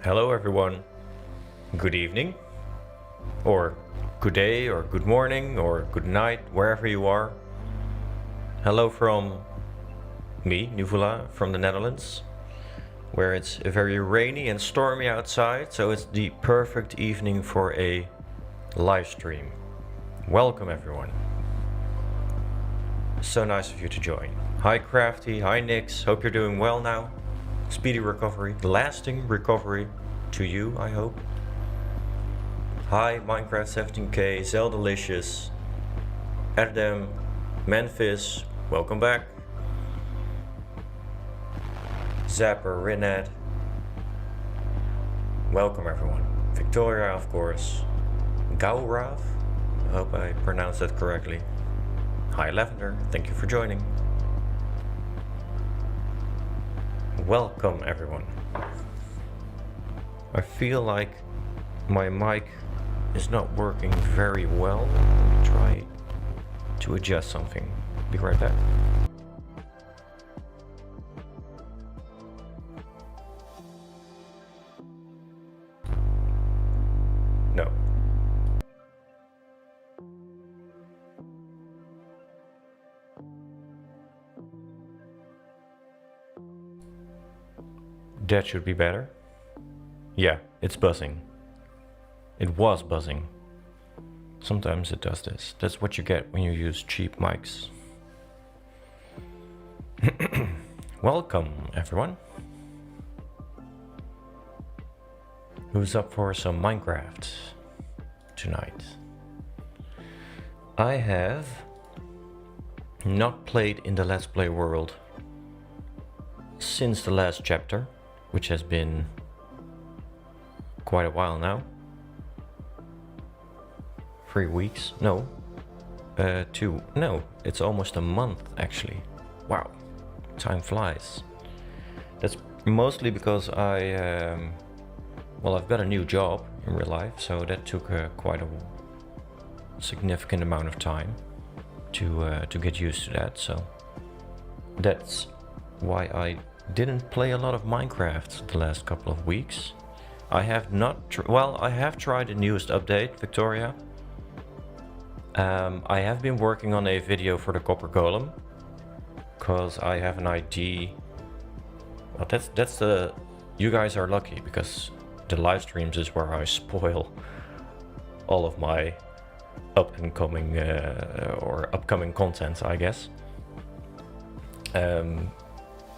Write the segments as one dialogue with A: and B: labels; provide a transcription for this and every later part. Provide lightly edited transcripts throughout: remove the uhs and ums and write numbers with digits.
A: Hello everyone, good evening, or good day, or good morning, or good night, wherever you are. Hello from me, Nuvola, from the Netherlands, where it's very rainy and stormy outside, so it's the perfect evening for a live stream. Welcome everyone. So nice of you to join. Hi Crafty, hi Nix, hope you're doing well now. Speedy recovery, lasting recovery to you, I hope. Hi Minecraft 17k, Zeldalicious, Adam, Memphis, welcome back. Zapper, Rinat, welcome everyone. Victoria, of course. Gaurav, I hope I pronounced that correctly. Hi Lavender, thank you for joining. Welcome everyone. I feel like my mic is not working very well. Let me try to adjust something. Be right back. No. That should be better. Yeah, it's buzzing. It was buzzing. Sometimes it does this. That's what you get when you use cheap mics. Welcome, everyone. Who's up for some Minecraft tonight? I have not played in the Let's Play world since the last chapter, which has been quite a while now. 3 weeks? No. 2. No, it's almost a month actually. Wow, time flies. That's mostly because I've got a new job in real life, so that took quite a significant amount of time to get used to that. So that's why I didn't play a lot of Minecraft the last couple of weeks. I have not, I have tried the newest update, Victoria. I have been working on a video for the Copper Golem, because I have an ID. Well, that's the, you guys are lucky, because the live streams is where I spoil all of my up and coming or upcoming content, I guess.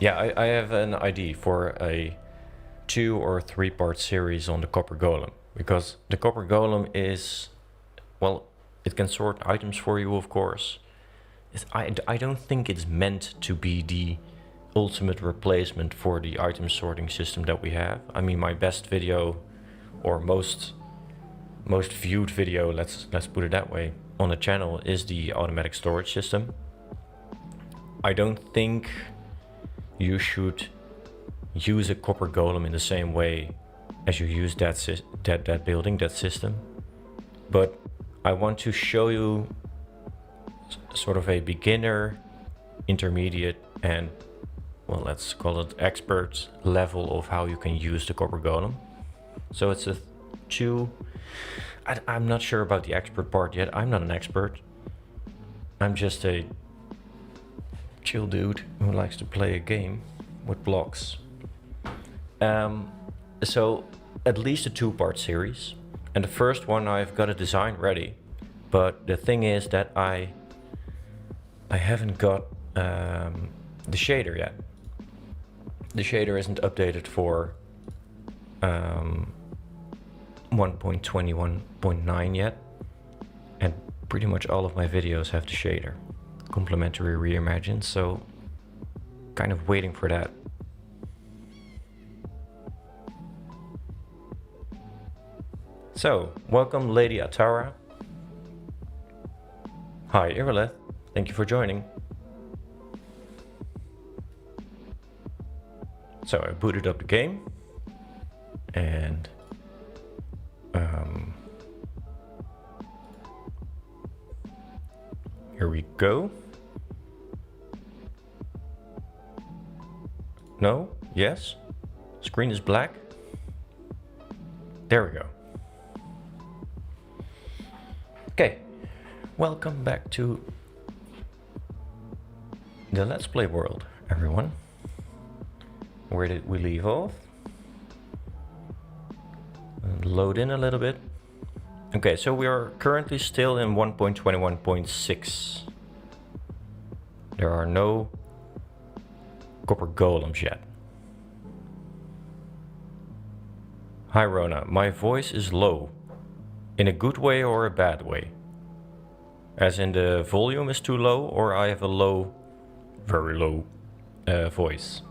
A: Yeah, I have an ID for a 2 or 3 part series on the Copper Golem, because the Copper Golem is, well, it can sort items for you, of course. I don't think it's meant to be the ultimate replacement for the item sorting system that we have. I mean, my best video, or most viewed video, let's put it that way, on the channel is the automatic storage system. I don't think you should use a Copper Golem in the same way as you use that building, that system. But I want to show you sort of a beginner, intermediate, and, well, let's call it expert level of how you can use the Copper Golem. So it's a 2. I'm not sure about the expert part yet. I'm not an expert. I'm just a chill dude who likes to play a game with blocks. So at least a 2-part series, and the first one I've got a design ready, but the thing is that I haven't got the shader yet. The shader isn't updated for 1.21.9 yet, and pretty much all of my videos have the shader, complementary reimagined, so kind of waiting for that. So, welcome Lady Atara. Hi Irileth, thank you for joining. So I booted up the game, and here we go. No? Yes? Screen is black? There we go. Okay, welcome back to the Let's Play world, everyone. Where did we leave off? Load in a little bit. Okay, so we are currently still in 1.21.6. There are no copper golems yet. Hi Rona, my voice is low. In a good way or a bad way? As in the volume is too low, or I have a low, very low voice?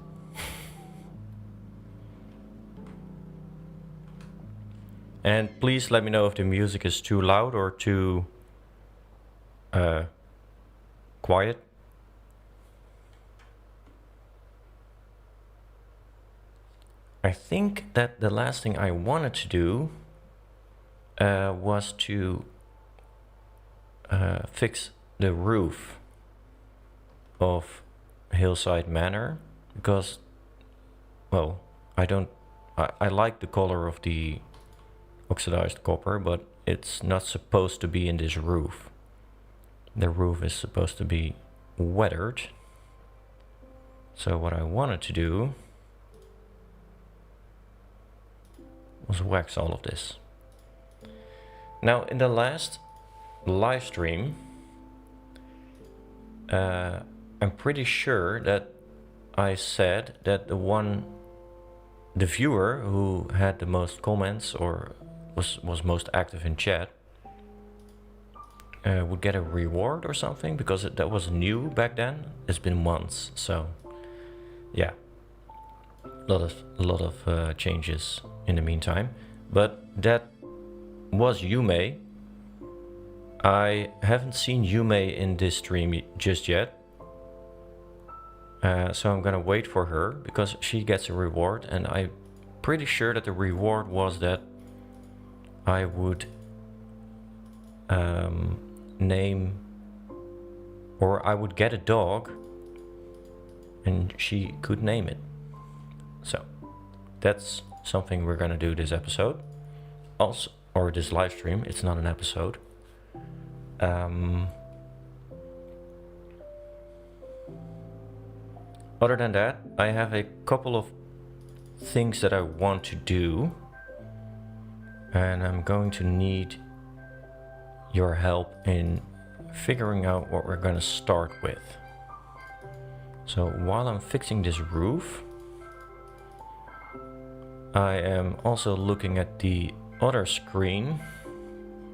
A: And please let me know if the music is too loud or too quiet. I think that the last thing I wanted to do was to fix the roof of Hillside Manor, because, well, I like the color of the oxidized copper, but it's not supposed to be in this roof. The roof is supposed to be weathered. So what I wanted to do was wax all of this. Now in the last live stream, I'm pretty sure that I said that the viewer who had the most comments or was most active in chat would get a reward or something, because that was new back then. It's been months, so yeah, a lot of changes in the meantime. But that was Yume. I haven't seen Yume in this stream just yet, so I'm gonna wait for her because she gets a reward, and I'm pretty sure that the reward was that I would name, or I would get a dog and she could name it. So that's something we're gonna do this episode also, or this live stream. It's not an episode. Other than that, I have a couple of things that I want to do, and I'm going to need your help in figuring out what we're going to start with. So while I'm fixing this roof, I am also looking at the other screen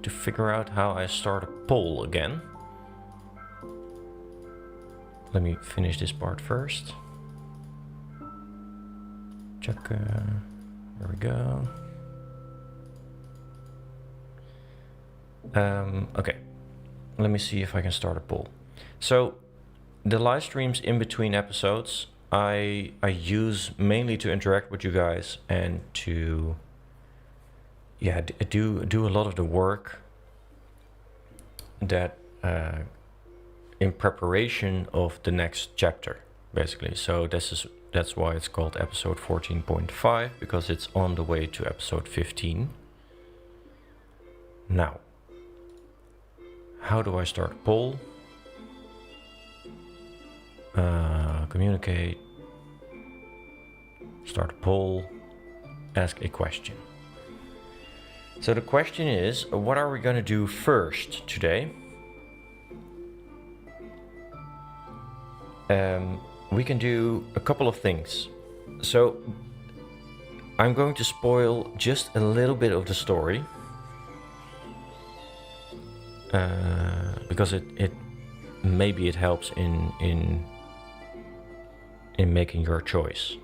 A: to figure out how I start a poll again. Let me finish this part first. Check, there we go. Okay, let me see if I can start a poll. So the live streams in between episodes, I use mainly to interact with you guys and to do a lot of the work that in preparation of the next chapter, basically. So that's why it's called episode 14.5, because it's on the way to episode 15. Now, how do I start a poll? Communicate, start a poll, ask a question. So the question is, what are we going to do first today? We can do a couple of things. So I'm going to spoil just a little bit of the story, because it maybe it helps in making your choice.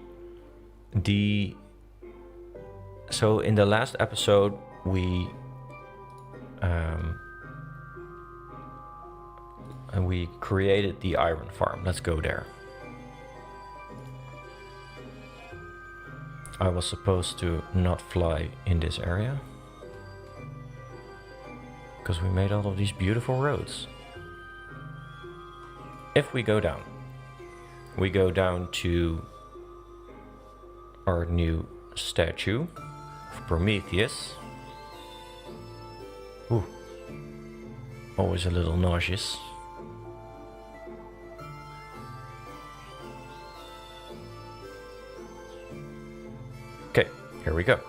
A: So in the last episode we created the iron farm. Let's go there. I was supposed to not fly in this area because we made all of these beautiful roads. If we go down to our new statue of Prometheus. Ooh. Always a little nauseous. Okay, here we go.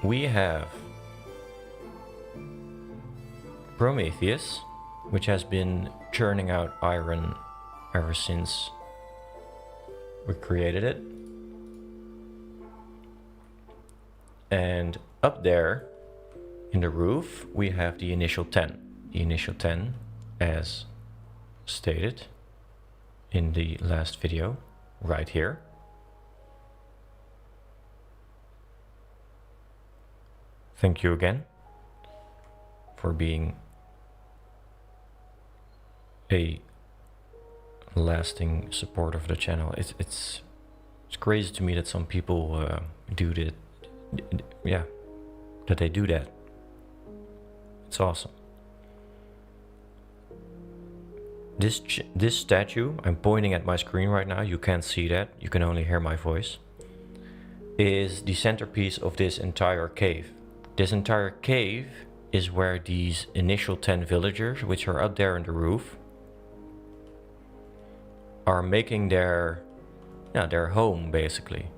A: We have Prometheus, which has been churning out iron ever since we created it. And up there in the roof we have the initial 10. The initial 10 as stated in the last video right here. Thank you again for being a lasting support of the channel. It's crazy to me that some people do that. Yeah, that they do that. It's awesome. This statue, I'm pointing at my screen right now, you can't see that, you can only hear my voice, is the centerpiece of this entire cave. This entire cave is where these initial 10 villagers, which are up there on the roof, are making their home, basically,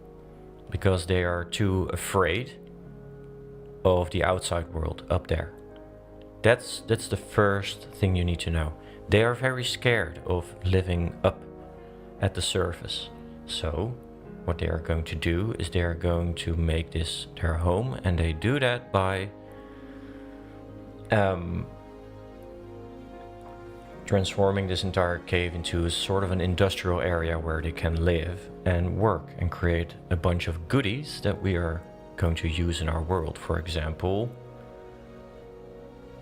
A: because they are too afraid of the outside world up there. That's the first thing you need to know. They are very scared of living up at the surface. So what they are going to do is they are going to make this their home, and they do that by transforming this entire cave into a sort of an industrial area where they can live and work and create a bunch of goodies that we are going to use in our world. For example,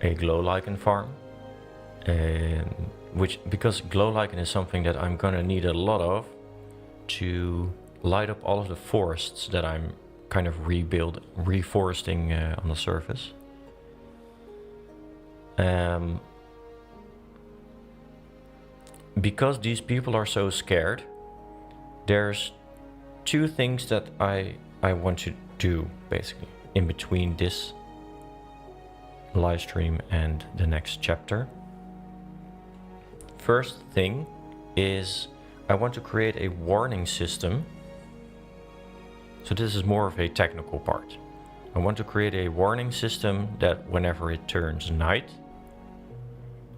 A: a glow lichen farm, because glow lichen is something that I'm gonna need a lot of to light up all of the forests that I'm kind of reforesting on the surface. Because these people are so scared, there's two things that I want to do, basically, in between this live stream and the next chapter. First thing is I want to create a warning system. So this is more of a technical part. I want to create a warning system that whenever it turns night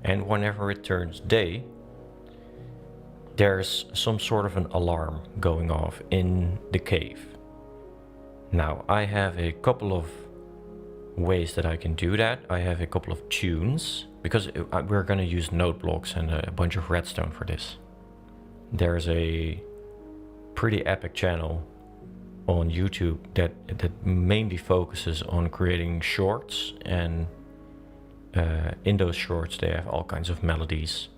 A: and whenever it turns day, there's some sort of an alarm going off in the cave. Now, I have a couple of ways that I can do that. I have a couple of tunes, because we're going to use node blocks and a bunch of redstone for this. There's a pretty epic channel on YouTube that mainly focuses on creating shorts, and in those shorts they have all kinds of melodies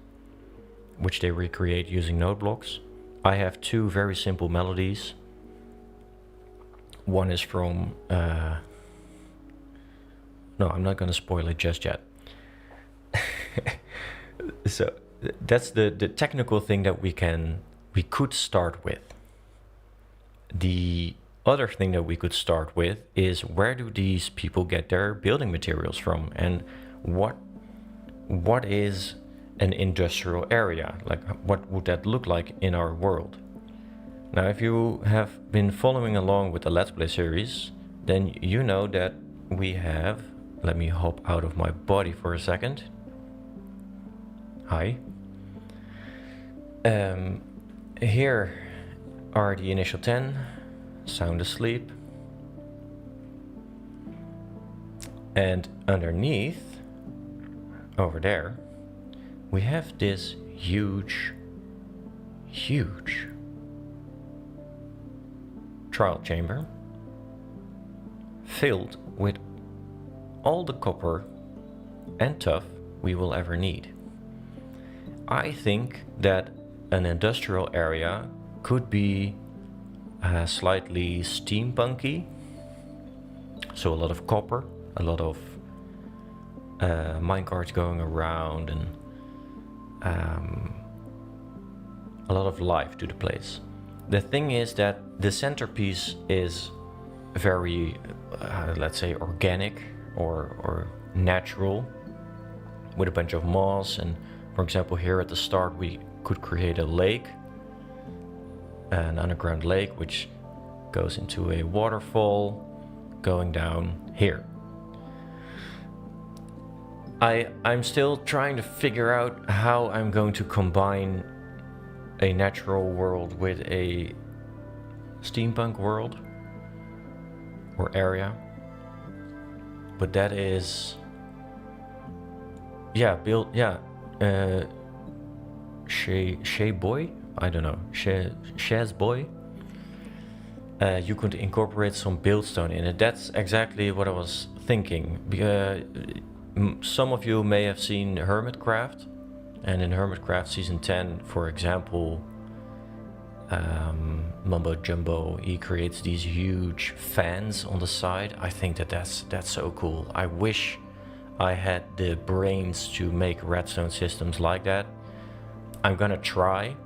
A: which they recreate using node blocks. I have two very simple melodies. One is from no, I'm not going to spoil it just yet. So that's the technical thing that we could start with. The other thing that we could start with is, where do these people get their building materials from, and what is an industrial area? Like, what would that look like in our world? Now, if you have been following along with the Let's Play series, then you know that we have, let me hop out of my body for a second. Hi. Here are the initial 10, sound asleep. And underneath, over there, we have this huge trial chamber filled with all the copper and tuff we will ever need. I think that an industrial area could be slightly steampunky, so a lot of copper, a lot of minecarts going around, and a lot of life to the place. The thing is that the centerpiece is very, let's say, organic or natural, with a bunch of moss. And for example, here at the start we could create a lake, an underground lake, which goes into a waterfall going down here. I'm still trying to figure out how I'm going to combine a natural world with a steampunk world or area. But that is, yeah, Shea Boy? I don't know. Shaz Boy? You could incorporate some buildstone in it. That's exactly what I was thinking. Some of you may have seen Hermitcraft, and in Hermitcraft Season 10, for example, Mumbo Jumbo, he creates these huge fans on the side. I think that's so cool. I wish I had the brains to make redstone systems like that. I'm gonna try.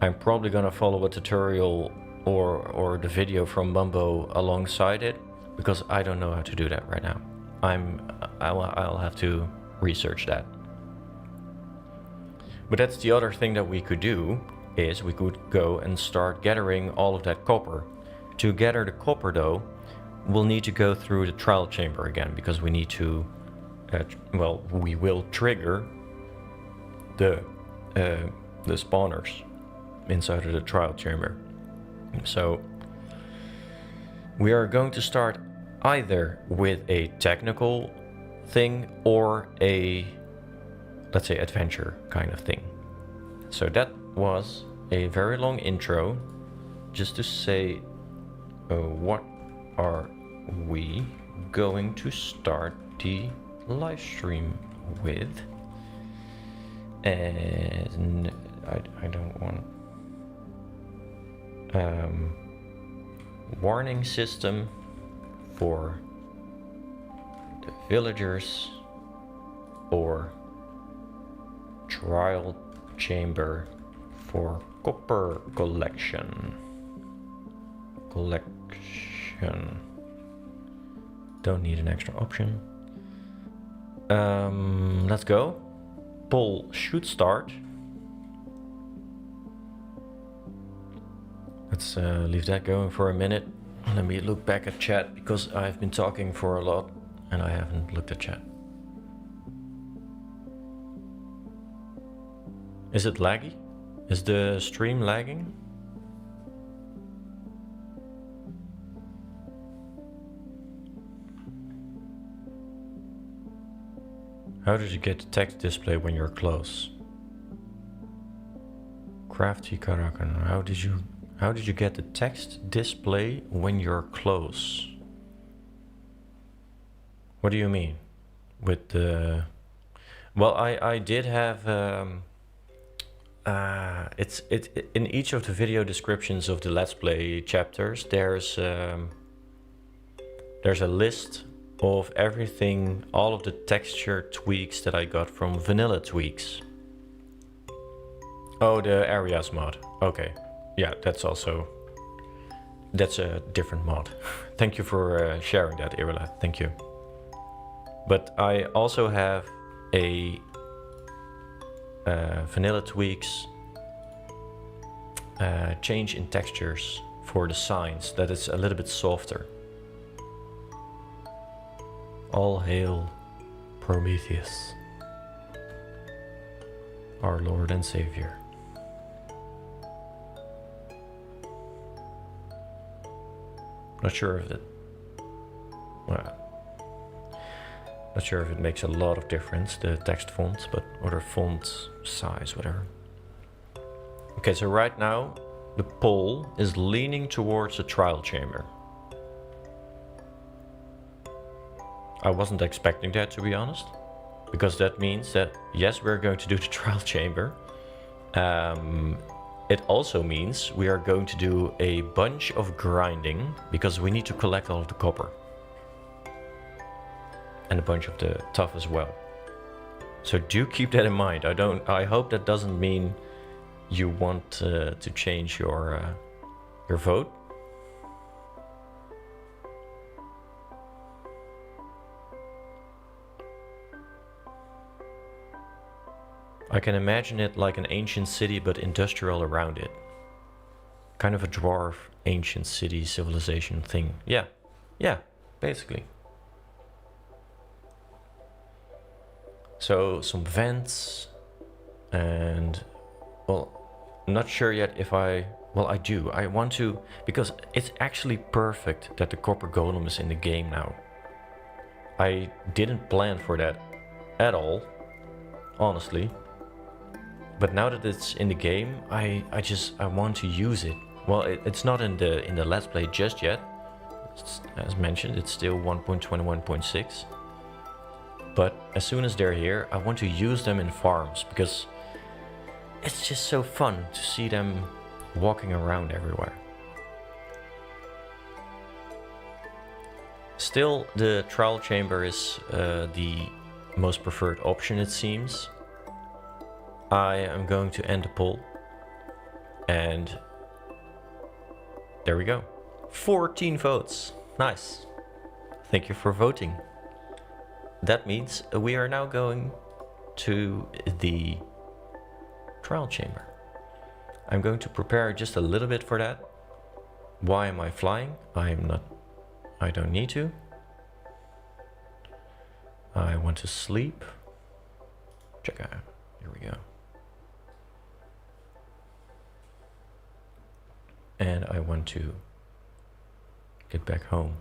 A: I'm probably gonna follow a tutorial or the video from Mumbo alongside it, because I don't know how to do that right now. I'll have to research that. But that's the other thing that we could do, is we could go and start gathering all of that copper. To gather the copper though, we'll need to go through the trial chamber again, because we need to, we will trigger the spawners inside of the trial chamber. So we are going to start either with a technical thing or a, let's say, adventure kind of thing. So that was a very long intro just to say what are we going to start the live stream with. And I don't want warning system for the villagers or trial chamber for copper collection. Don't need an extra option. Let's go. Poll should start. Let's leave that going for a minute. Let me look back at chat, because I've been talking for a lot and I haven't looked at chat. Is it laggy? Is the stream lagging? How did you get the text display when you're close? Crafty Karakan, how did you get the text display when you're close? What do you mean? With the... Well, I did have... in each of the video descriptions of the Let's Play chapters, there's a list of everything, all of the texture tweaks that I got from Vanilla Tweaks. Oh, the areas mod. Okay. Yeah, that's a different mod. Thank you for sharing that, Irila. Thank you. But I also have a Vanilla Tweaks change in textures for the signs that is a little bit softer. All hail Prometheus, our Lord and Savior. Not sure if it makes a lot of difference, the text font, but or font size, whatever. Okay, so right now the poll is leaning towards the trial chamber. I wasn't expecting that, to be honest, because that means that yes, we're going to do the trial chamber. It also means we are going to do a bunch of grinding, because we need to collect all of the copper. And a bunch of the tuff as well. So do keep that in mind. I hope that doesn't mean you want to change your your vote. I can imagine it like an ancient city but industrial around it. Kind of a dwarf ancient city civilization thing. Yeah, basically. So some vents and, well, I'm not sure yet if I do. I want to, because it's actually perfect that the copper golem is in the game now. I didn't plan for that at all, honestly. But now that it's in the game, I want to use it. Well, it's not in the Let's Play just yet. As mentioned, it's still 1.21.6. But as soon as they're here, I want to use them in farms, because it's just so fun to see them walking around everywhere. Still, the trial chamber is the most preferred option, it seems. I am going to end the poll, and there we go. 14 votes. Nice. Thank you for voting. That means we are now going to the trial chamber. I'm going to prepare just a little bit for that. Why am I flying? I don't need to. I want to sleep. Check out. Here we go. And I want to get back home,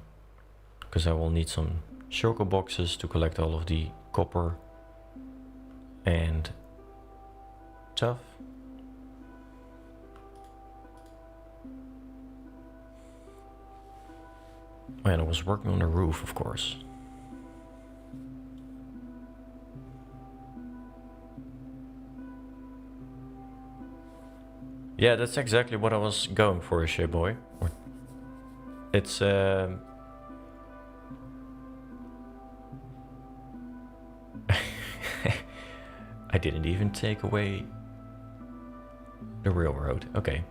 A: because I will need some shulker boxes to collect all of the copper and stuff. And I was working on the roof, of course. Yeah, that's exactly what I was going for, Shea Boy. It's I didn't even take away the railroad. Okay.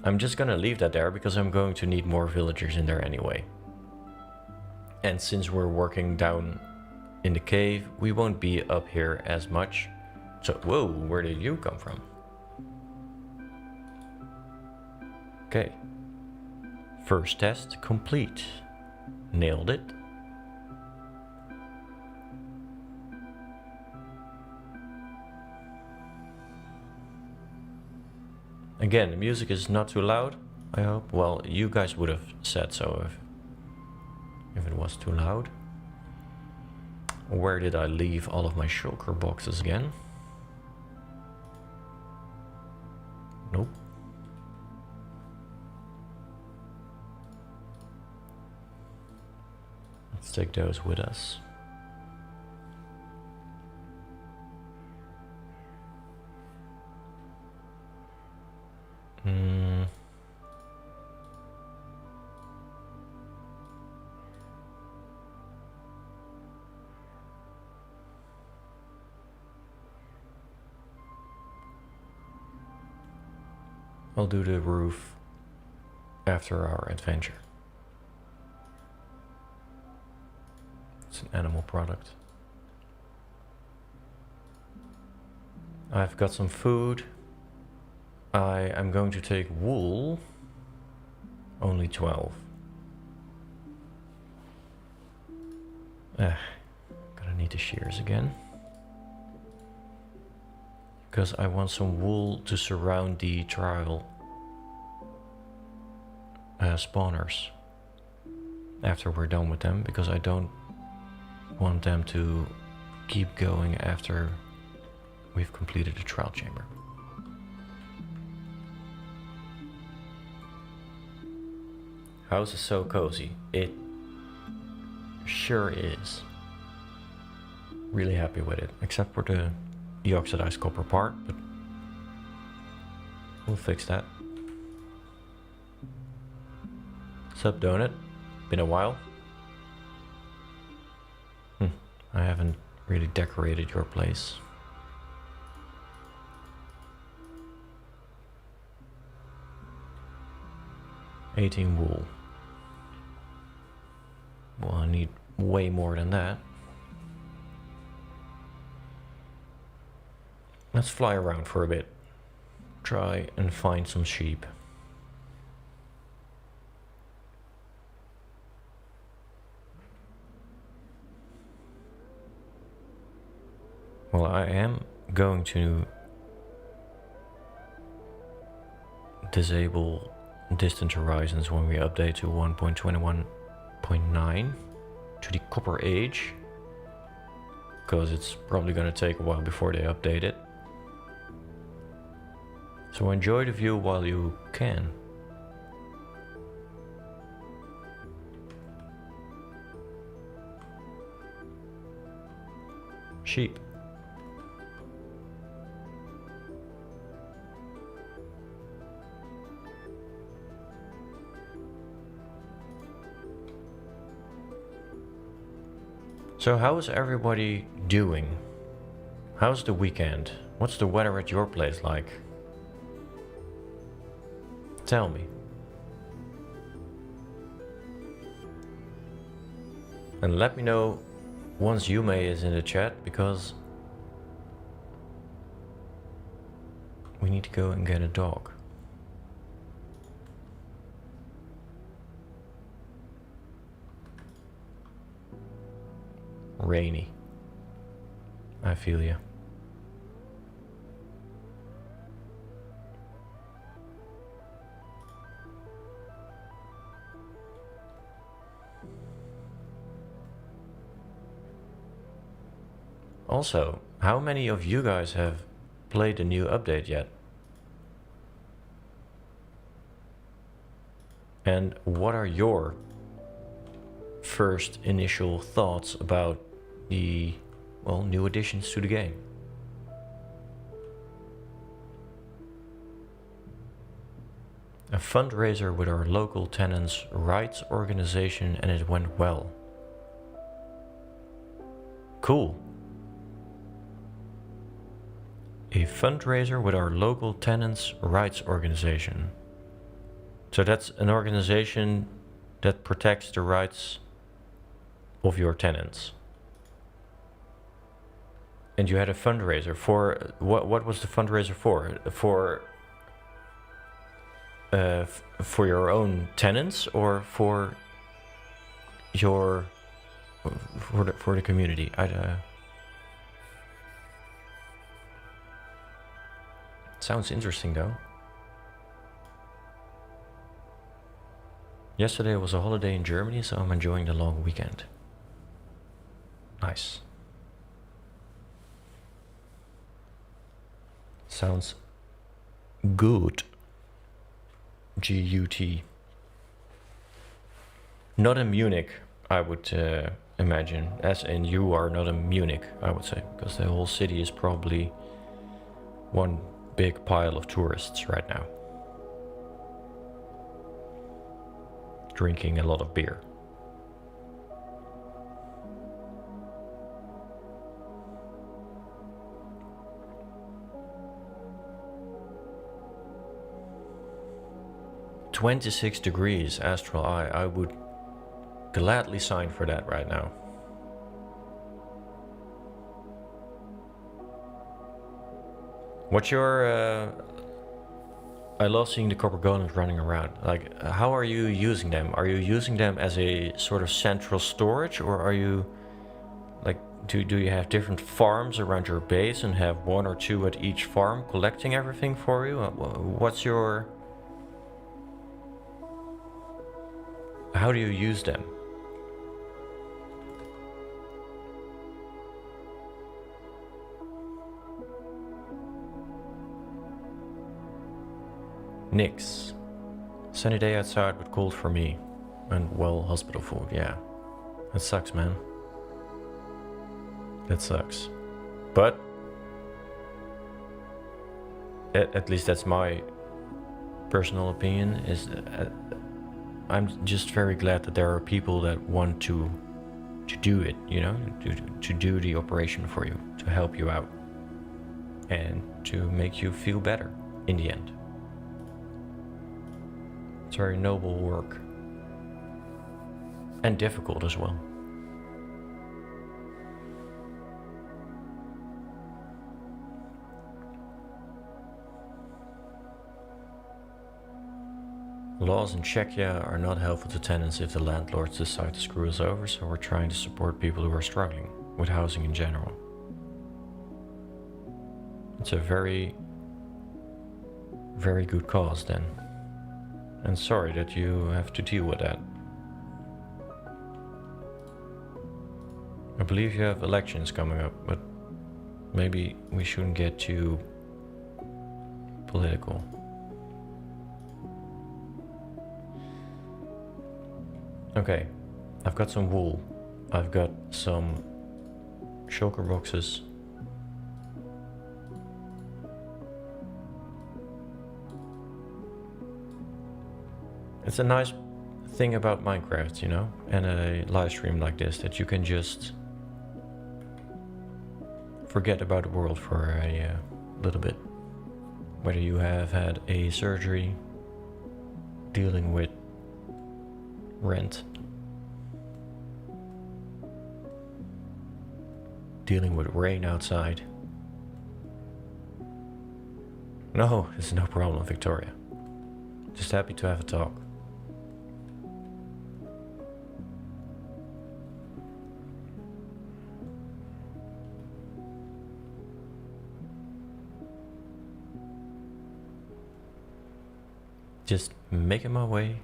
A: I'm just gonna leave that there because I'm going to need more villagers in there anyway. And since we're working down in the cave, we won't be up here as much. So, whoa, where did you come from? Okay. First test complete. Nailed it. Again, the music is not too loud, I hope. Well, you guys would have said so if it was too loud. Where did I leave all of my shulker boxes again? Nope. Let's take those with us. I'll do the roof after our adventure. It's an animal product. I've got some food. I am going to take wool. Only 12. Gonna need the shears again. Because I want some wool to surround the trial spawners after we're done with them, because I don't want them to keep going after we've completed the trial chamber. House is so cozy. It sure is. Really happy with it, except for the oxidized copper part, but we'll fix that. Sup, Donut? Been a while? I haven't really decorated your place. 18 wool. Well, I need way more than that. Let's fly around for a bit. Try and find some sheep. Well, I am going to disable distant horizons when we update to 1.21.9 to the Copper Age, because it's probably going to take a while before they update it. So enjoy the view while you can. Sheep. So how is everybody doing? How's the weekend? What's the weather at your place like? Tell me. And let me know once Yume is in the chat, because we need to go and get a dog. Rainy. I feel you. Also, how many of you guys have played the new update yet? And what are your first initial thoughts about the, well, new additions to the game? A fundraiser with our local tenants' rights organization, and it went well. Cool. A fundraiser with our local tenants' rights organization. So that's an organization that protects the rights of your tenants. And you had a fundraiser for what was the fundraiser for? For your own tenants, or for your for the community? Sounds interesting though. Yesterday was a holiday in Germany, so I'm enjoying the long weekend. Nice. Sounds good. G-U-T. Not in Munich, I would imagine. As in, you are not in Munich, I would say. Because the whole city is probably one big pile of tourists right now. Drinking a lot of beer. "26 degrees, Astral Eye." I would gladly sign for that right now. What's your... I love seeing the copper golems running around. Like, how are you using them? Are you using them as a sort of central storage, or are you... like, do you have different farms around your base and have one or two at each farm collecting everything for you? What's your... how do you use them? Nix. Sunny day outside, but cold for me. And, well, hospital food, yeah. That sucks, man. That sucks. But at least that's my personal opinion, is I'm just very glad that there are people that want to do it, you know, to do the operation for you, to help you out, and to make you feel better in the end. It's very noble work. And difficult as well. Laws in Czechia are not helpful to tenants if the landlords decide to screw us over, so we're trying to support people who are struggling with housing in general. It's a very, very good cause then. And sorry that you have to deal with that. I believe you have elections coming up, but maybe we shouldn't get too political. Okay, I've got some wool. I've got some shulker boxes. It's a nice thing about Minecraft, you know, and a live stream like this, that you can just forget about the world for a little bit. Whether you have had a surgery, dealing with rent, dealing with rain outside. No, it's no problem, Victoria. Just happy to have a talk. Just making my way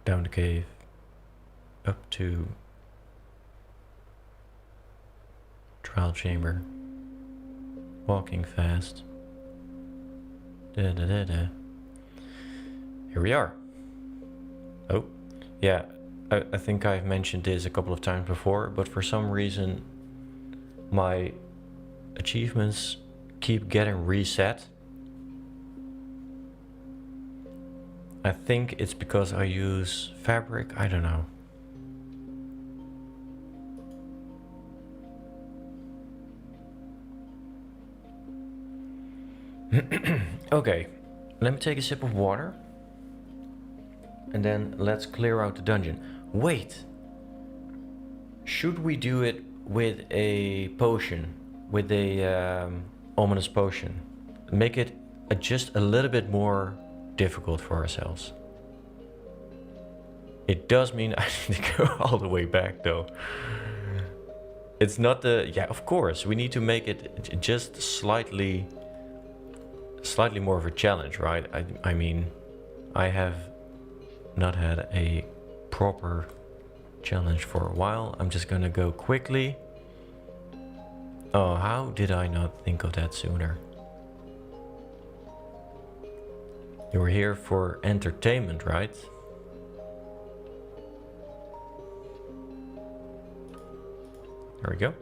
A: down the cave, up to trial chamber, walking fast. Da da da da. Here we are. Oh, yeah, I think I've mentioned this a couple of times before, but for some reason my achievements keep getting reset. I think it's because I use fabric, I don't know. Okay, let me take a sip of water. And then let's clear out the dungeon. Wait! Should we do it with a potion? With a ominous potion? Make it just a little bit more difficult for ourselves. It does mean I need to go all the way back though. It's not the... Yeah, of course, we need to make it just slightly more of a challenge, right? I mean, I have not had a proper challenge for a while. I'm just gonna go quickly. Oh, how did I not think of that sooner? You were here for entertainment, right? There we go.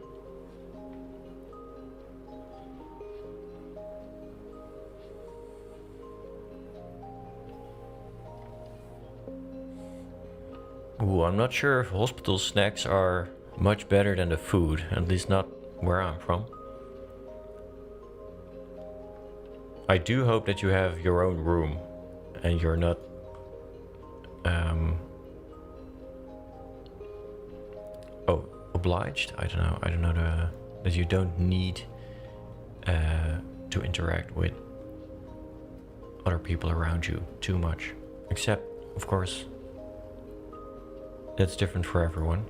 A: Ooh, I'm not sure if hospital snacks are much better than the food, at least not where I'm from. I do hope that you have your own room and you're not obliged. I don't know that you don't need to interact with other people around you too much. Except, of course, that's different for everyone.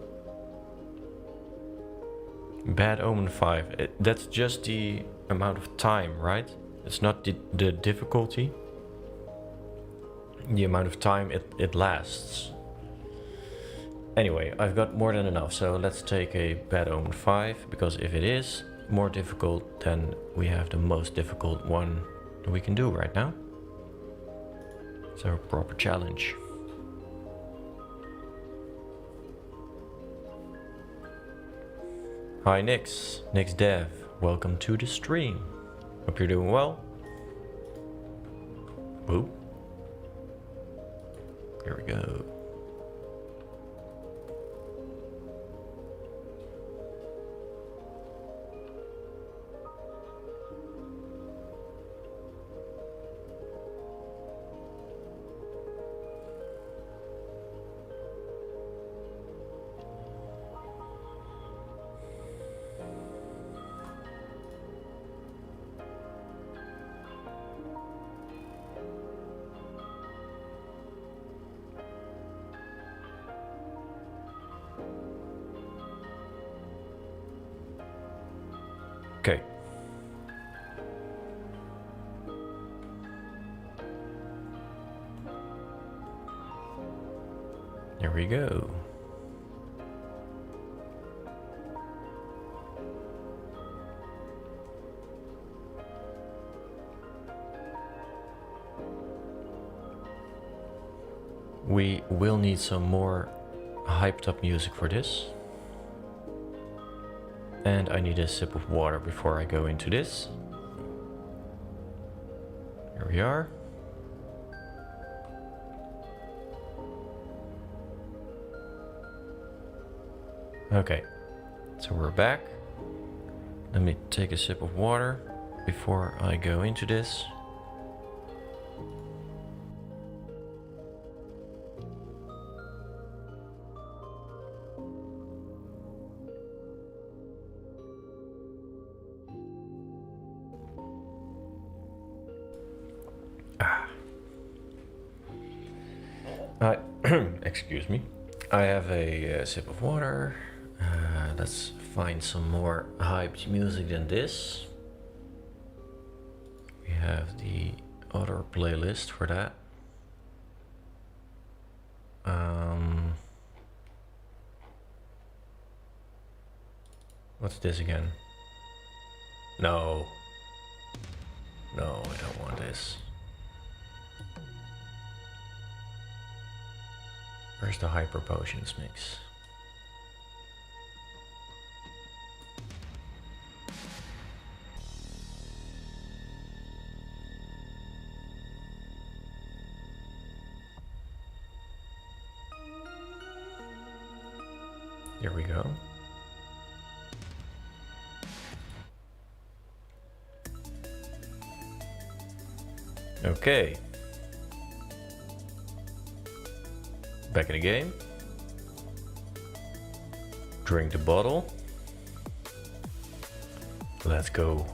A: Bad Omen 5. That's just the amount of time, right? It's not the difficulty. The amount of time it lasts. Anyway, I've got more than enough, so let's take a Bad Omen 5, because if it is more difficult, then we have the most difficult one that we can do right now. It's a proper challenge. Hi Nix Dev, welcome to the stream. Hope you're doing well. Woo. Here we go. Here we go. We will need some more hyped up music for this. And I need a sip of water before I go into this. Here we are. Okay, so we're back. Let me take a sip of water before I go into this. Excuse me. I have a sip of water. Let's find some more hyped music than this. We have the other playlist for that. What's this again? No. No, I don't want this. Where's the hyper potions mix? Here we go. Okay. Back in the game. Drink the bottle. Let's go.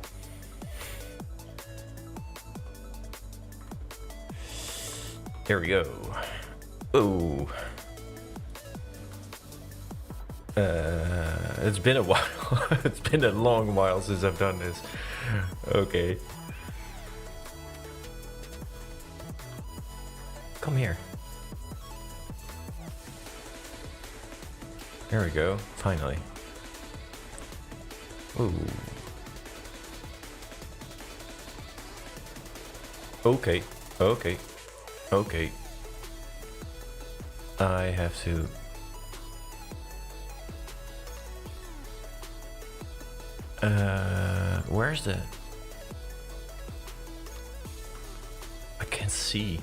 A: Here we go. Oh. It's been a while. It's been a long while since I've done this. Okay. Come here. There we go. Finally. Ooh. Okay. Okay. Okay. I have to... where's the... I can't see.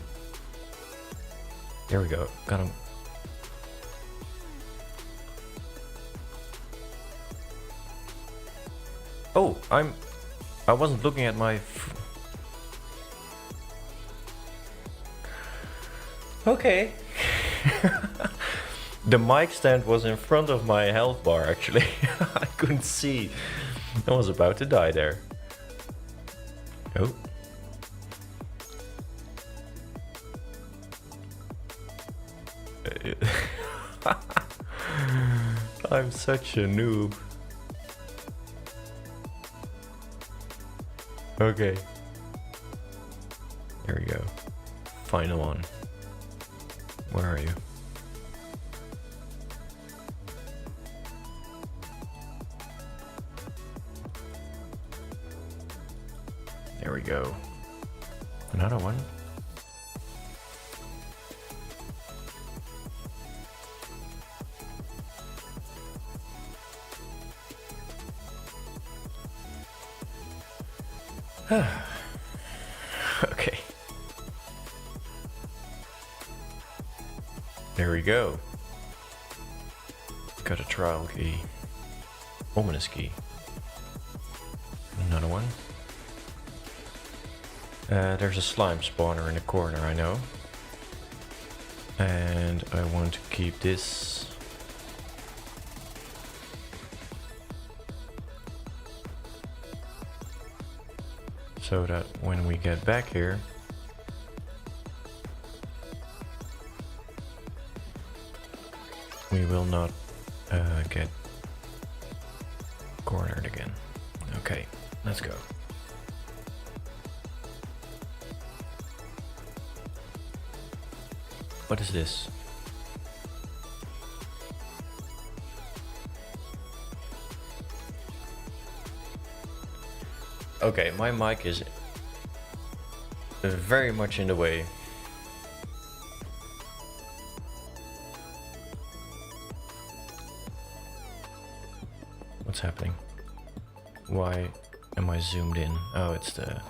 A: There we go. Got him. Oh, I wasn't looking at my... Okay. The mic stand was in front of my health bar, actually. I couldn't see. I was about to die there. Oh. I'm such a noob. Okay. Here we go. Final one. Where are you? There we go. Another one. Okay. There we go. Got a trial key. Ominous key. Another one. There's a slime spawner in the corner, I know. And I want to keep this. So that when we get back here, we will not get cornered again. Okay, let's go. What is this? Okay, my mic is very much in the way. What's happening? Why am I zoomed in? Oh, it's the... There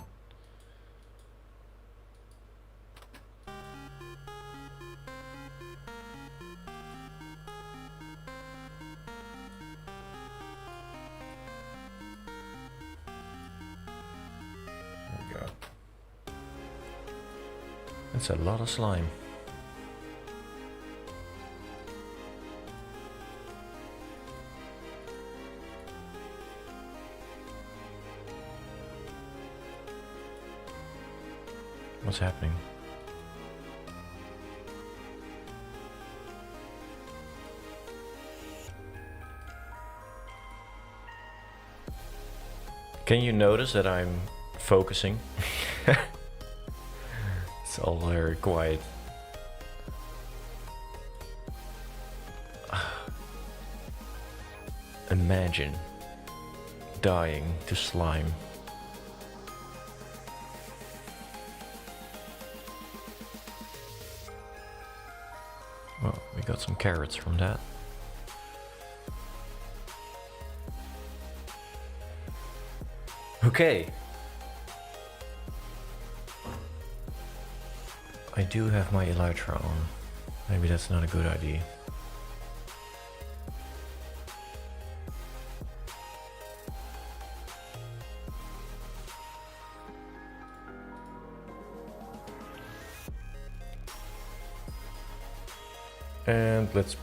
A: we go. That's a lot of slime. What's happening? Can you notice that I'm focusing? It's all very quiet. Imagine dying to slime. Well, we got some carrots from that. Okay. I do have my elytra on. Maybe that's not a good idea. And let's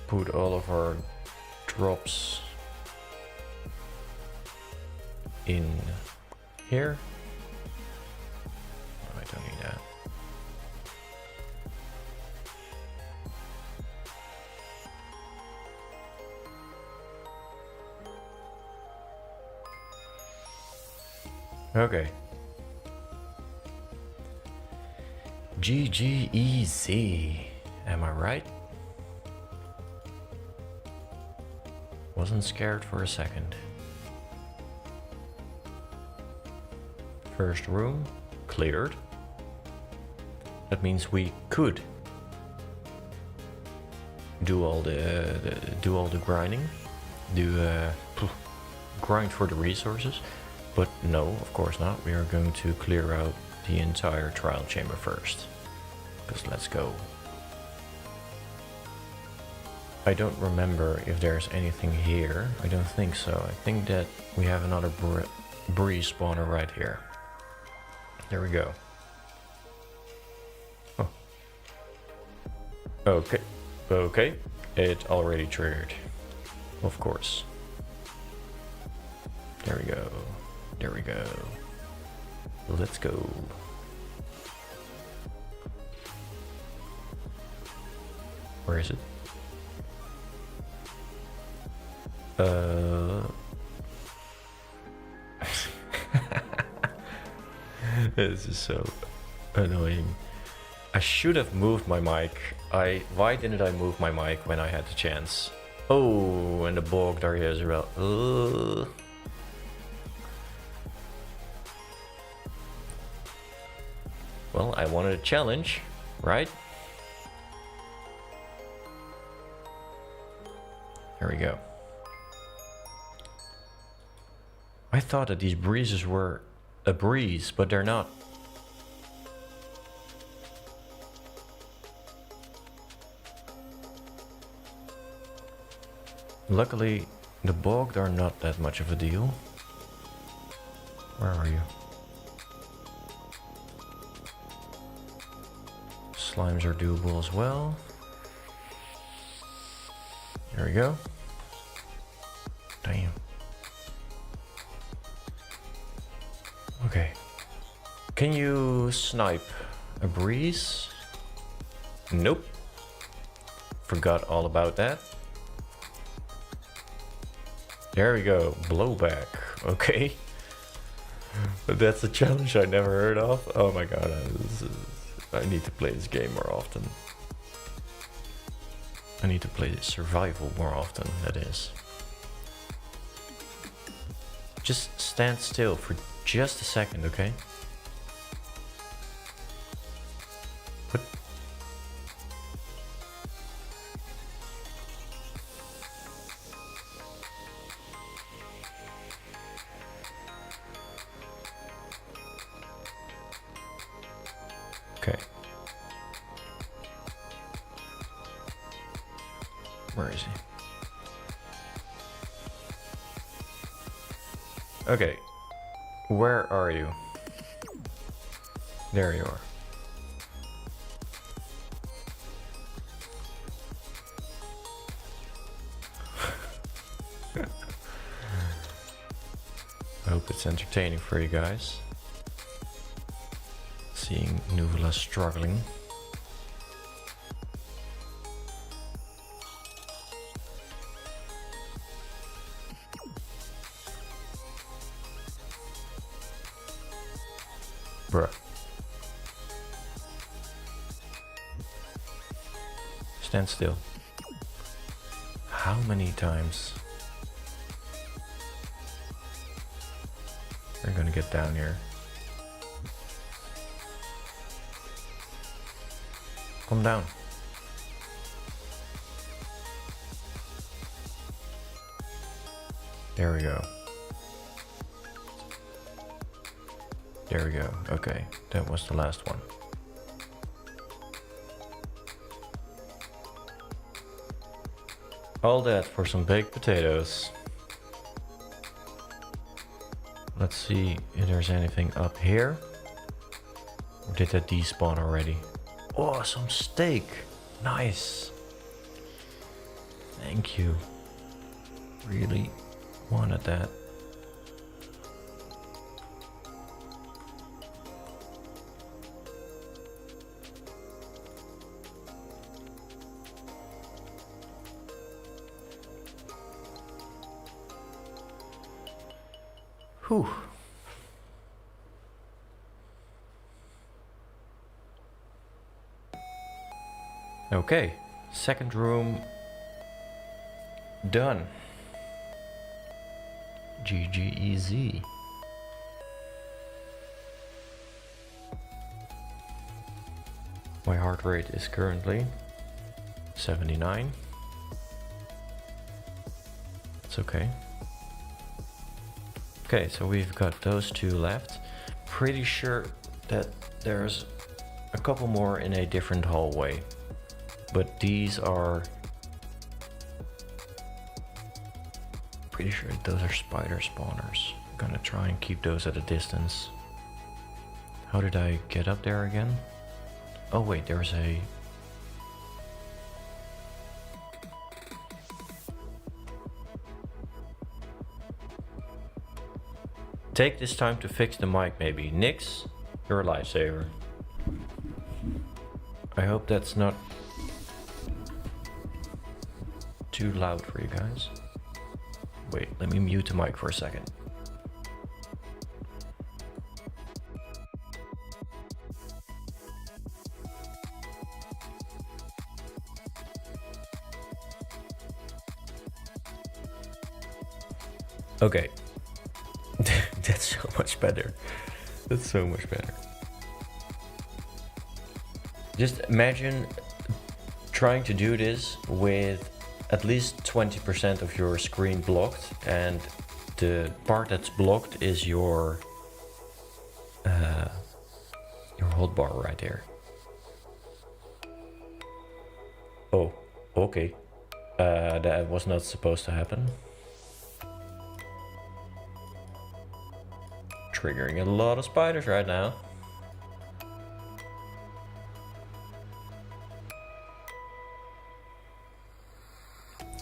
A: put all of our drops in here. Oh, I don't need that. Okay. GGEZ. Am I right? Wasn't scared for a second. First room cleared. That means we could do all the grinding, grind for the resources, but no, of course not. We are going to clear out the entire trial chamber first. Because let's go. I don't remember if there's anything here. I don't think so. I think that we have another breeze spawner right here. There we go. Oh. Okay. Okay. It already triggered. Of course. There we go. There we go. Let's go. Where is it? This is so annoying. I should have moved my mic. Why didn't I move my mic when I had the chance? Oh, and the bog are here as well. Well, I wanted a challenge, right? There we go. I thought that these breezes were a breeze, but they're not. Luckily, the bogged are not that much of a deal. Where are you? Slimes are doable as well. There we go. Damn. Okay. Can you snipe a breeze? Nope. Forgot all about that. There we go. Blowback. Okay. That's a challenge I never heard of. Oh my god. I need to play this game more often. I need to play survival more often, that is. Just stand still for just a second, okay? What? Okay. Where is he? Okay. Where are you? There you are. I hope it's entertaining for you guys. Seeing Nuvola struggling. Bruh. Stand still. How many times? We're gonna get down here. Come down. There we go. There we go. Okay, that was the last one. All that for some baked potatoes. Let's see if there's anything up here. Or did that despawn already? Oh, some steak. Nice. Thank you. Really wanted that. Whew. Okay, second room done. GGEZ. My heart rate is currently 79. It's okay. Okay, so we've got those two left. Pretty sure that there's a couple more in a different hallway. But these are... Pretty sure those are spider spawners. I'm gonna try and keep those at a distance. How did I get up there again? Oh wait, there's a... Take this time to fix the mic maybe. Nix, you're a lifesaver. I hope that's not too loud for you guys. Wait, let me mute the mic for a second. Okay. That's so much better. That's so much better. Just imagine trying to do this with at least 20% of your screen blocked, and the part that's blocked is your hotbar right there. Oh, okay. That was not supposed to happen. Triggering a lot of spiders right now.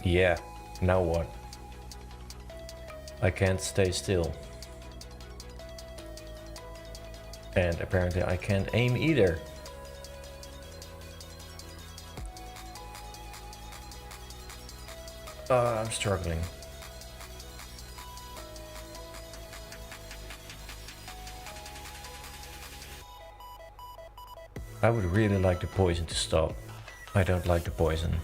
A: Yeah, now what? I can't stay still. And apparently I can't aim either. I'm struggling. I would really like the poison to stop. I don't like the poison.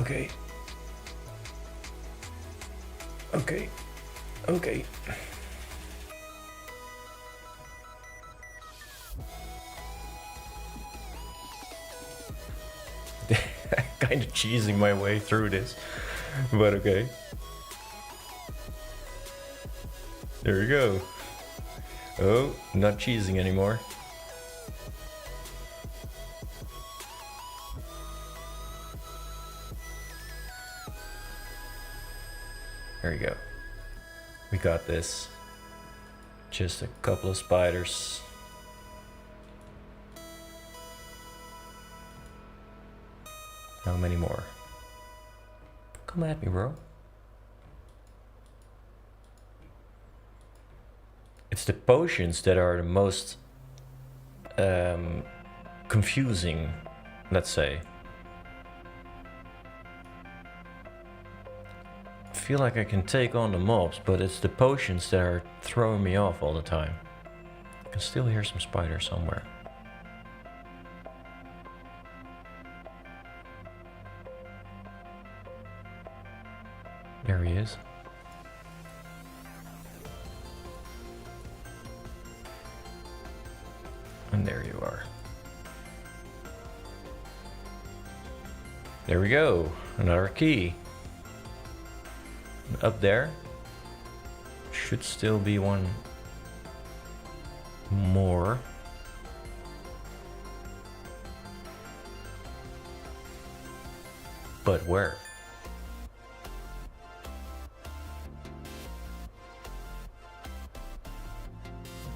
A: Okay. Okay. Okay. Kind of cheesing my way through this, but okay. There we go. Oh, not cheesing anymore. There we go. We got this. Just a couple of spiders. How many more? Come at me, bro. It's the potions that are the most confusing, let's say. I feel like I can take on the mobs, but it's the potions that are throwing me off all the time. I can still hear some spiders somewhere. There he is. And there you are. There we go. Another key. Up there should still be one more. But where?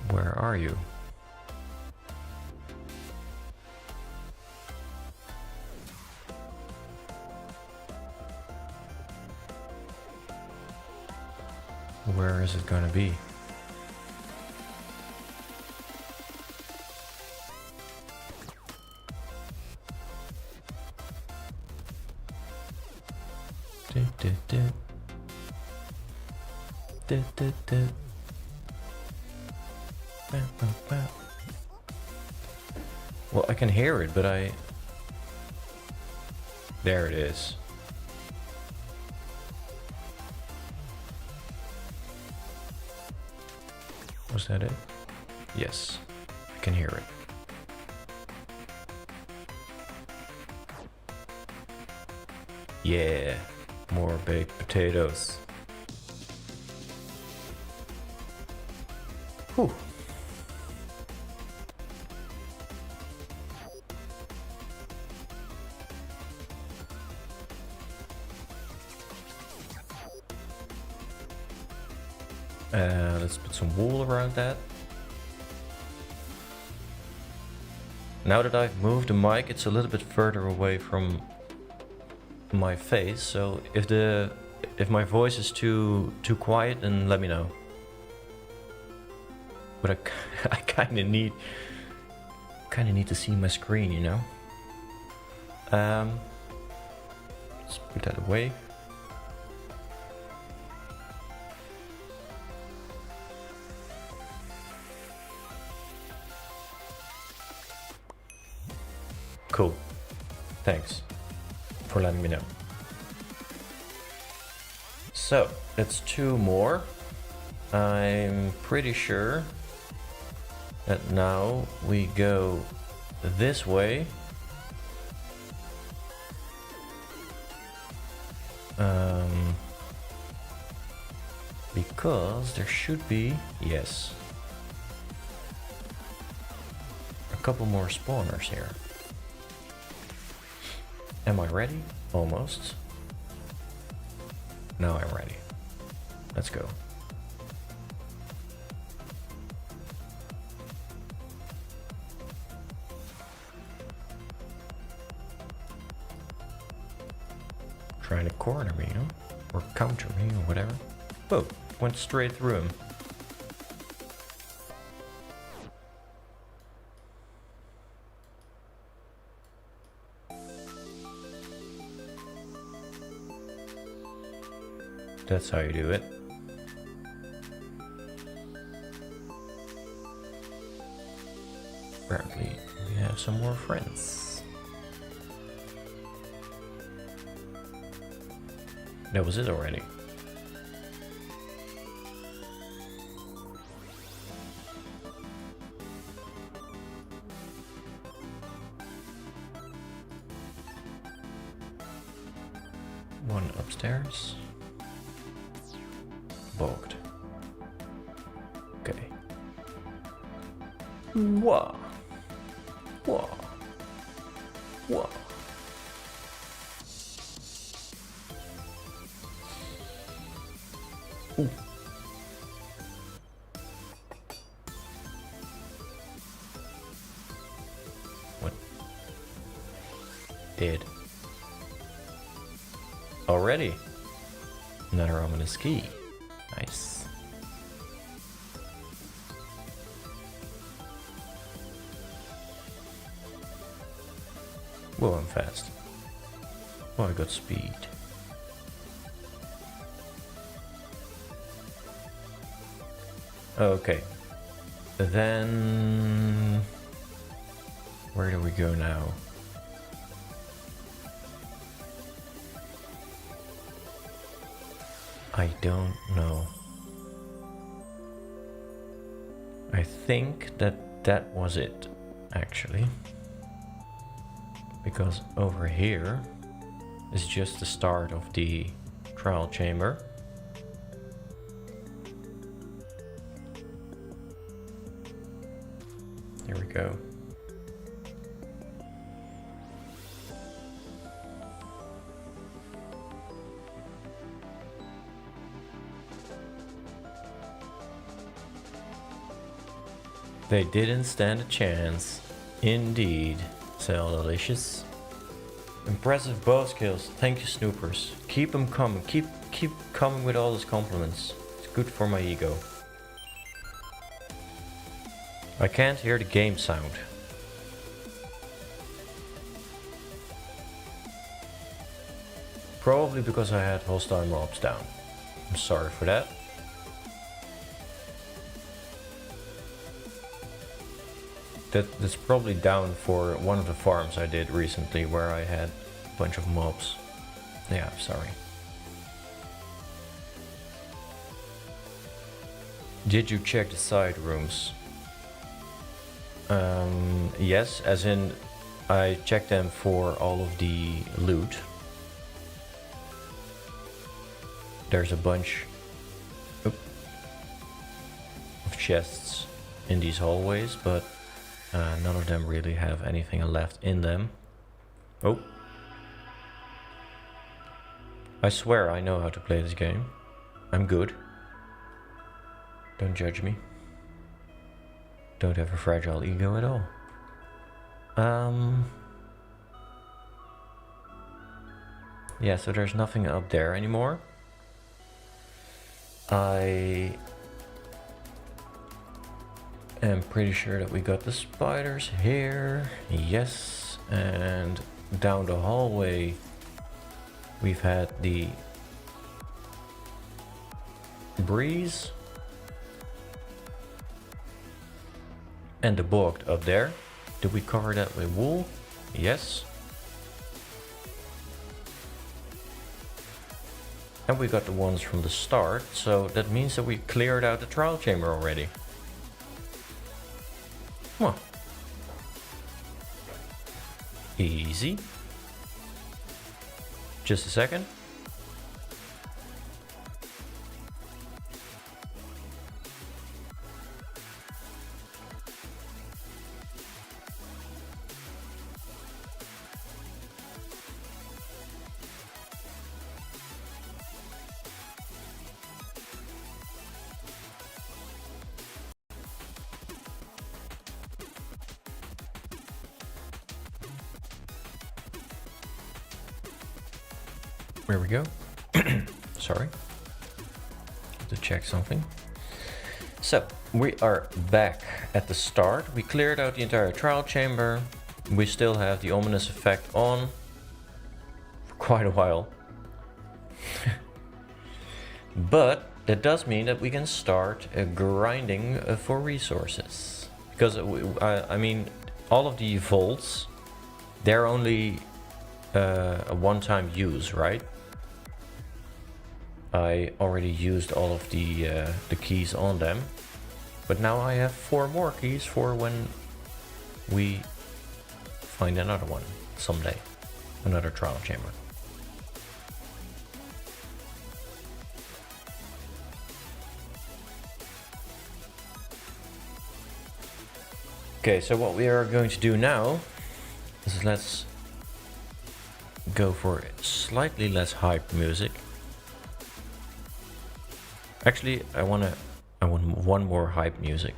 A: Where are you? Where is it gonna be? Well, I can hear it, but there it is. Was that it? Yes, I can hear it. Yeah, more baked potatoes. Whew. Let's put some wool around that. Now that I've moved the mic, it's a little bit further away from my face, so if my voice is too quiet, then let me know. But I kind of need to see my screen, you know. Let's put that away. Cool. Thanks for letting me know. So, that's two more. I'm pretty sure that now we go this way. Because there should be, yes, a couple more spawners here. Am I ready? Almost. Now I'm ready. Let's go. Trying to corner me, huh? Or counter me, or whatever. Whoa, went straight through him. That's how you do it. Apparently, we have some more friends. that was it already. One upstairs. Bogged. Okay. Whoa. Whoa. Whoa. Ooh. What? Did. Already. Another ominous key. Nice. Whoa, I'm fast. Oh, I got speed. Okay. Then... where do we go now? I don't know. I think that was it, actually. Because over here is just the start of the trial chamber. Here we go. They didn't stand a chance. Indeed. So delicious. Impressive bow skills. Thank you, Snoopers. Keep them coming. Keep coming with all those compliments. It's good for my ego. I can't hear the game sound. Probably because I had hostile mobs down. I'm sorry for that. That's probably down for one of the farms I did recently where I had a bunch of mobs. Yeah, sorry. Did you check the side rooms? Yes, as in I checked them for all of the loot. There's a bunch of chests in these hallways, but none of them really have anything left in them. Oh. I swear I know how to play this game. I'm good. Don't judge me. Don't have a fragile ego at all. Yeah, so there's nothing up there anymore. I am pretty sure that we got the spiders here. Yes, and down the hallway we've had the breeze and the bogged up there. Did we cover that with wool? Yes. And we got the ones from the start, so that means that we cleared out the trial chamber already. Well, easy. Just a second. There we go. Sorry. Have to check something. So, we are back at the start. We cleared out the entire trial chamber. We still have the ominous effect on for quite a while. But that does mean that we can start grinding for resources. Because, I mean, all of the vaults, they're only a one-time use, right? I already used all of the keys on them, but now I have 4 more keys for when we find another one someday, another trial chamber. Okay, so what we are going to do now is let's go for slightly less hype music. Actually, I want one more hype music.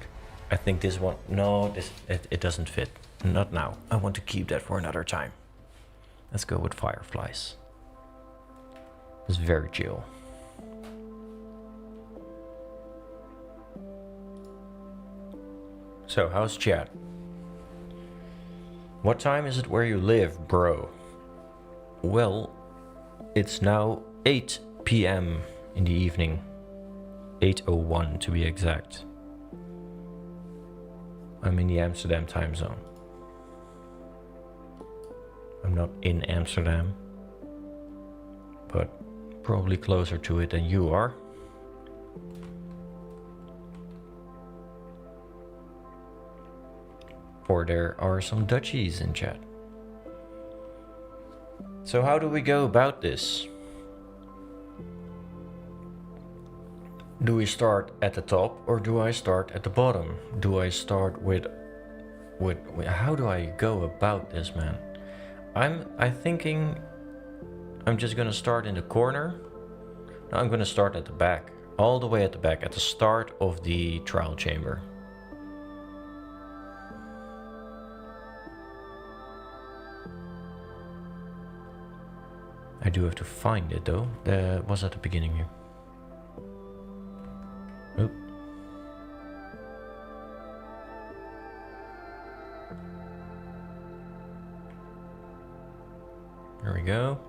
A: I think this one, no, it doesn't fit. Not now. I want to keep that for another time. Let's go with Fireflies. It's very chill. So, how's chat? What time is it where you live, bro? Well, it's now 8 p.m. in the evening. 8:01 to be exact. I'm in the Amsterdam time zone. I'm not in Amsterdam, but probably closer to it than you are. Or there are some Dutchies in chat. So how do we go about this? Do we start at the top or do I start at the bottom? Do I start with how do I go about this, man? I'm thinking I'm just gonna start in the corner. No, I'm gonna start at the back, all the way at the back, at the start of the trial chamber. I do have to find it though. It was at the beginning here. Oop. There we go.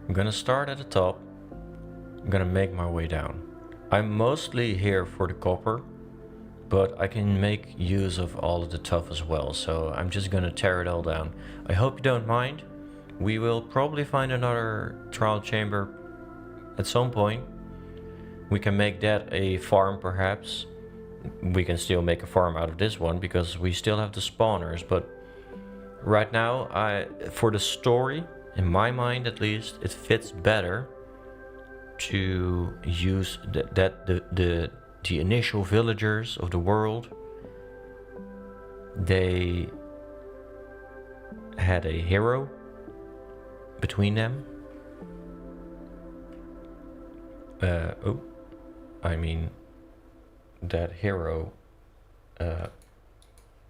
A: I'm gonna start at the top. I'm gonna make my way down. I'm mostly here for the copper, but I can make use of all of the tuff as well, so I'm just gonna tear it all down. I hope you don't mind. We will probably find another trial chamber at some point. We can make that a farm perhaps. We can still make a farm out of this one because we still have the spawners, but right now, for the story, in my mind at least, it fits better to use the initial villagers of the world. They had a hero between them. I mean, that hero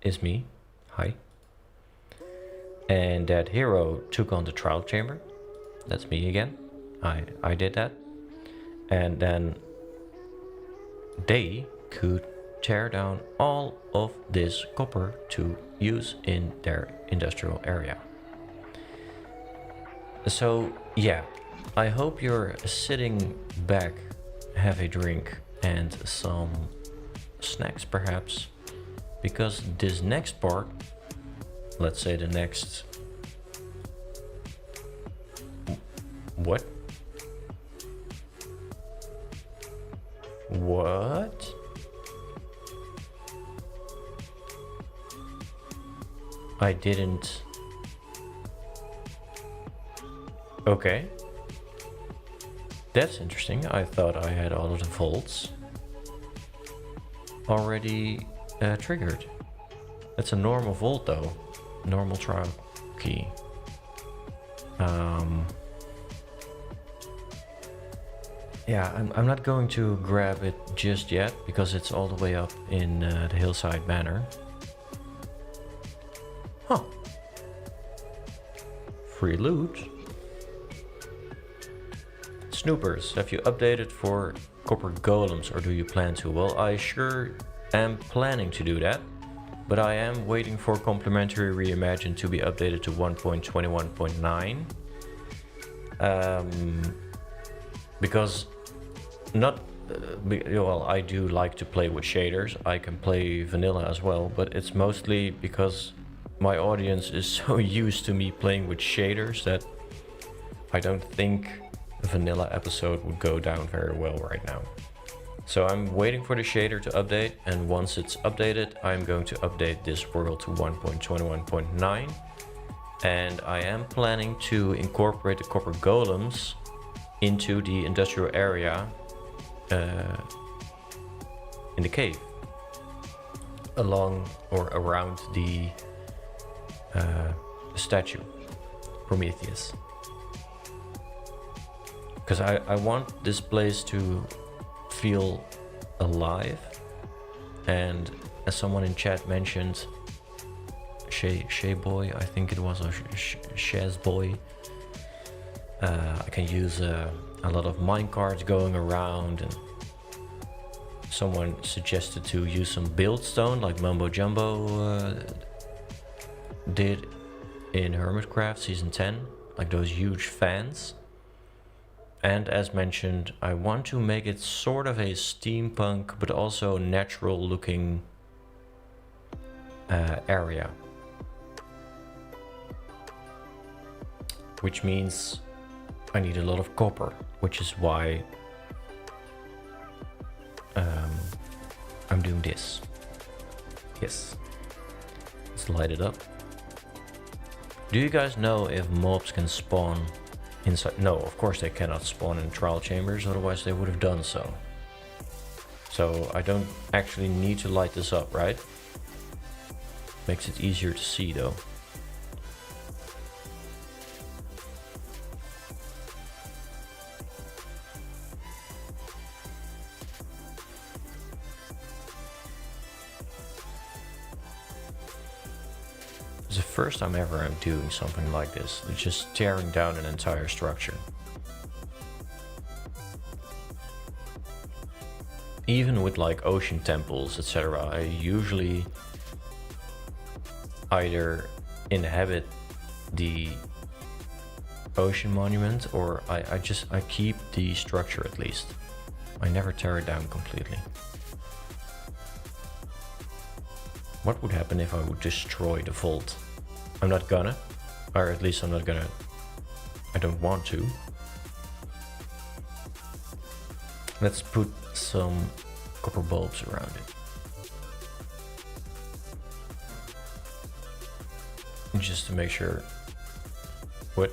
A: is me. Hi. And that hero took on the trial chamber. That's me again. I did that. And then they could tear down all of this copper to use in their industrial area. So yeah, I hope you're sitting back, have a drink and some snacks perhaps, because this next part, let's say the next... What? What? I didn't... Okay. That's interesting. I thought I had all of the vaults already triggered. That's a normal vault though. Normal trial key. Yeah, I'm not going to grab it just yet because it's all the way up in the hillside manor. Huh. Free loot. Snoopers, have you updated for copper golems or do you plan to? Well, I sure am planning to do that, but I am waiting for Complementary Reimagine to be updated to 1.21.9. Because well, I do like to play with shaders. I can play vanilla as well, but it's mostly because my audience is so used to me playing with shaders that I don't think a vanilla episode would go down very well right now. So I'm waiting for the shader to update, and once it's updated, I'm going to update this world to 1.21.9. And I am planning to incorporate the copper golems into the industrial area in the cave, along or around the statue, Prometheus. Because I want this place to feel alive, and as someone in chat mentioned, Shay Boy, I think it was, or Shaz Boy, I can use a lot of minecarts going around, and someone suggested to use some buildstone like Mumbo Jumbo did in Hermitcraft Season 10, like those huge fans. And as mentioned, I want to make it sort of a steampunk but also natural looking area. Which means I need a lot of copper, which is why I'm doing this. Yes. Let's light it up. Do you guys know if mobs can spawn inside? No, of course they cannot spawn in trial chambers, otherwise they would have done so. So I don't actually need to light this up, right? Makes it easier to see though. It's the first time ever I'm doing something like this. It's just tearing down an entire structure. Even with like ocean temples, etc., I usually either inhabit the ocean monument or I keep the structure at least. I never tear it down completely. What would happen if I would destroy the vault? I'm not gonna, or at least I'm not gonna, I don't want to. Let's put some copper bulbs around it. Just to make sure. What?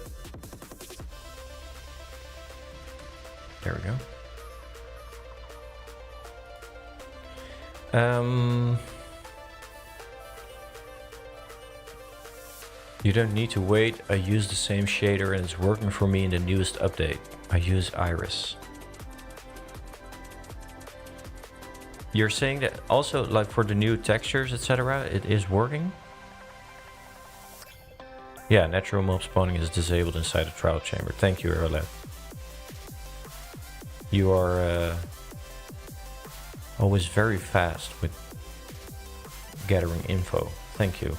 A: There we go. You don't need to wait. I use the same shader and it's working for me in the newest update. I use Iris. You're saying that also, like for the new textures, etc., it is working? Yeah, natural mob spawning is disabled inside the trial chamber. Thank you, Erle. You are always very fast with gathering info. Thank you.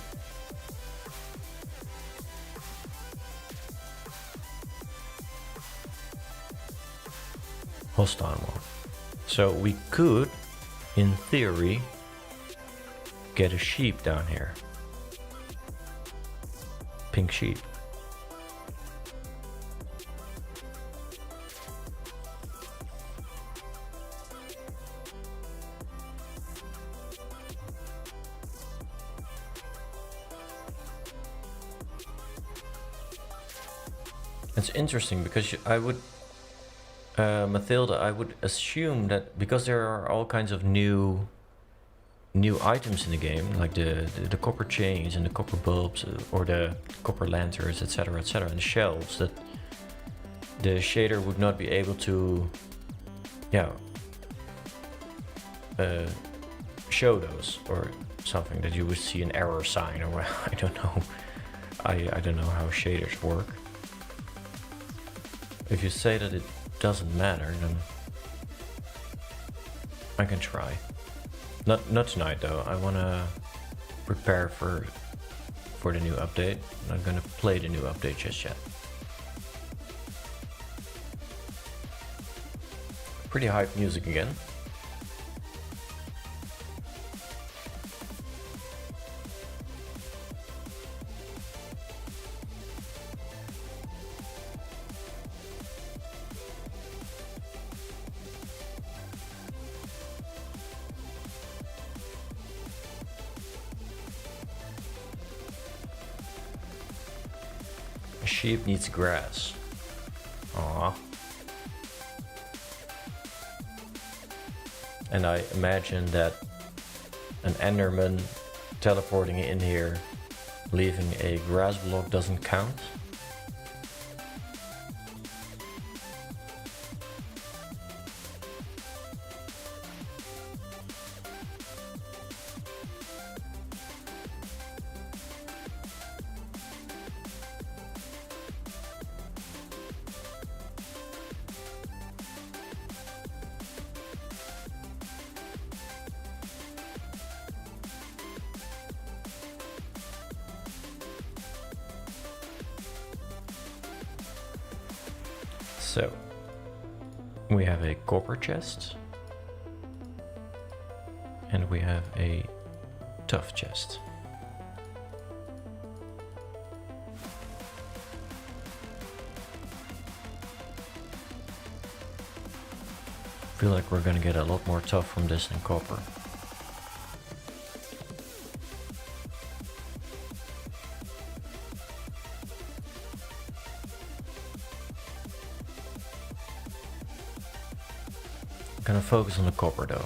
A: Hostile mob. So we could, in theory, get a sheep down here. Pink sheep. It's interesting because I would, Mathilda, I would assume that because there are all kinds of new items in the game, like the copper chains and the copper bulbs or the copper lanterns, etc., etc., and the shelves, that the shader would not be able to, yeah, show those or something, that you would see an error sign or I don't know. I don't know how shaders work. If you say that it doesn't matter, then I can try. Not tonight though. I wanna prepare for the new update. I'm not gonna play the new update just yet. Pretty hype music again. sheep needs grass. Aww. And I imagine that an Enderman teleporting in here, leaving a grass block doesn't count. So, we have a copper chest, and we have a tough chest. I feel like we're gonna get a lot more tough from this than copper. Gonna focus on the copper though.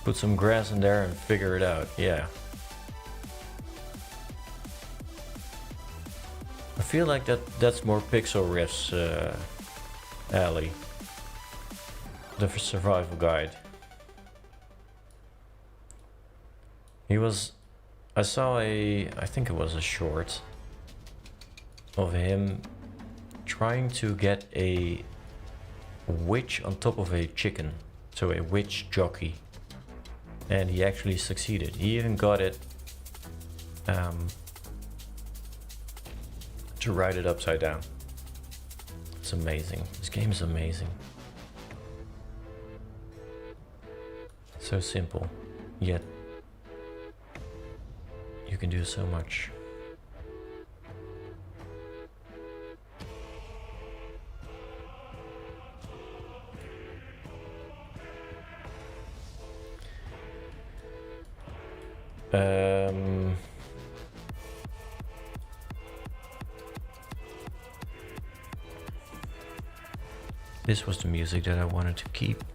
A: Put some grass in there and figure it out, yeah. I feel like that's more Pixel Riff's alley. The survival guide. I saw I think it was a short of him trying to get a witch on top of a chicken. So a witch jockey. And he actually succeeded. He even got it to ride it upside down. It's amazing. This game is amazing. So simple, yet you can do so much. This was the music that I wanted to keep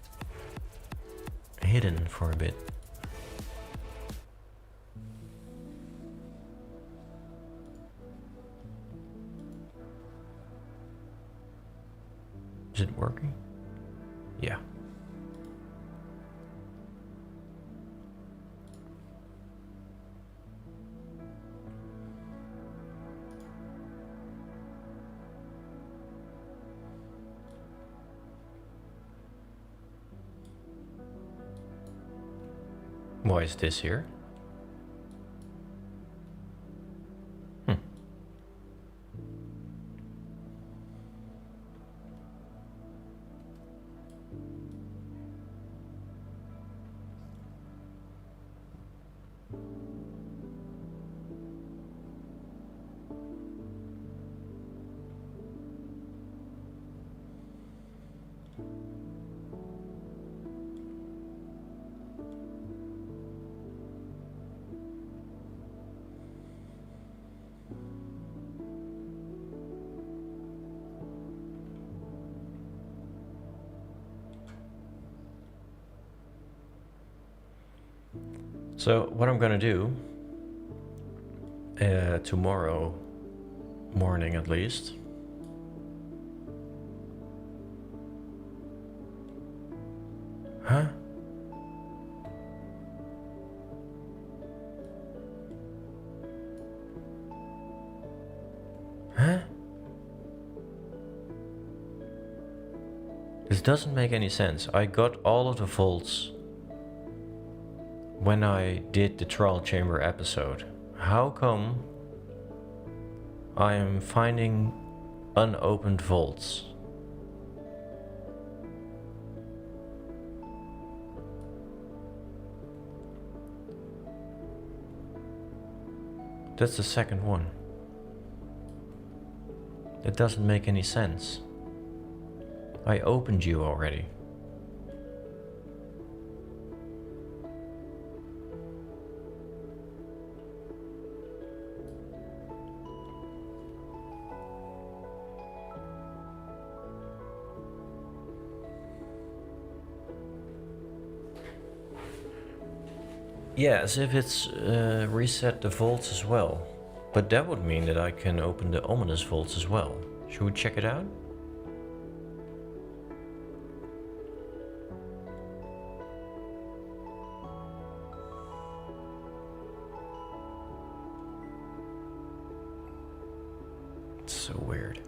A: hidden for a bit. Is it working? Yeah. Why is this here? So what I'm gonna do tomorrow morning at least, huh? Huh? This doesn't make any sense. I got all of the vaults when I did the trial chamber episode. How come I am finding unopened vaults? That's the second one. That doesn't make any sense. I opened you already. Yeah, as if it's reset the vaults as well. But that would mean that I can open the ominous vaults as well. Should we check it out? It's so weird.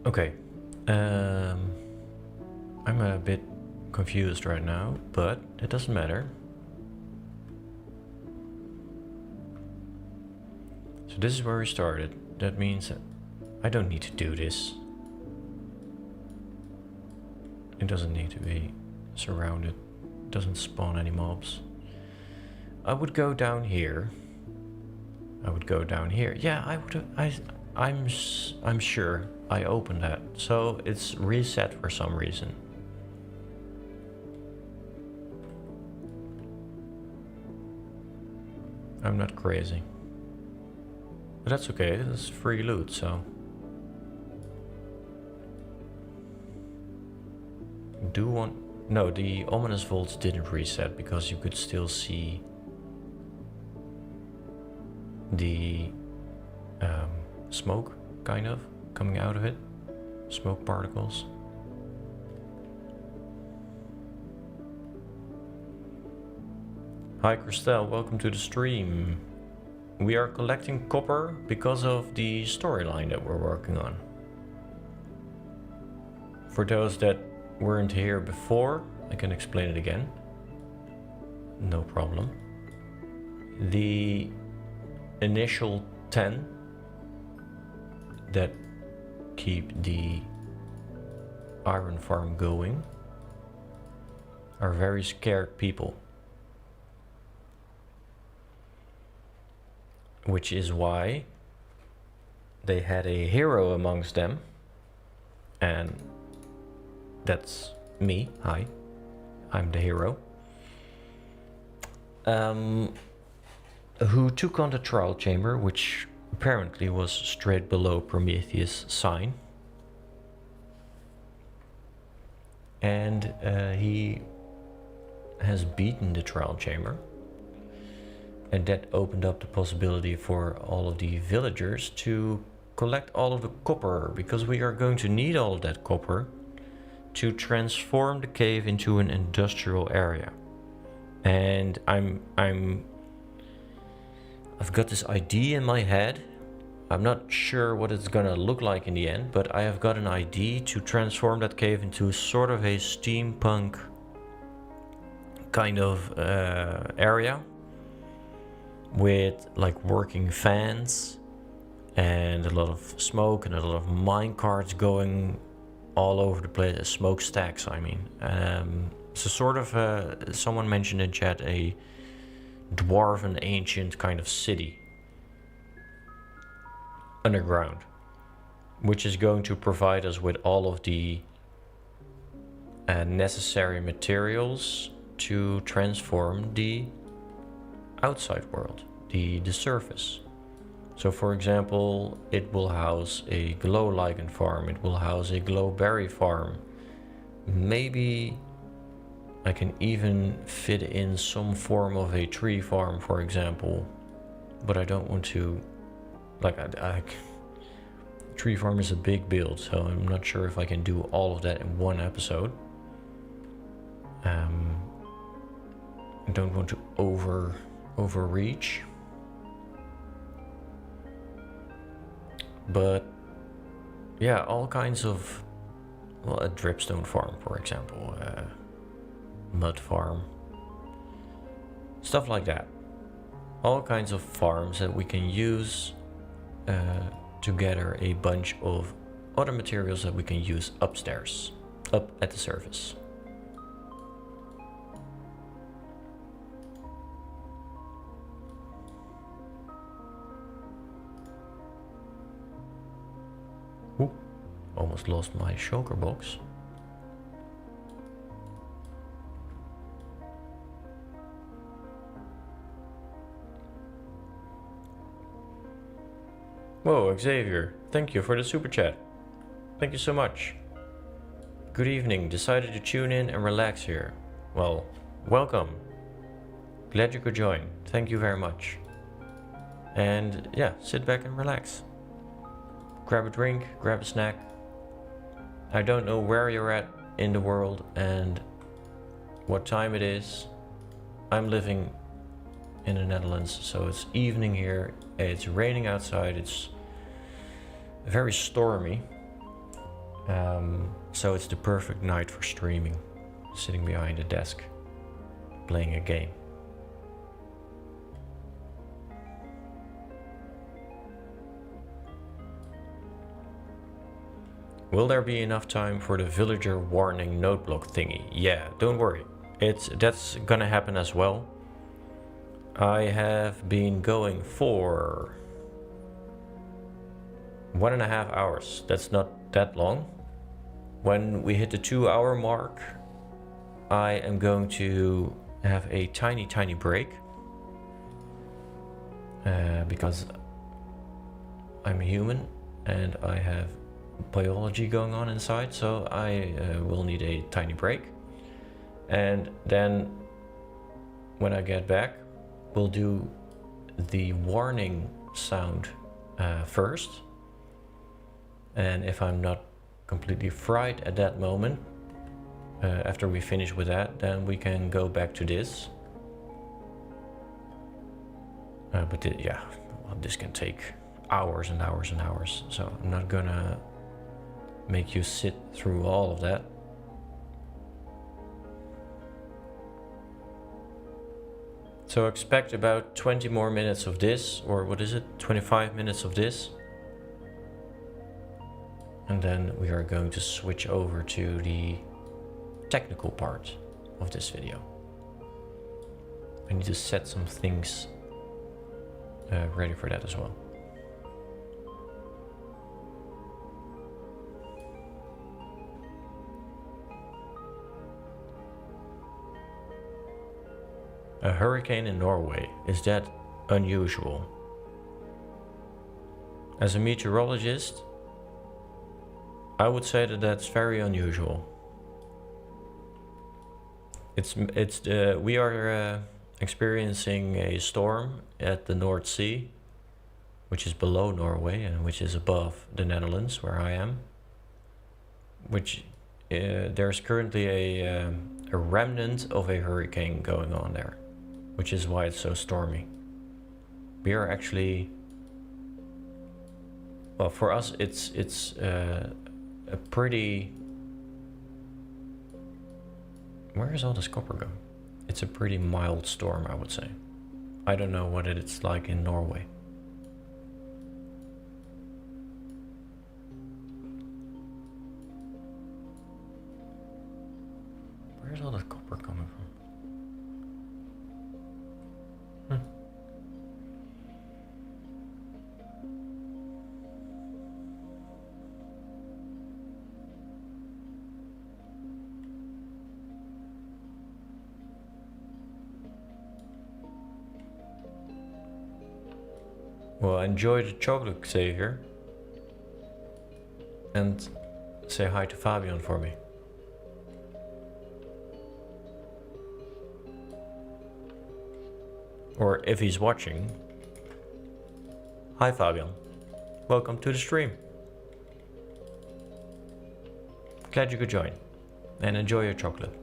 A: Okay, I'm a bit confused right now, but it doesn't matter. So this is where we started. That means that I don't need to do this. It doesn't need to be surrounded. It doesn't spawn any mobs. I would go down here. I would go down here. Yeah, I would. I'm sure I opened that. So it's reset for some reason. I'm not crazy. But that's okay, this is free loot, so. No, the ominous vaults didn't reset because you could still see the smoke, kind of, coming out of it. Smoke particles. Hi Christelle, welcome to the stream. We are collecting copper because of the storyline that we're working on. For those that weren't here before, I can explain it again. No problem. The initial 10 that keep the iron farm going are very scared people. Which is why they had a hero amongst them, and that's me. Hi, I'm the hero, who took on the trial chamber, which apparently was straight below Prometheus' sign, and he has beaten the trial chamber. And that opened up the possibility for all of the villagers to collect all of the copper, because we are going to need all of that copper to transform the cave into an industrial area. And I've got this idea in my head. I'm not sure what it's gonna look like in the end, but I have got an idea to transform that cave into sort of a steampunk kind of area, with like working fans and a lot of smoke and a lot of mine carts going all over the place, smokestacks I mean. So sort of, someone mentioned in chat, a dwarven ancient kind of city underground, which is going to provide us with all of the necessary materials to transform the outside world, the surface. So for example, it will house a glow lichen farm, it will house a glow berry farm. Maybe I can even fit in some form of a tree farm, for example, but I don't want to, like, tree farm is a big build, so I'm not sure if I can do all of that in one episode. I don't want to overreach. But yeah, all kinds of, well, a dripstone farm, for example, mud farm, stuff like that. All kinds of farms that we can use to gather a bunch of other materials that we can use upstairs, up at the surface. Ooh, almost lost my shulker box. Whoa, Xavier, thank you for the super chat. Thank you so much. Good evening, decided to tune in and relax here. Well, welcome. Glad you could join. Thank you very much. And yeah, sit back and relax. Grab a drink, grab a snack. I don't know where you're at in the world and what time it is. I'm living in the Netherlands, so it's evening here. It's raining outside. It's very stormy. So it's the perfect night for streaming. Sitting behind a desk, playing a game. Will there be enough time for the villager warning note block thingy? Yeah, don't worry. That's gonna happen as well. I have been going for 1.5 hours. That's not that long. When we hit the 2-hour mark, I am going to have a tiny break. Because I'm a human and I have biology going on inside, so I will need a tiny break. And then when I get back, we'll do the warning sound first. And if I'm not completely fried at that moment, after we finish with that, then we can go back to this. Yeah, well, this can take hours and hours and hours, so I'm not gonna make you sit through all of that. So expect about 20 more minutes of this, or what is it, 25 minutes of this. And then we are going to switch over to the technical part of this video. I need to set some things ready for that as well. A hurricane in Norway, is that unusual? As a meteorologist, I would say that that's very unusual. We are experiencing a storm at the North Sea, which is below Norway and which is above the Netherlands, where I am. Which there's currently a remnant of a hurricane going on there, which is why it's so stormy. We are actually, well, for us it's a pretty, where is all this copper going? It's a pretty mild storm, I would say. I don't know what it's like in Norway. Where's all this copper coming from? Well, enjoy the chocolate, Xavier. And say hi to Fabian for me. Or if he's watching, hi Fabian. Welcome to the stream. Glad you could join. And enjoy your chocolate.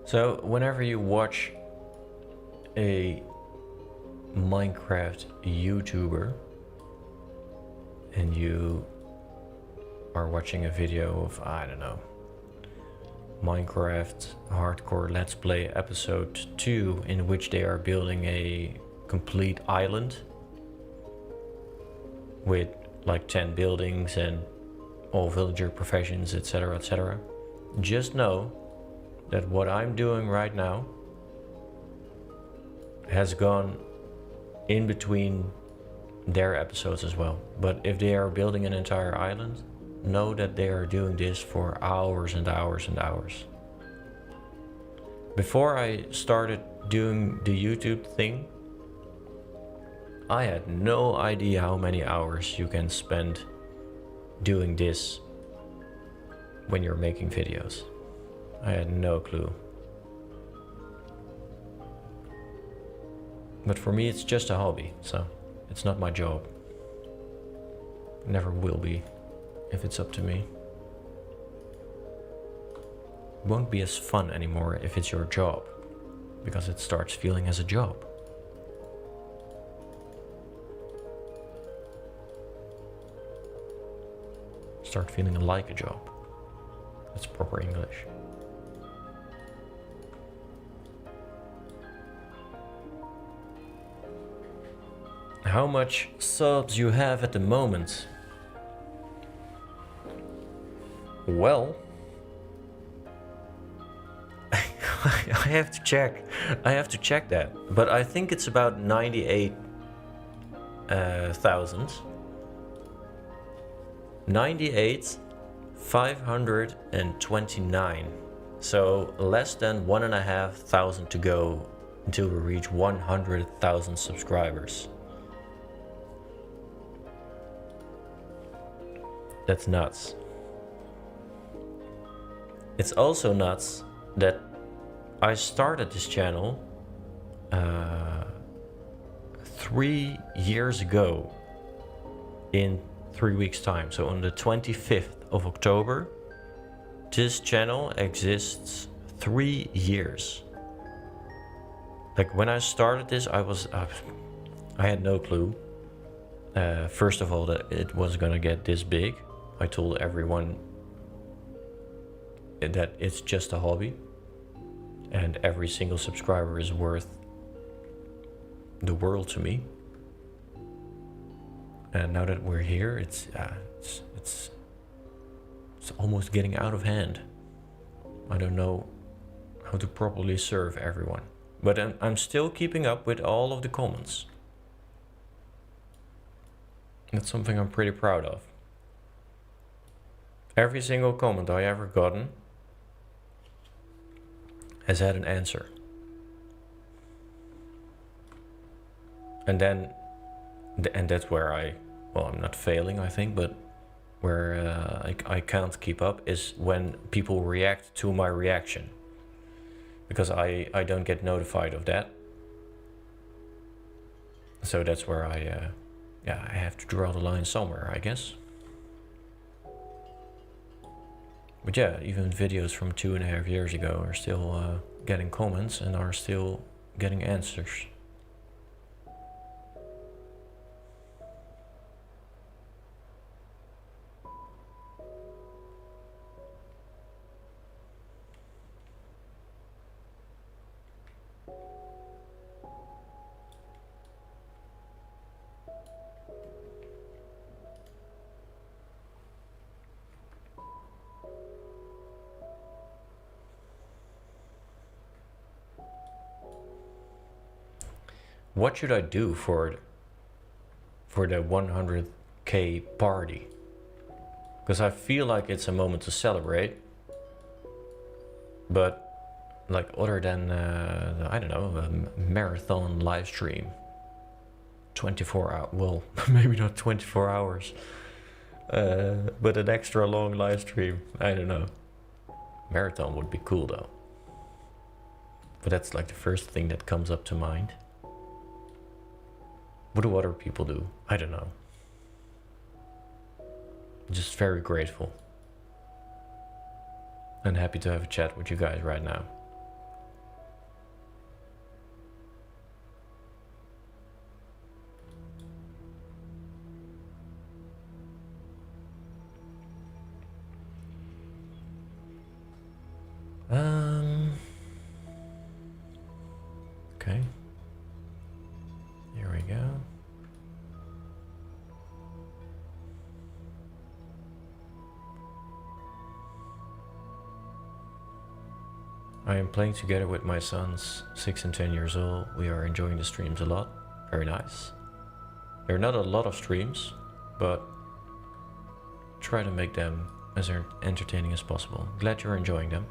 A: So whenever you watch a Minecraft YouTuber and you are watching a video of, I don't know, Minecraft Hardcore Let's Play episode 2, in which they are building a complete island with like 10 buildings and all villager professions, etc., etc. Just know that what I'm doing right now has gone in between their episodes as well. But if they are building an entire island, know that they are doing this for hours and hours and hours. Before I started doing the YouTube thing, I had no idea how many hours you can spend doing this when you're making videos. I had no clue. But for me it's just a hobby, so it's not my job. Never will be, if it's up to me. It won't be as fun anymore if it's your job, because it starts feeling as a job. Start feeling like a job. That's proper English. How much subs you have at the moment? Well, I have to check. I have to check that. But I think it's about 98,000. 98,529. So less than 1,500 to go until we reach 100,000 subscribers. That's nuts. It's also nuts that I started this channel 3 years ago in 3 weeks time. So on the 25th of October, this channel exists 3 years. Like when I started this, I had no clue. First of all, that it was gonna get this big. I told everyone that it's just a hobby and every single subscriber is worth the world to me. And now that we're here, it's almost getting out of hand. I don't know how to properly serve everyone, but I'm still keeping up with all of the comments. That's something I'm pretty proud of. Every single comment I ever gotten has had an answer. And that's where I'm not failing, I think, but where I can't keep up is when people react to my reaction. Because I don't get notified of that. So that's where I have to draw the line somewhere, I guess. But yeah, even videos from 2.5 years ago are still getting comments and are still getting answers. What should I do for the 100k party? because I feel like it's a moment to celebrate. But like other than I don't know, a marathon live stream, 24 hours, well, maybe not 24 hours, but an extra long live stream, I don't know. Marathon would be cool though, but that's like the first thing that comes up to mind. What do other people do? I don't know. Just very grateful and happy to have a chat with you guys right now. Okay. Here we go. I am playing together with my sons, 6 and 10 years old. We are enjoying the streams a lot. Very nice. There are not a lot of streams, but try to make them as entertaining as possible. Glad you're enjoying them.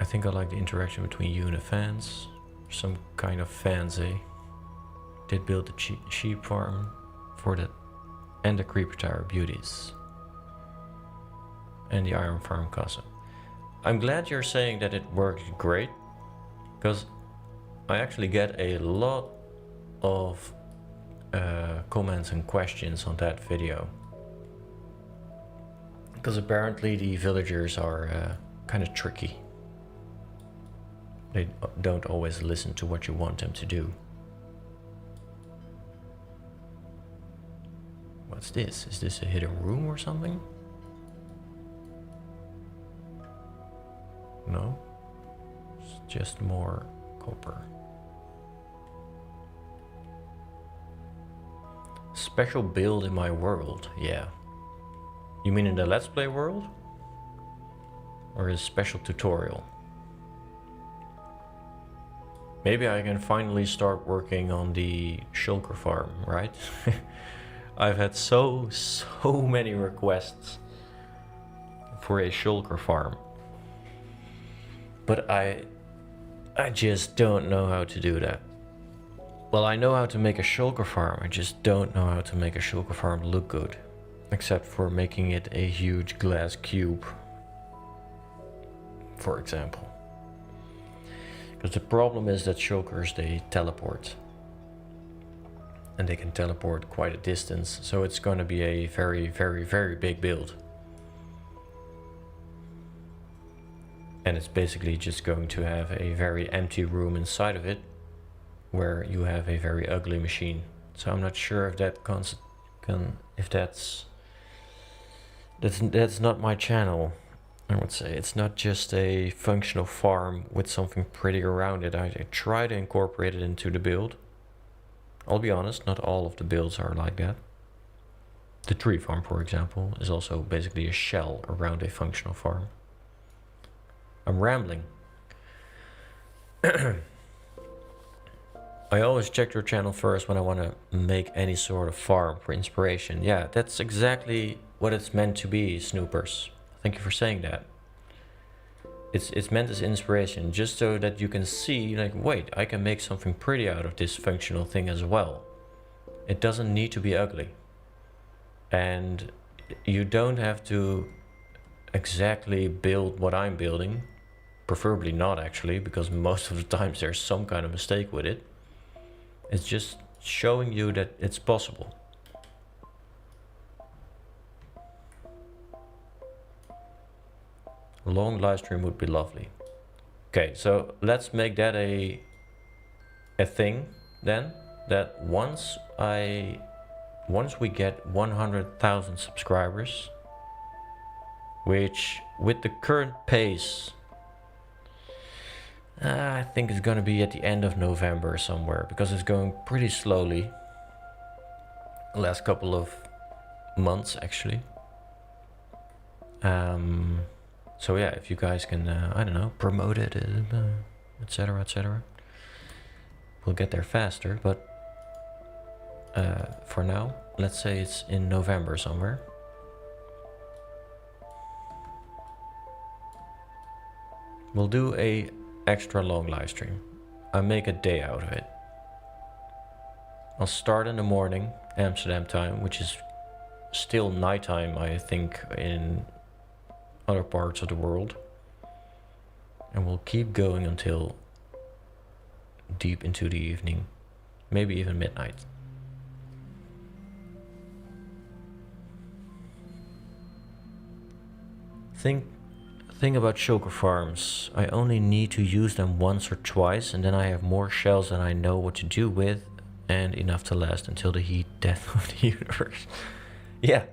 A: I think I like the interaction between you and the fans. Some kind of fans, eh? Did build the sheep farm for that, and the creeper tower beauties. And the iron farm castle. I'm glad you're saying that it works great, because I actually get a lot of comments and questions on that video. Because apparently the villagers are kind of tricky. They don't always listen to what you want them to do. What's this? Is this a hidden room or something? No, it's just more copper. Special build in my world, yeah. You mean in the Let's Play world? Or a special tutorial? Maybe I can finally start working on the shulker farm, right? I've had so many requests for a shulker farm. But I just don't know how to do that. Well, I know how to make a shulker farm, I just don't know how to make a shulker farm look good. Except for making it a huge glass cube, for example. Because the problem is that shulkers, they teleport. And they can teleport quite a distance, so it's going to be a very big build. And it's basically just going to have a very empty room inside of it, where you have a very ugly machine. So I'm not sure if that that's not my channel. I would say it's not just a functional farm with something pretty around it. I try to incorporate it into the build. I'll be honest, not all of the builds are like that. The tree farm, for example, is also basically a shell around a functional farm. I'm rambling. I always check your channel first when I want to make any sort of farm for inspiration. Yeah, that's exactly what it's meant to be, Snoopers. Thank you for saying that. It's meant as inspiration, just so that you can see, like, wait, I can make something pretty out of this functional thing as well. It doesn't need to be ugly. And you don't have to exactly build what I'm building. Preferably not, actually, because most of the times there's some kind of mistake with it. It's just showing you that it's possible. A long live stream would be lovely. Okay, so let's make that a thing then. That once we get 100,000 subscribers, which with the current pace, I think it's gonna be at the end of November somewhere, because it's going pretty slowly. The last couple of months, actually. So yeah, if you guys can, I don't know, promote it, etc., etc., we'll get there faster. But for now. Let's say it's in November somewhere. We'll do a extra long live stream. I'll make a day out of it. I'll start in the morning, Amsterdam time, which is still nighttime, I think, in other parts of the world. And we'll keep going until deep into the evening, maybe even midnight. Thing about shulker farms, I only need to use them once or twice, and then I have more shells than I know what to do with, and enough to last until the heat death of the universe. Yeah,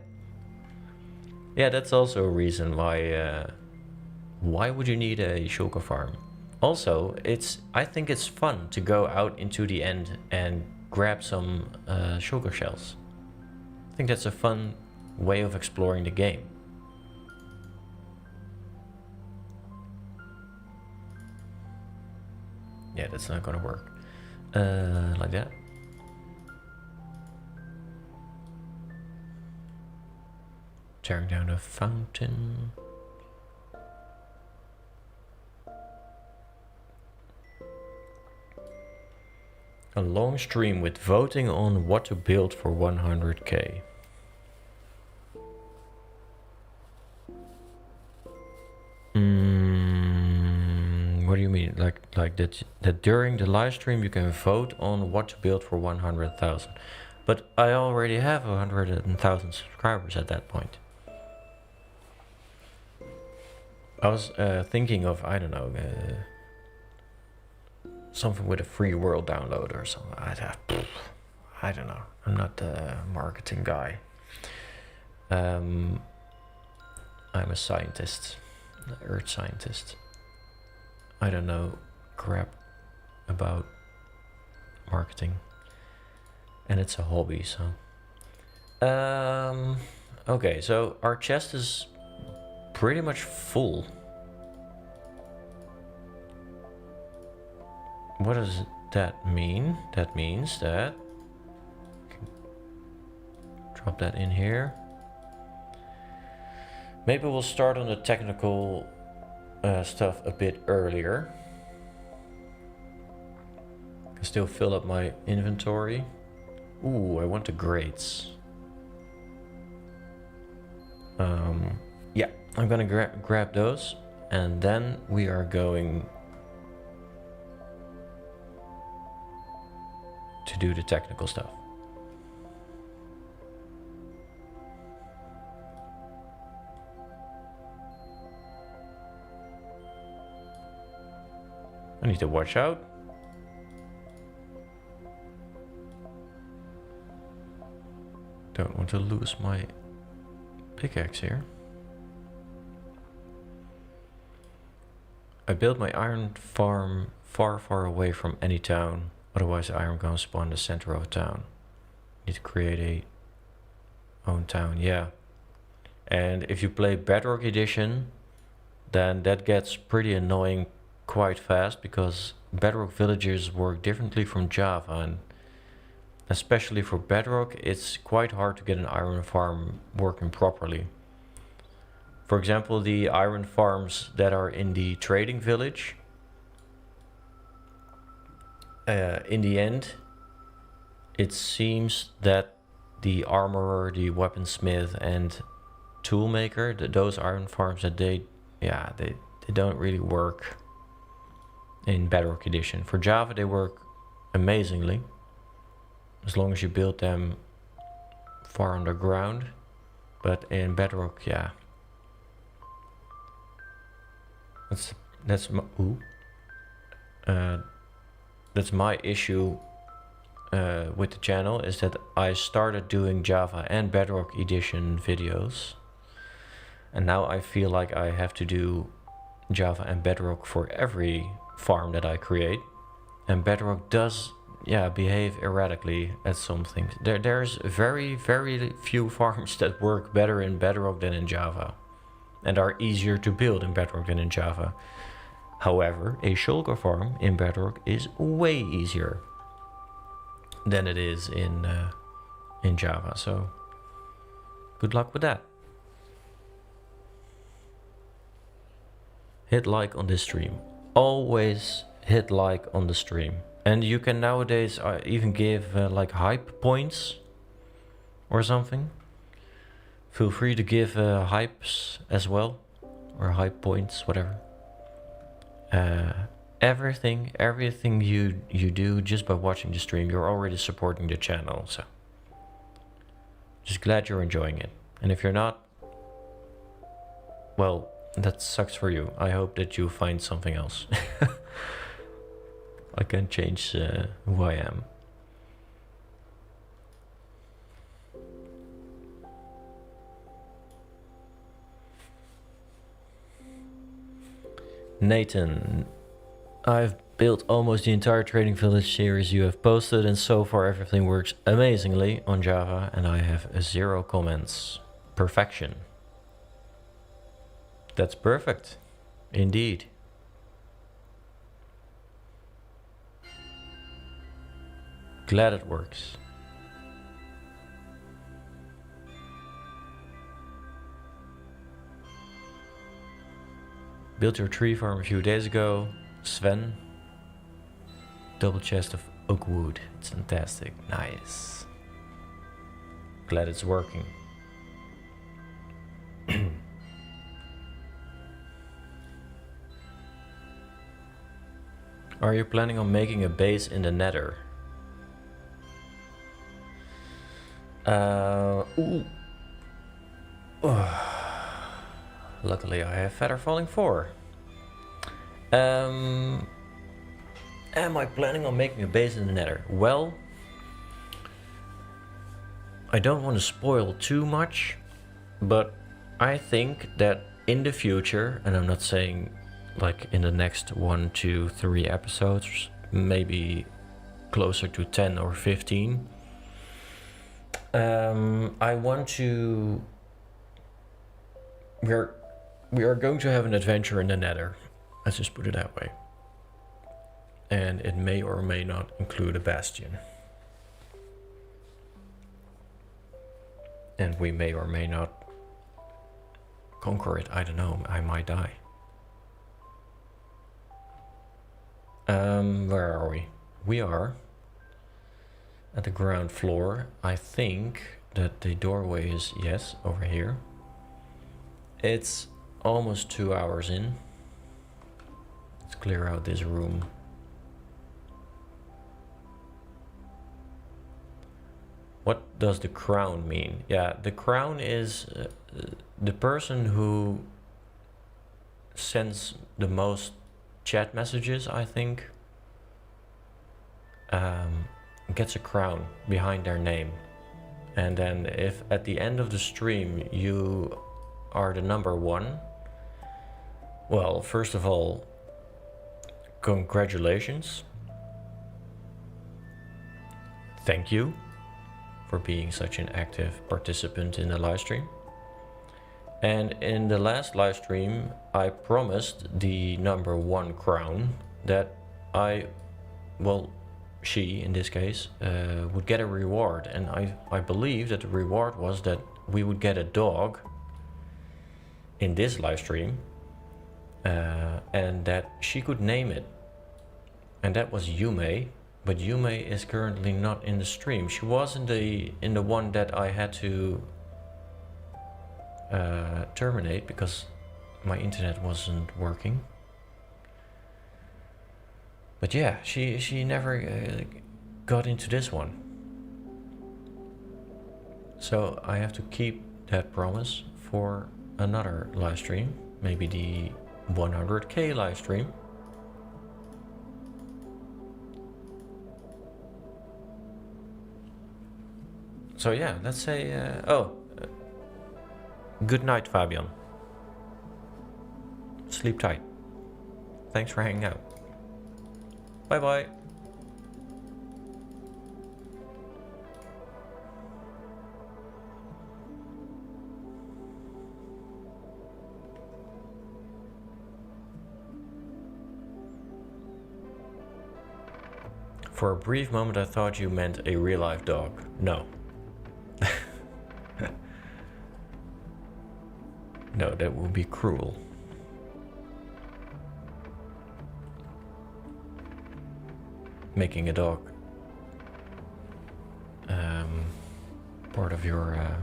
A: that's also a reason why would you need a shulker farm? Also, I think it's fun to go out into the end and grab some shulker shells. I think that's a fun way of exploring the game. Yeah, that's not gonna work. Like that. Tearing down a fountain. A long stream with voting on what to build for 100k. What do you mean? Like that during the live stream you can vote on what to build for 100,000. But I already have 100,000 subscribers at that point. I was thinking of, I don't know, something with a free world download or something. I don't know. I'm not a marketing guy. I'm a scientist, an earth scientist. I don't know crap about marketing, and it's a hobby, so. Okay, so our chest is pretty much full. What does that mean? That means that drop that in here. Maybe we'll start on the technical stuff a bit earlier. Can still fill up my inventory. Ooh, I want the grates. Yeah, I'm gonna grab those, and then we are going to do the technical stuff. I need to watch out. Don't want to lose my pickaxe here. I built my iron farm far away from any town, otherwise the iron gonna spawn in the center of a town. Need to create a own town, yeah. And if you play Bedrock Edition, then that gets pretty annoying quite fast, because Bedrock villages work differently from Java, and especially for Bedrock it's quite hard to get an iron farm working properly. For example, the iron farms that are in the trading village, in the end it seems that the armorer, the weaponsmith and toolmaker, those iron farms, that they don't really work in Bedrock Edition. For Java they work amazingly, as long as you build them far underground, but in Bedrock, yeah. That's my issue with the channel, is that I started doing Java and Bedrock Edition videos, and now I feel like I have to do Java and Bedrock for every farm that I create, and Bedrock does behave erratically at some things. There's very few farms that work better in Bedrock than in Java, and are easier to build in Bedrock than in Java. However, a shulker farm in Bedrock is way easier than it is in in Java. So good luck with that. Hit like on this stream. Always hit like on the stream. And you can nowadays even give like hype points or something. Feel free to give hypes as well, or hype points, whatever. Everything you do just by watching the stream, you're already supporting the channel. So just glad you're enjoying it. And if you're not, well, that sucks for you. I hope that you find something else. I can't change who I am. Nathan, I've built almost the entire Trading Village series you have posted, and so far everything works amazingly on Java, and I have 0 comments. Perfection. That's perfect. Indeed. Glad it works. Built your tree farm a few days ago. Sven. Double chest of oak wood. It's fantastic. Nice. Glad it's working. Are you planning on making a base in the Nether? Ooh. Luckily I have Feather Falling 4. Am I planning on making a base in the Nether? Well, I don't want to spoil too much, but I think that in the future, and I'm not saying like in the next 1, 2, 3 episodes, maybe closer to 10 or 15, I want to... We are going to have an adventure in the Nether. Let's just put it that way. And it may or may not include a bastion. And we may or may not conquer it. I don't know. I might die. Where are we? We are at the ground floor. I think that the doorway is, yes, over here. It's almost 2 hours in. Let's clear out this room. What does the crown mean? Yeah, the crown is the person who sends the most chat messages, I think, gets a crown behind their name. And then if at the end of the stream you are the #1, well, first of all, congratulations. Thank you for being such an active participant in the live stream. And in the last live stream, I promised the #1 crown that she in this case, would get a reward. And I believe that the reward was that we would get a dog in this live stream, and that she could name it. And that was Yume. But Yume is currently not in the stream. She was in the one that I had to terminate because my internet wasn't working. But yeah, she never got into this one. So I have to keep that promise for another live stream, maybe the 100k live stream. So yeah, let's say, good night, Fabian. Sleep tight. Thanks for hanging out. Bye bye. For a brief moment I thought you meant a real life dog. No. No, that would be cruel. Making a dog part of your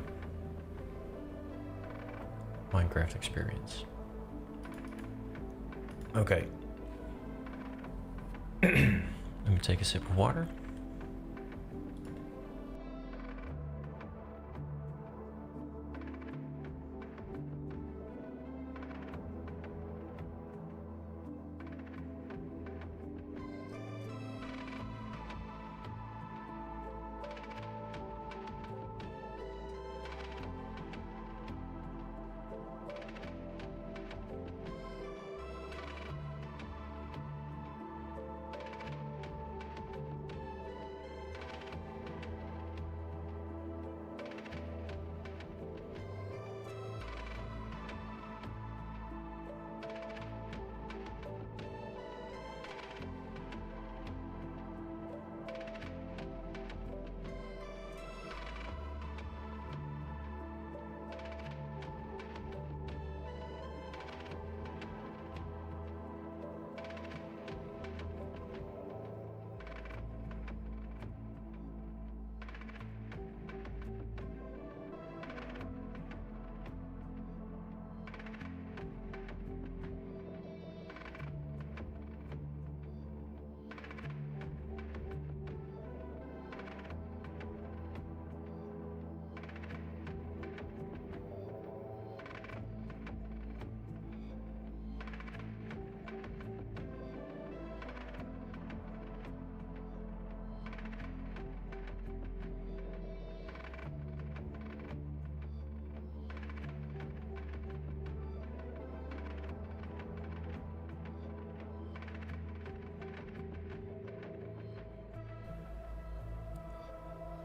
A: Minecraft experience. Okay. Let me take a sip of water.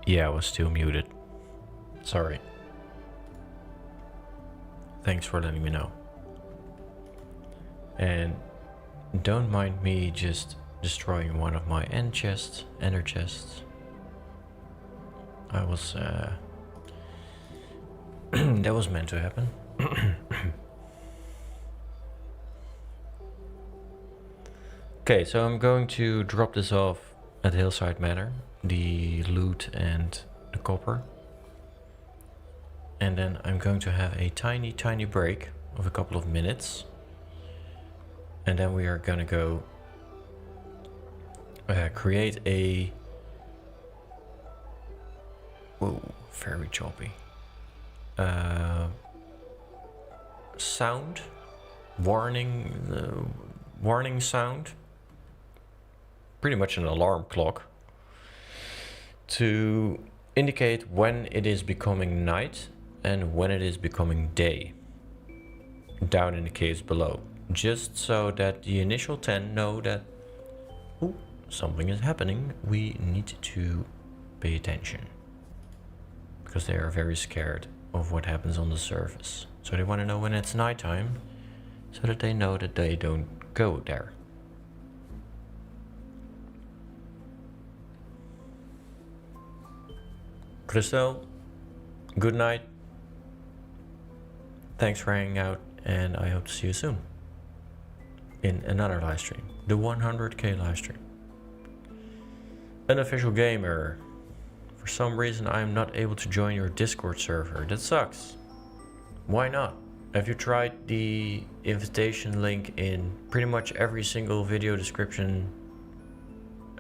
A: Yeah, I was still muted. Sorry. Thanks for letting me know. And don't mind me just destroying one of my ender chests. I was that was meant to happen. Okay, so I'm going to drop this off at Hillside Manor, the loot and the copper. And then I'm going to have a tiny break of a couple of minutes. And then we are gonna go create a... Whoa, very choppy. Sound, warning sound, pretty much an alarm clock, to indicate when it is becoming night and when it is becoming day down in the caves below, just so that the initial 10 know that something is happening. We need to pay attention because they are very scared of what happens on the surface. So they want to know when it's nighttime so that they know that they don't go there. Christel, good night. Thanks for hanging out, and I hope to see you soon in another live stream, the 100k live stream. Unofficial gamer. For some reason I'm not able to join your Discord server. That sucks. Why not? Have you tried the invitation link in pretty much every single video description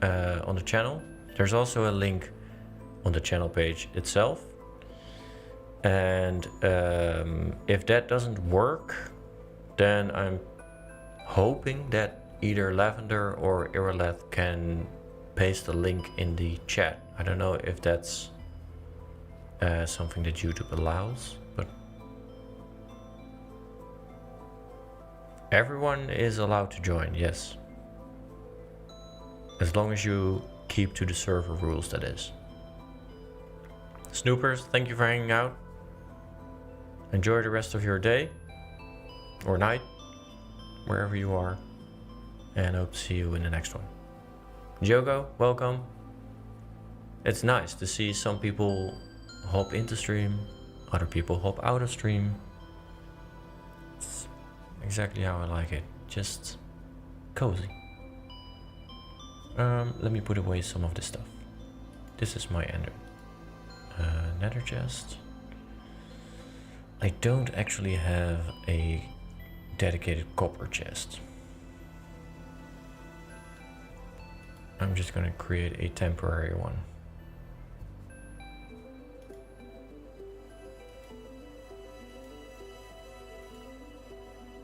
A: on the channel? There's also a link on the channel page itself. And if that doesn't work, then I'm hoping that either Lavender or Ireleth can paste the link in the chat. I don't know if that's something that YouTube allows, but everyone is allowed to join, yes. As long as you keep to the server rules, that is. Snoopers, thank you for hanging out. Enjoy the rest of your day or night, wherever you are, and hope to see you in the next one. Jogo, welcome. It's nice to see some people hop into stream, other people hop out of stream. exactly how I like it. Just cozy. Let me put away some of this stuff. This is my nether chest. I don't actually have a dedicated copper chest. I'm just gonna create a temporary one.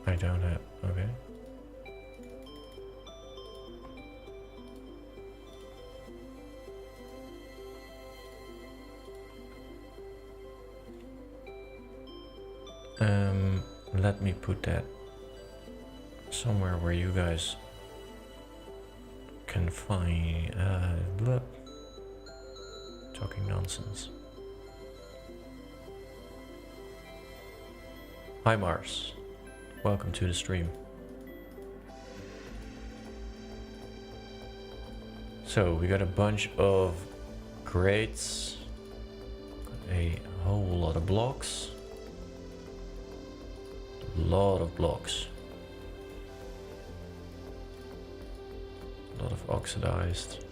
A: I don't have, okay. Let me put that somewhere where you guys can find, blah. Talking nonsense. Hi Mars, welcome to the stream. So we got a bunch of crates, got a whole lot of blocks. Lot of blocks. A lot of oxidized.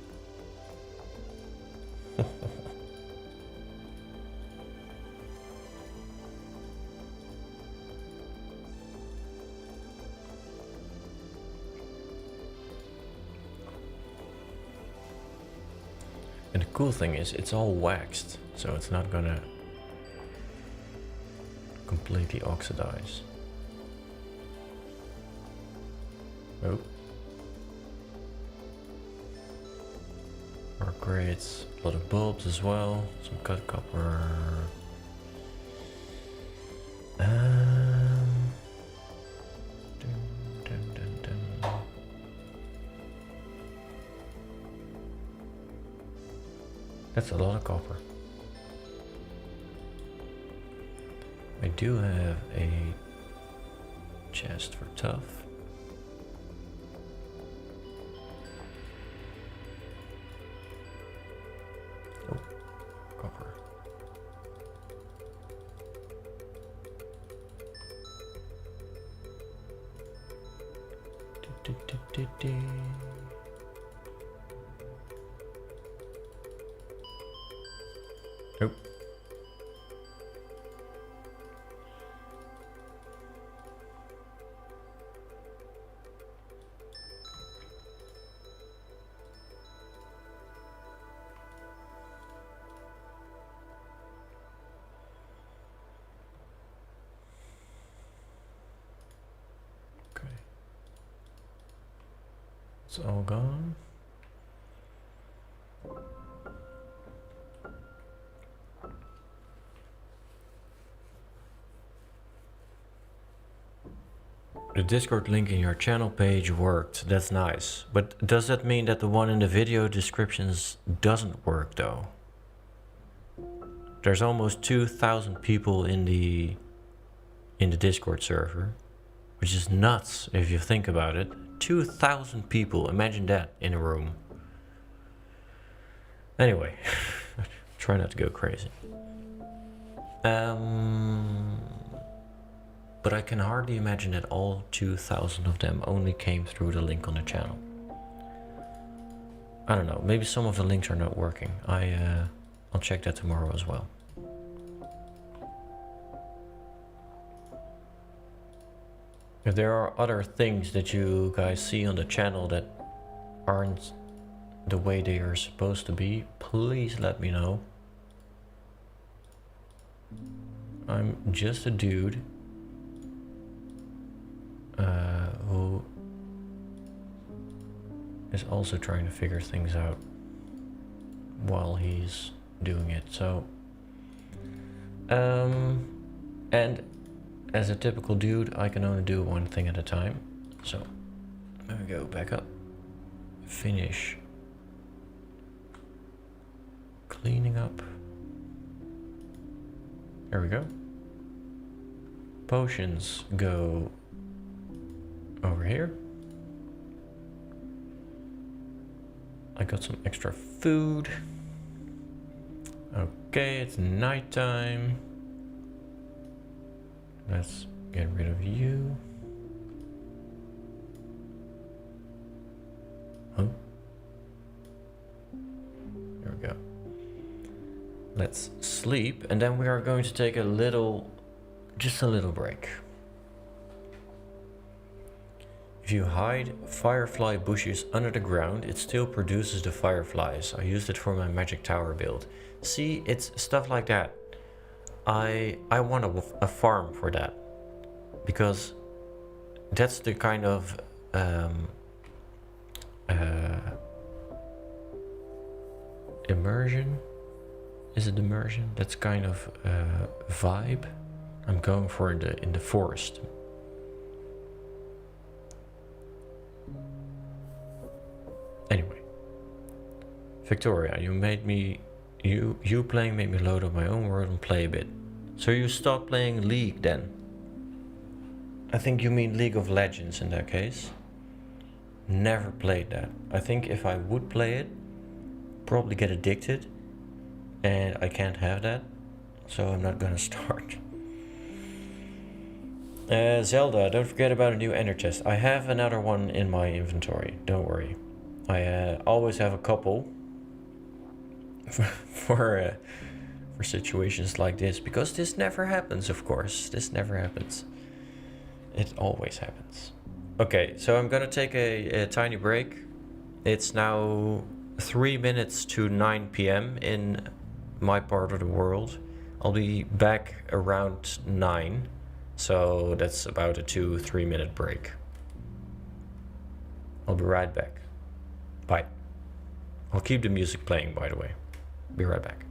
A: And the cool thing is it's all waxed, so it's not gonna completely oxidize. Oh. More grades, a lot of bulbs as well, some cut copper. Dun, dun, dun. That's a lot of copper. I do have a chest for tough. Nope. Okay. It's all gone. The Discord link in your channel page worked. That's nice. But does that mean that the one in the video descriptions doesn't work though? There's almost 2,000 people in the Discord server, which is nuts if you think about it. 2,000 people, imagine that in a room. Anyway, try not to go crazy. But I can hardly imagine that all 2,000 of them only came through the link on the channel. I don't know, maybe some of the links are not working. I'll check that tomorrow as well. If there are other things that you guys see on the channel that aren't the way they are supposed to be, please let me know. I'm just a dude who is also trying to figure things out while he's doing it. So, and as a typical dude, I can only do one thing at a time. So, let me go back up, finish cleaning up. There we go. Potions go over here. I got some extra food. Okay, it's nighttime. Let's get rid of you. Let's sleep, and then we are going to take a little, just a little break. If you hide firefly bushes under the ground, it still produces the fireflies. I used it for my magic tower build. See, it's stuff like that. I want a farm for that, because that's the kind of immersion. Is it immersion? That's kind of vibe I'm going for in the forest. Anyway, Victoria, you made me, you playing made me load up my own world and play a bit. So you stopped playing League then? I think you mean League of Legends in that case. Never played that. I think if I would play it, probably get addicted, and I can't have that, so I'm not gonna start. Zelda, don't forget about a new ender chest. I have another one in my inventory, don't worry. I always have a couple for situations like this, because this never happens, of course. This never happens. It always happens. Okay, so I'm gonna take a tiny break. It's now 3 minutes to 9 p.m. in my part of the world. I'll be back around 9, so that's about a 2-3 minute break. I'll be right back. Bye. I'll keep the music playing, by the way. Be right back.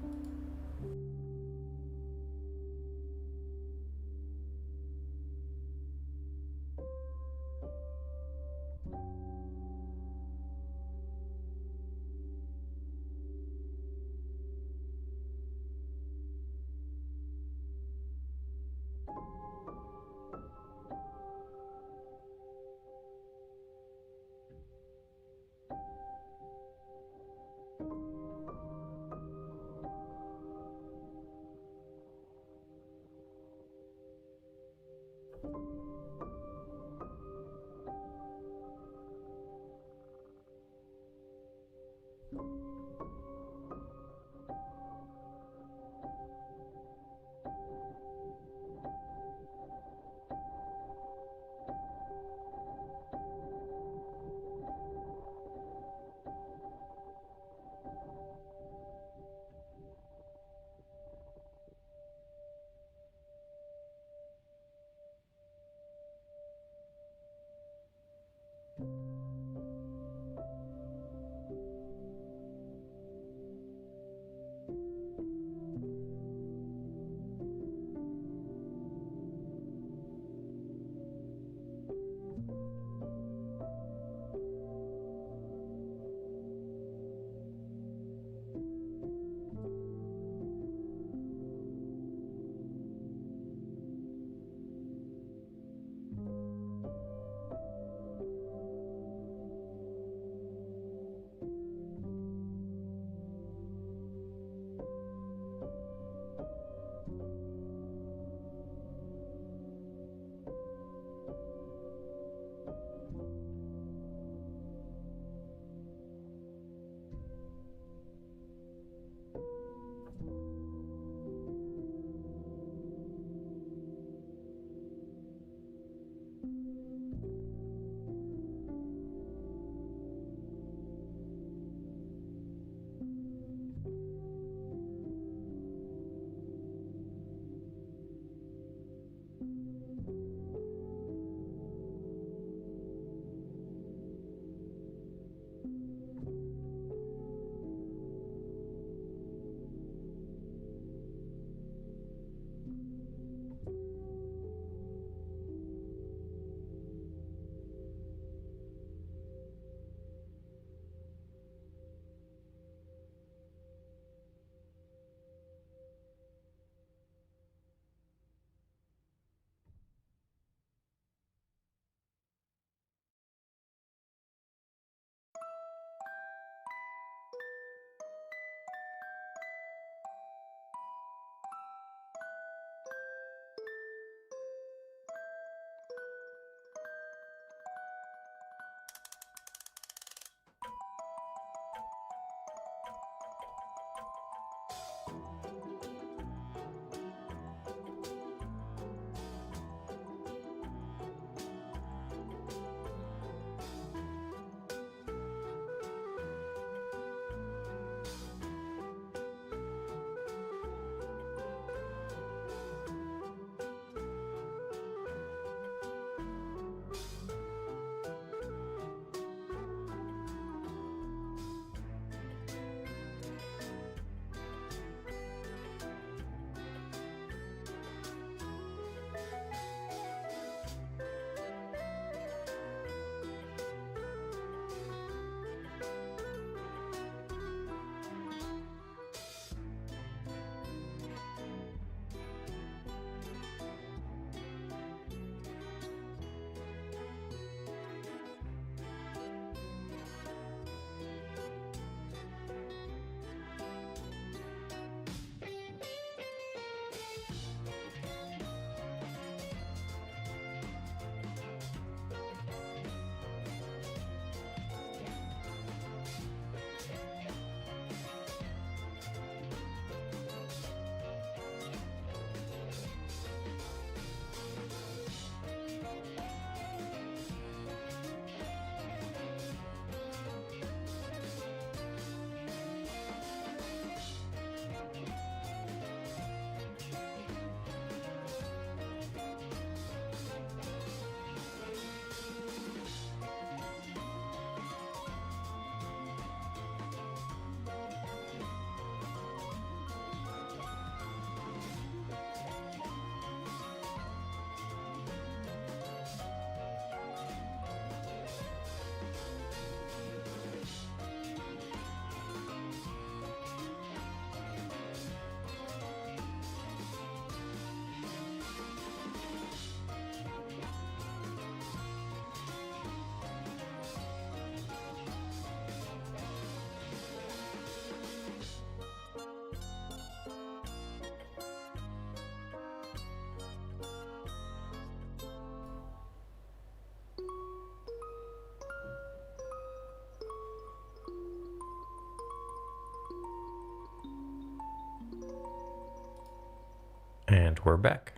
A: And we're back.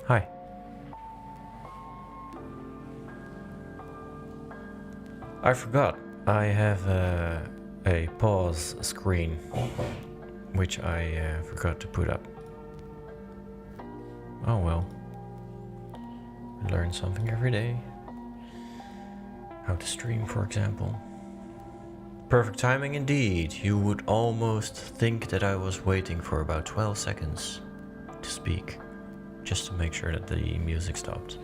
A: Hi. I forgot. I have a pause screen, which I forgot to put up. Oh well. Learn something every day. How to stream, for example. Perfect timing indeed. You would almost think that I was waiting for about 12 seconds to speak, just to make sure that the music stopped.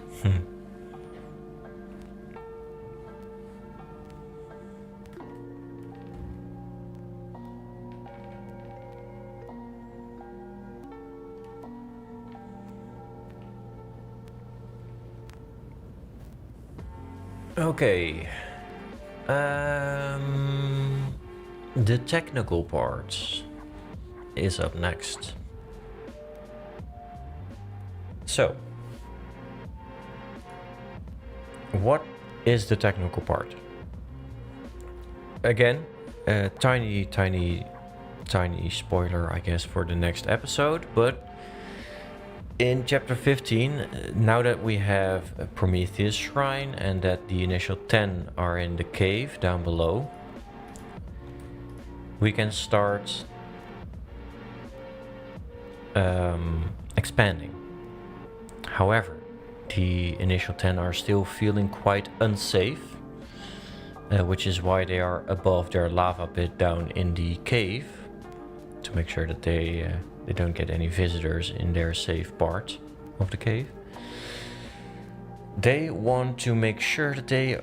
A: Okay. The technical part is up next. So, what is the technical part? Again, a tiny spoiler, I guess, for the next episode, but in chapter 15, now that we have a Prometheus shrine and that the initial 10 are in the cave down below, we can start expanding. However, the initial 10 are still feeling quite unsafe, which is why they are above their lava pit down in the cave, to make sure that they don't get any visitors in their safe part of the cave. They want to make sure that they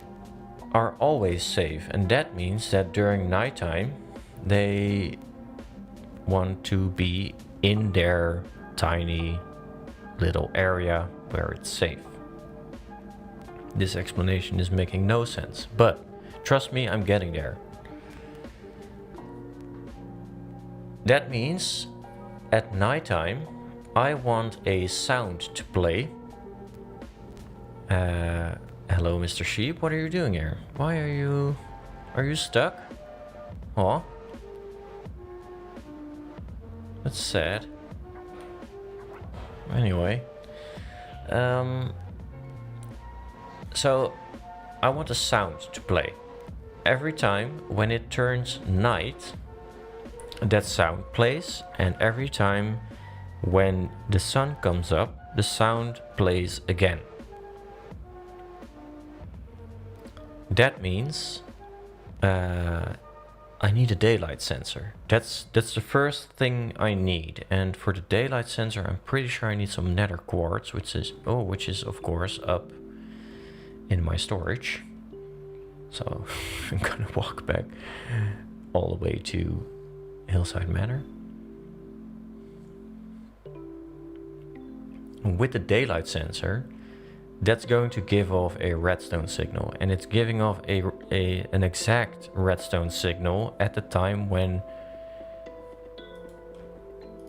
A: are always safe, and that means that during nighttime they want to be in their tiny little area where it's safe. This explanation is making no sense, but trust me, I'm getting there. That means at nighttime I want a sound to play. Hello, Mr. Sheep, what are you doing here? Why are you stuck? Aw. That's sad. Anyway. So I want a sound to play. Every time when it turns night, that sound plays, and every time when the sun comes up, the sound plays again. That means I need a daylight sensor. That's the first thing I need, and for the daylight sensor I'm pretty sure I need some nether quartz, which is of course up in my storage. So I'm gonna walk back all the way to Hillside Manor. With the daylight sensor, that's going to give off a redstone signal, and it's giving off an exact redstone signal at the time when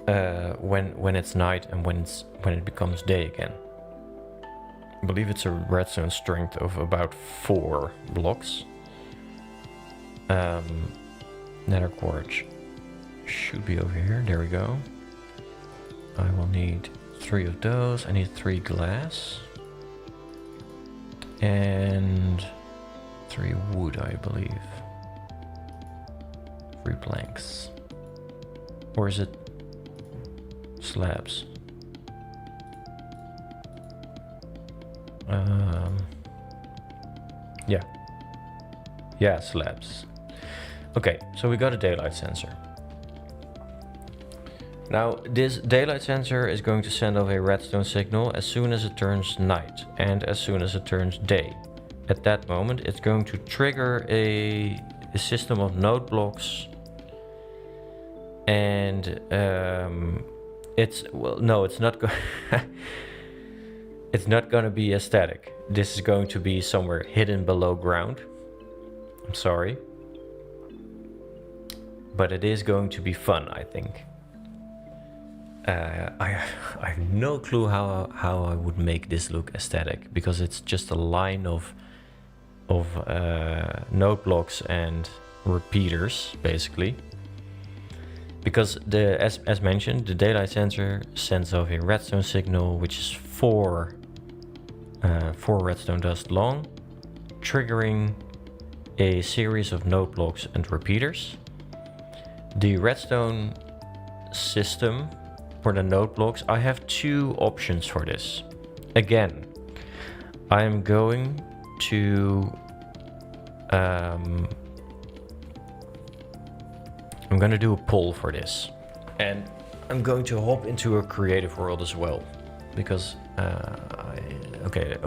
A: it's night and when it becomes day again. I believe it's a redstone strength of about 4 blocks. Nether quartz should be over here. There we go. I will need 3 of those. I need 3 glass. And 3 wood, I believe. 3 planks. Or is it slabs? Yeah, slabs. Okay, so we got a daylight sensor. Now, this daylight sensor is going to send off a redstone signal as soon as it turns night and as soon as it turns day. At that moment, it's going to trigger a system of node blocks, and it's not it's not going to be static. This is going to be somewhere hidden below ground. I'm sorry, but it is going to be fun, I think. I have no clue how I would make this look aesthetic, because it's just a line of node blocks and repeaters, basically. because as mentioned, the daylight sensor sends off a redstone signal, which is 4 redstone dust long, triggering a series of node blocks and repeaters. The redstone system for the node blocks, I have 2 options for this. Again, I am going to I'm gonna do a poll for this, and I'm going to hop into a creative world as well, because okay.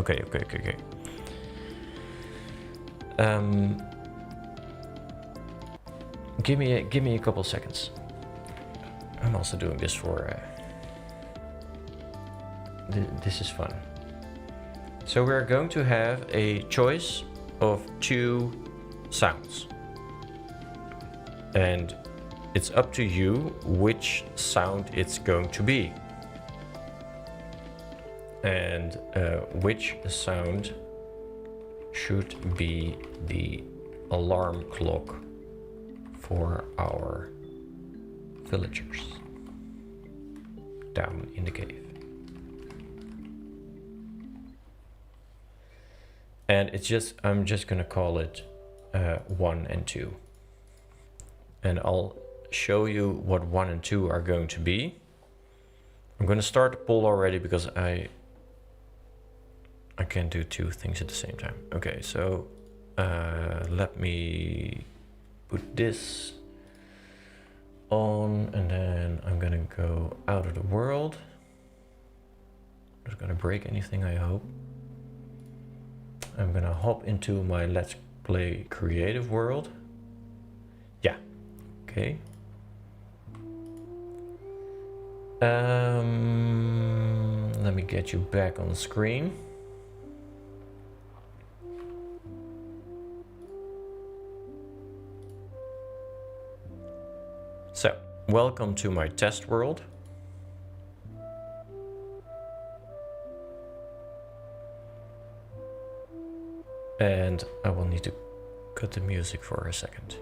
A: Give me a couple seconds. I'm also doing this for this is fun. So we're going to have a choice of 2 sounds, and it's up to you which sound it's going to be, and which sound should be the alarm clock for our villagers down in the cave. And I'm just gonna call it 1 and 2. And I'll show you what 1 and 2 are going to be. I'm gonna start the poll already because I can't do 2 things at the same time. Okay, so let me put this on, and then I'm gonna go out of the world. Not gonna break anything, I hope. I'm gonna hop into my Let's Play creative world. Yeah, okay. Let me get you back on the screen. So, welcome to my test world. And I will need to cut the music for a second.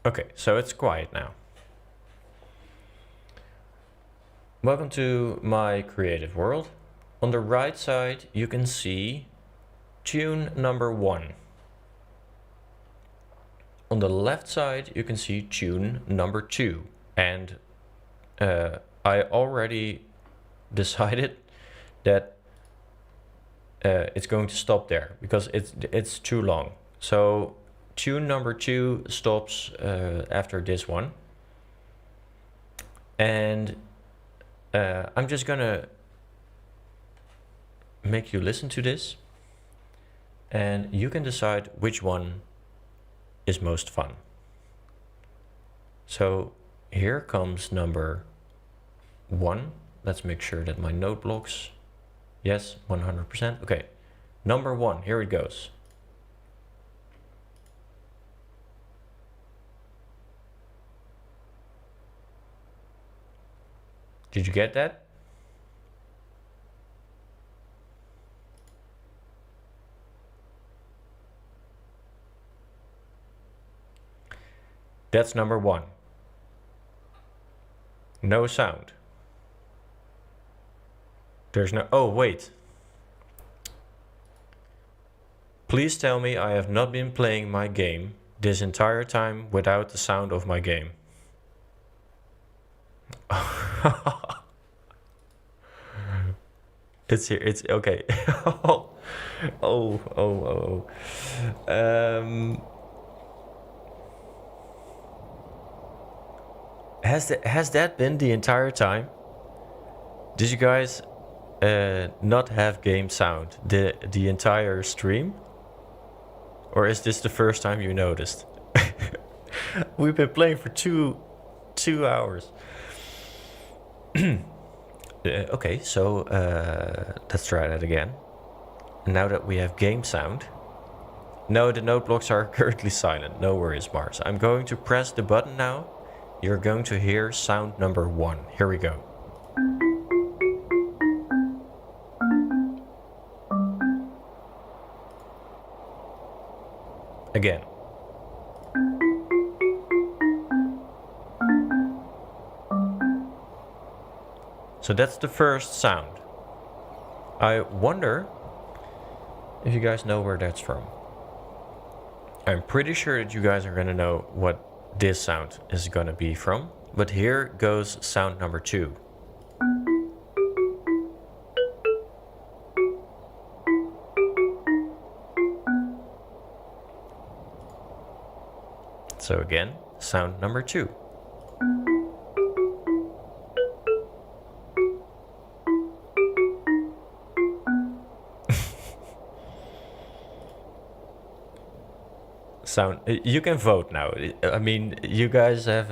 A: Okay, so it's quiet now. Welcome to my creative world. On the right side, you can see tune number 1. On the left side, you can see tune number 2. And I already decided that it's going to stop there because it's too long. So tune number 2 stops after this one. And I'm just gonna make you listen to this, and you can decide which one is most fun. So here comes number 1. Let's make sure that my node blocks, yes, 100%. Okay, number 1, here it goes. Did you get that? That's number 1. No sound. There's no... Oh, wait. Please tell me I have not been playing my game this entire time without the sound of my game. It's here. It's okay. Oh. Has that been the entire time? Did you guys not have game sound the entire stream? Or is this the first time you noticed? We've been playing for two hours. Okay, so let's try that again. Now that we have game sound. No, the node blocks are currently silent. No worries, Mars. I'm going to press the button now. You're going to hear sound number 1. Here we go. Again. So that's the first sound. I wonder if you guys know where that's from. I'm pretty sure that you guys are gonna know what this sound is gonna be from. But here goes sound number 2. So again, sound number 2. Sound. You can vote now. I mean, you guys have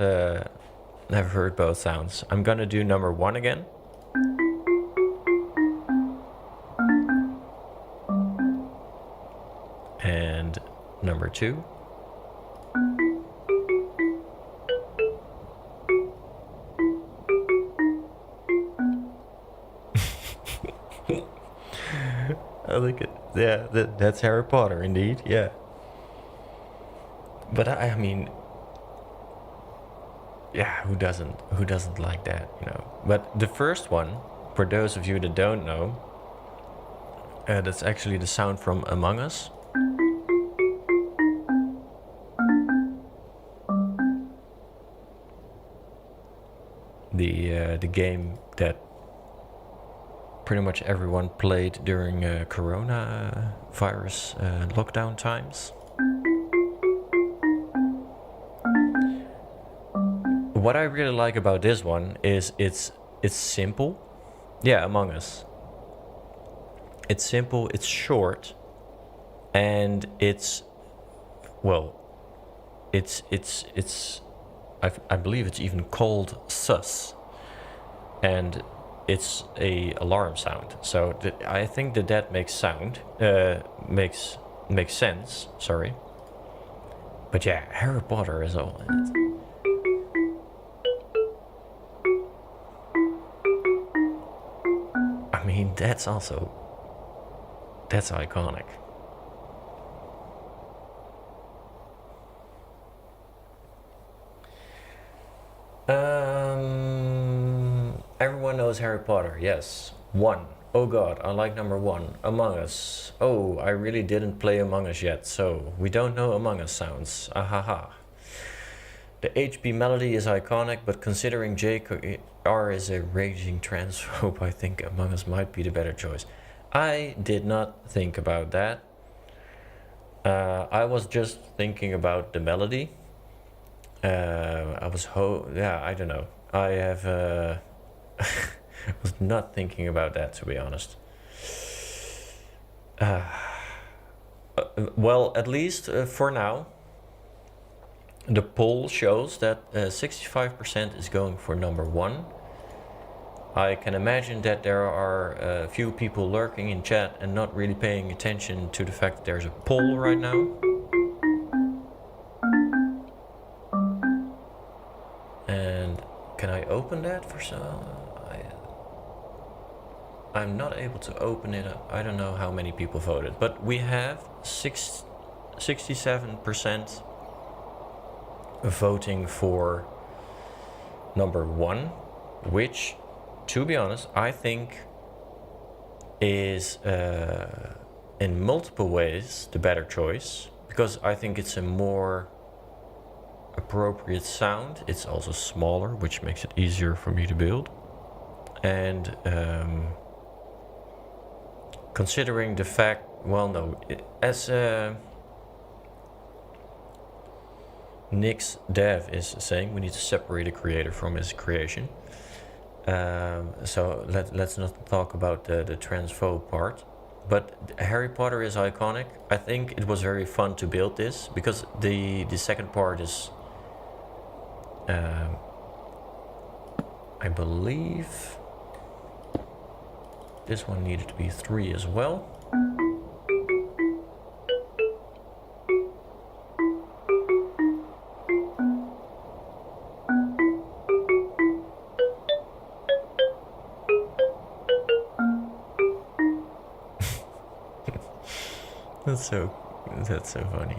A: heard both sounds. I'm gonna do number 1 again. And number 2. I look at, yeah, that's Harry Potter indeed, yeah. But I mean, yeah, who doesn't like that, you know? But the first one, for those of you that don't know, that's actually the sound from Among Us. The game that pretty much everyone played during coronavirus lockdown times. What I really like about this one is it's simple. Yeah, Among Us. It's simple, it's short, and it's, well, I believe it's even called sus, and it's a alarm sound. So I think that makes sense. Sorry, but yeah, Harry Potter is all. I mean, that's iconic. Everyone knows Harry Potter, yes. 1. Oh god, I like number 1. Among Us. Oh, I really didn't play Among Us yet, so we don't know Among Us sounds. Ahaha. The HB melody is iconic, but considering JR is a raging transphobe, I think Among Us might be the better choice. I did not think about that. I was just thinking about the melody. I don't know. I have was not thinking about that, to be honest. Well, at least for now, the poll shows that 65% is going for number 1. I can imagine that there are a few people lurking in chat and not really paying attention to the fact that there's a poll right now. And can I open that for some? I'm not able to open it up. I don't know how many people voted, but we have 67% voting for number 1, which, to be honest, I think is in multiple ways the better choice, because I think it's a more appropriate sound. It's also smaller, which makes it easier for me to build. And considering the fact, well, no, as Nick's dev is saying, we need to separate a creator from his creation. So let's not talk about the transphobe part. But Harry Potter is iconic. I think it was very fun to build this, because the second part is, I believe this one needed to be 3 as well. That's so funny.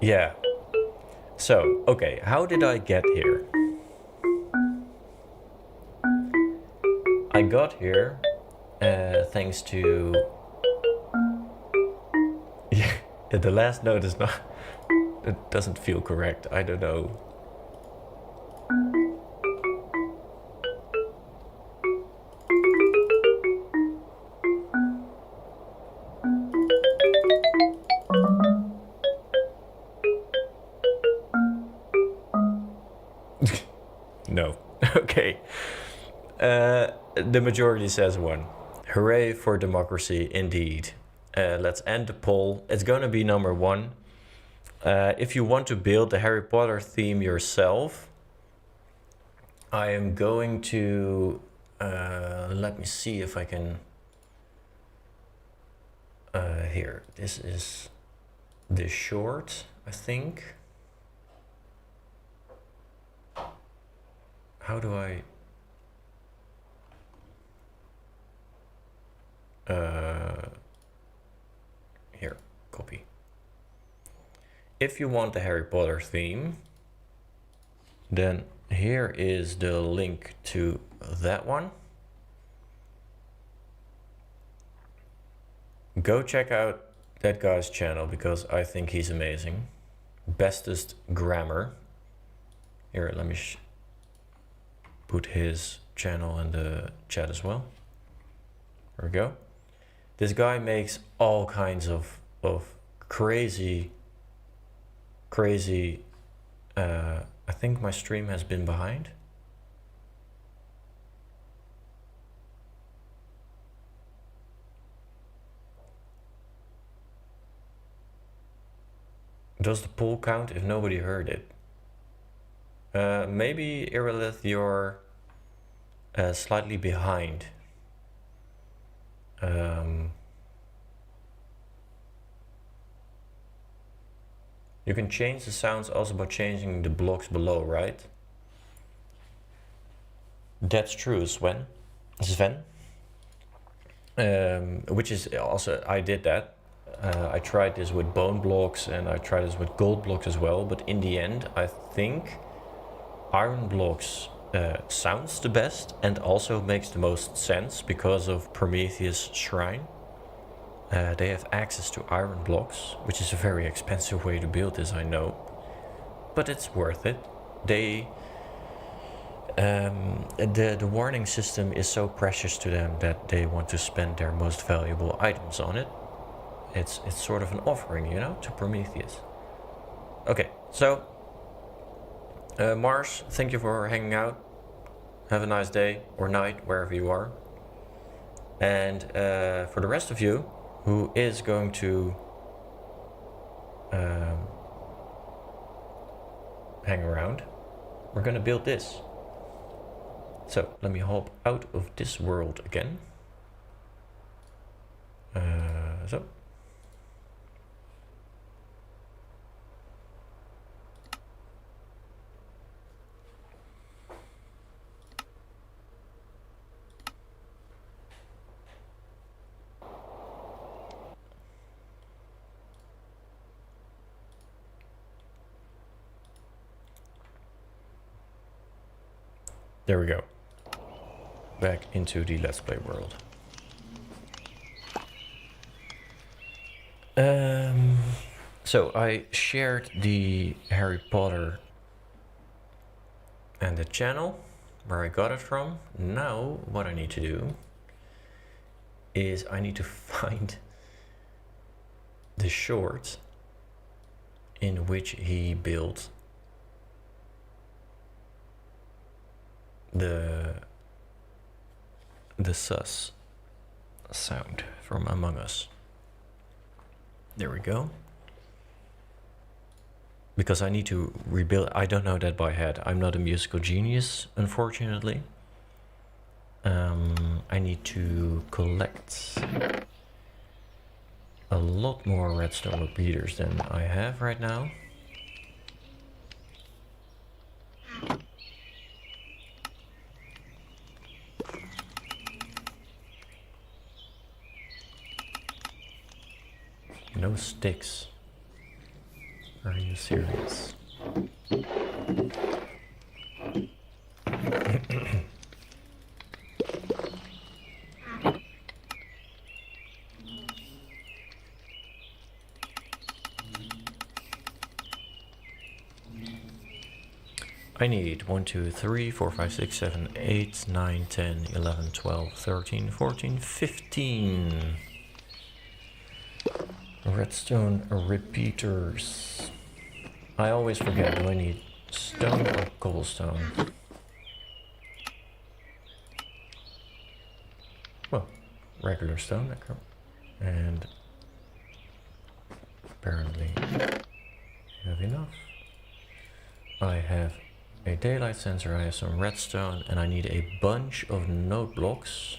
A: Yeah. So, okay, how did I get here? I got here thanks to... Yeah, the last note is not... It doesn't feel correct, I don't know. No. Okay. The majority says 1. Hooray for democracy, indeed. Let's end the poll. It's gonna be number 1. If you want to build the Harry Potter theme yourself, I am going to... let me see if I can... here, this is the short, I think. How do I... here, copy. If you want the Harry Potter theme, then here is the link to that one. Go check out that guy's channel because I think he's amazing. Bestest grammar. Here, let me put his channel in the chat as well. There we go. This guy makes all kinds of crazy, I think my stream has been behind. Does the poll count if nobody heard it? Maybe Irilith, you're slightly behind. You can change the sounds also by changing the blocks below, right? That's true, Sven. Which is also, I did that. I tried this with bone blocks and I tried this with gold blocks as well, but in the end I think iron blocks sounds the best and also makes the most sense because of Prometheus Shrine. They have access to iron blocks, which is a very expensive way to build this, I know, but it's worth it. They the warning system is so precious to them that they want to spend their most valuable items on it. It's sort of an offering, you know, to Prometheus. Okay, so Mars, thank you for hanging out. Have a nice day or night wherever you are. And for the rest of you who is going to hang around, we're gonna build this. So let me hop out of this world again. So. There we go. Back into the Let's Play world. So I shared the Harry Potter and the channel where I got it from. Now what I need to do is I need to find the short in which he built the sus sound from Among Us. There we go. Because I need to rebuild. I don't know that by head. I'm not a musical genius, unfortunately. I need to collect a lot more redstone repeaters than I have right now. No sticks. Are you serious? I need 1, 2, 3, 4, 5, 6, 7, 8, 9, 10, 11, 12, 13, 14, 15 redstone repeaters. I always forget, do I need stone or cobblestone? Well, regular stone, and apparently I have enough. I have a daylight sensor, I have some redstone, and I need a bunch of note blocks.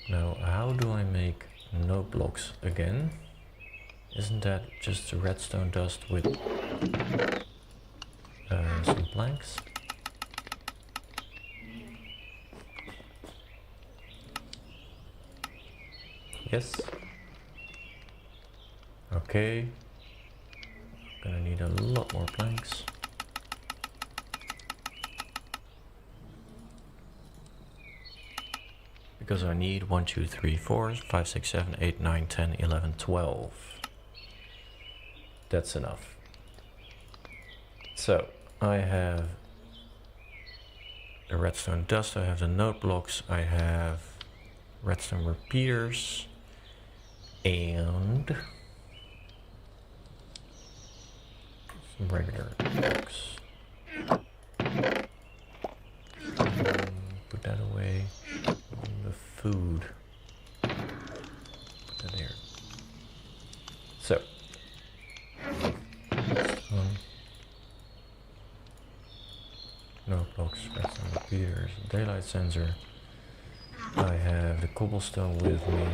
A: Now, how do I make note blocks again? Isn't that just redstone dust with some planks? Yes. Okay. Gonna need a lot more planks. Because I need 1, 2, 3, 4, 5, 6, 7, 8, 9, 10, 11, 12. That's enough. So, I have the redstone dust, I have the note blocks, I have redstone repeaters, and some regular blocks. Put that away. The food. Put that there. So. No blocks, redstone repeaters, daylight sensor. I have the cobblestone with me.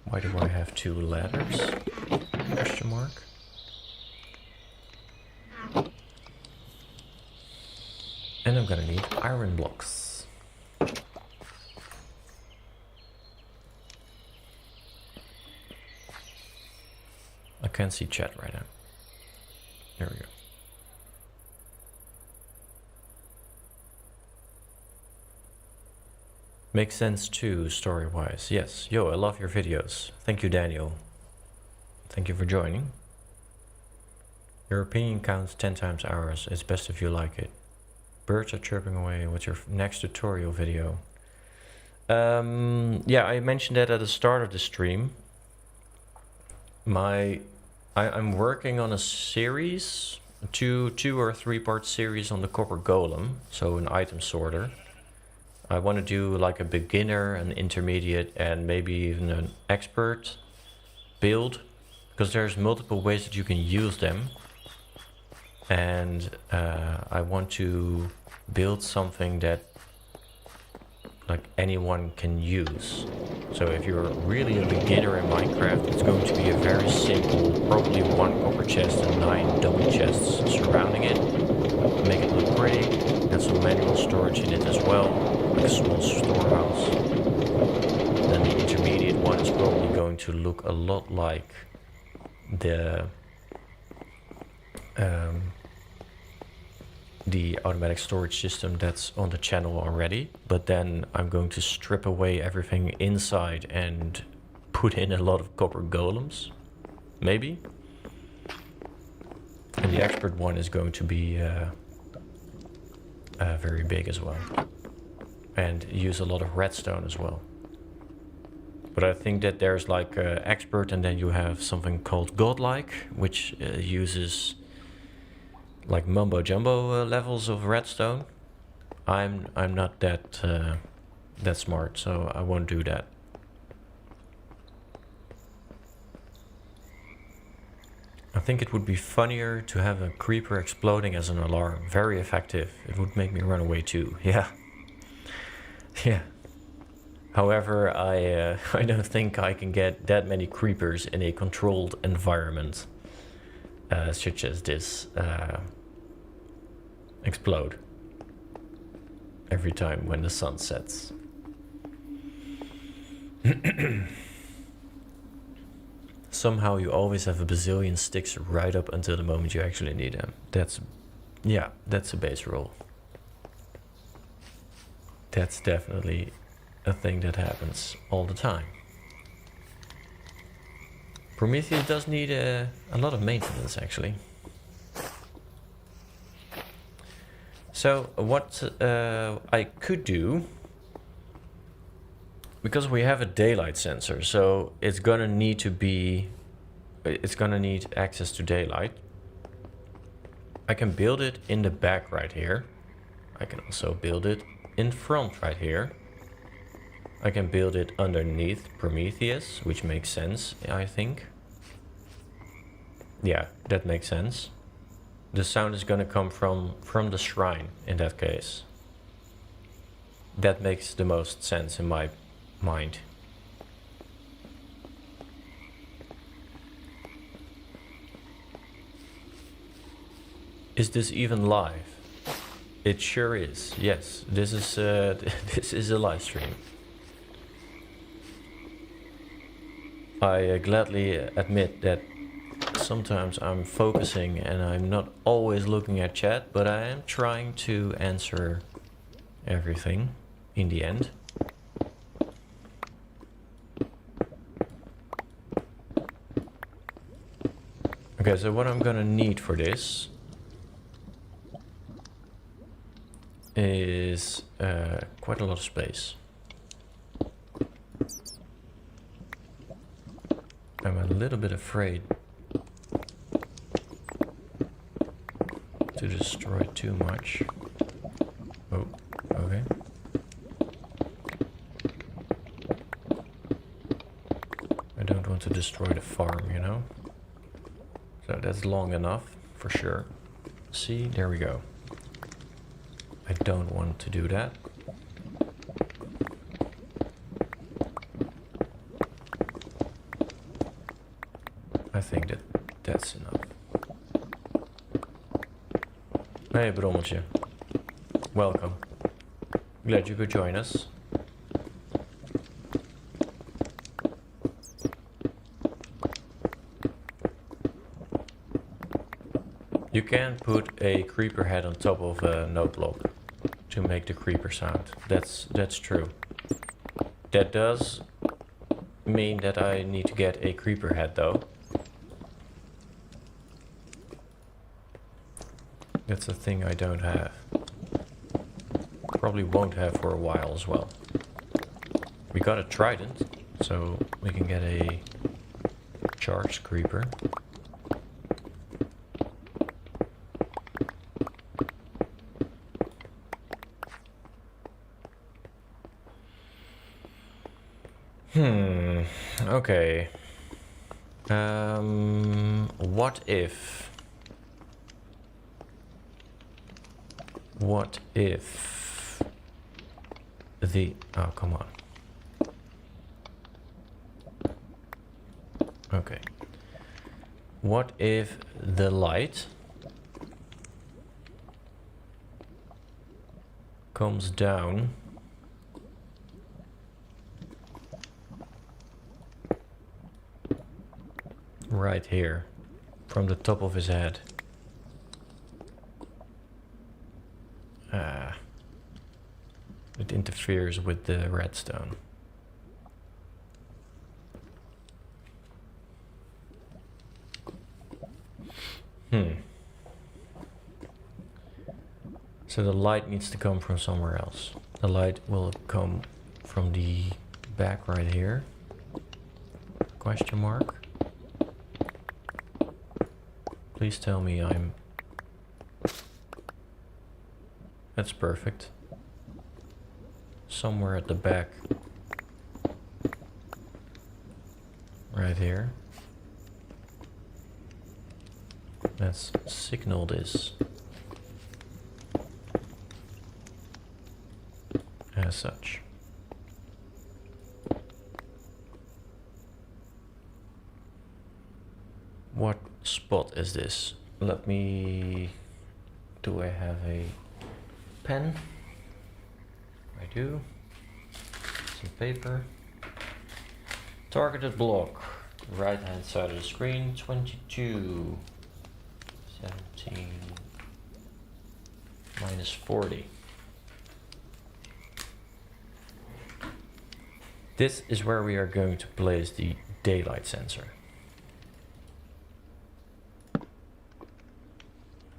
A: Why do I have 2 ladders? Question mark. And I'm gonna need iron blocks. I can't see chat right now. There we go. Makes sense too, story-wise. Yes. Yo, I love your videos. Thank you, Daniel. Thank you for joining. Your opinion counts 10 times ours. It's best if you like it. Birds are chirping away. What's your next tutorial video? Yeah, I mentioned that at the start of the stream. I'm working on a series, two or 3 part series on the copper golem, so an item sorter. I want to do like a beginner, an intermediate, and maybe even an expert build, because there's multiple ways that you can use them. And I want to build something that like anyone can use. So if you're really a beginner in Minecraft, it's going to be a very simple, probably 1 copper chest and 9 dummy chests surrounding it. Make it look pretty, and some manual storage in it as well, like a small storehouse. Then the intermediate one is probably going to look a lot like the automatic storage system that's on the channel already, but then I'm going to strip away everything inside and put in a lot of copper golems, maybe. And the expert one is going to be very big as well, and use a lot of redstone as well. But I think that there's like expert, and then you have something called godlike, which uses like mumbo jumbo levels of redstone. I'm not that smart, so I won't do that. I think it would be funnier to have a creeper exploding as an alarm. Very effective. It would make me run away too. Yeah. Yeah. However, I don't think I can get that many creepers in a controlled environment such as this explode every time when the sun sets. somehow you always have a bazillion sticks right up until the moment you actually need them. That's a base rule. That's definitely a thing that happens all the time. Prometheus does need a lot of maintenance, actually. So what I could do, because we have a daylight sensor, so it's gonna need access to daylight. I can build it in the back right here. I can also build it in front right here. I can build it underneath Prometheus, which makes sense, I think. Yeah, that makes sense. The sound is gonna come from the shrine in that case. That makes the most sense in my mind. Is this even live? It sure is. Yes, this is this is a live stream. I gladly admit that sometimes I'm focusing and I'm not always looking at chat, but I am trying to answer everything in the end. Okay, so what I'm gonna need for this is quite a lot of space. I'm a little bit afraid to destroy too much. Oh, okay. I don't want to destroy the farm, you know? So that's long enough, for sure. See, there we go. I don't want to do that. I think that's enough. Hey Brommeltje, welcome. Glad you could join us. You can put a creeper head on top of a note block to make the creeper sound. That's true. That does mean that I need to get a creeper head though. That's a thing I don't have. Probably won't have for a while as well. We got a trident, so we can get a charged creeper. Okay. What if the... Oh, come on. Okay. What if the light comes down right here from the top of his head? It interferes with the redstone. So the light needs to come from somewhere else. The light will come from the back right here. Question mark. Please tell me I'm... That's perfect. Somewhere at the back. Right here. Let's signal this as such. What spot is this? Let me... Do I have a pen? I do. Some paper. Targeted block. right hand side of the screen, 22, 17, minus 40. This is where we are going to place the daylight sensor.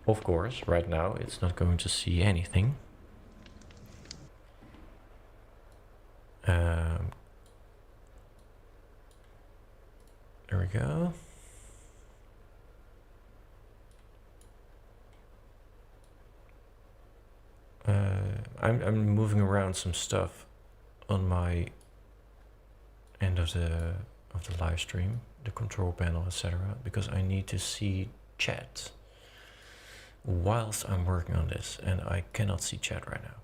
A: Of course, right now it's not going to see anything. There we go. I'm moving around some stuff on my end of the live stream, the control panel, etc., because I need to see chat whilst I'm working on this, and I cannot see chat right now.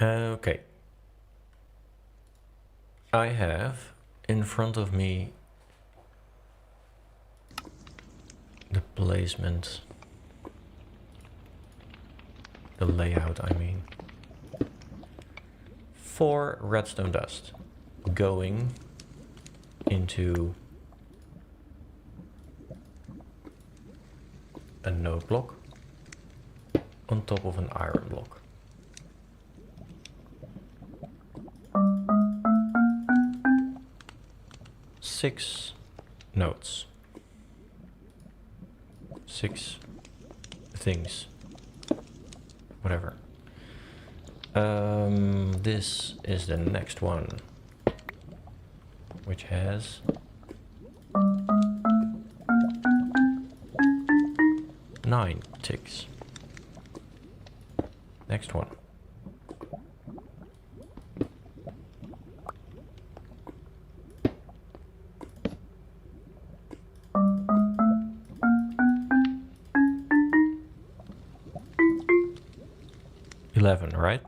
A: Okay. I have in front of me the placement, the layout, I mean, for redstone dust going into a node block on top of an iron block. Six nodes. 6 things. Whatever. This is the next one, which has nine ticks. Next one. Right?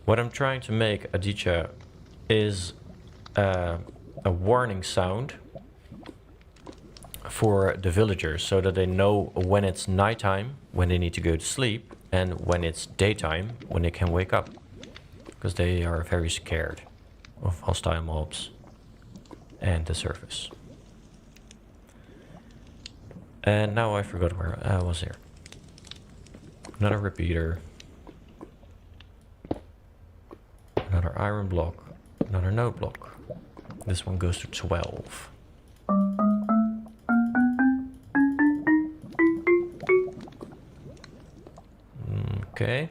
A: What I'm trying to make, Aditya, is a warning sound for the villagers so that they know when it's nighttime, when they need to go to sleep, and when it's daytime, when they can wake up. Because they are very scared of hostile mobs and the surface. And now I forgot where I was here. Another repeater, another iron block, another node block. This one goes to 12. Okay.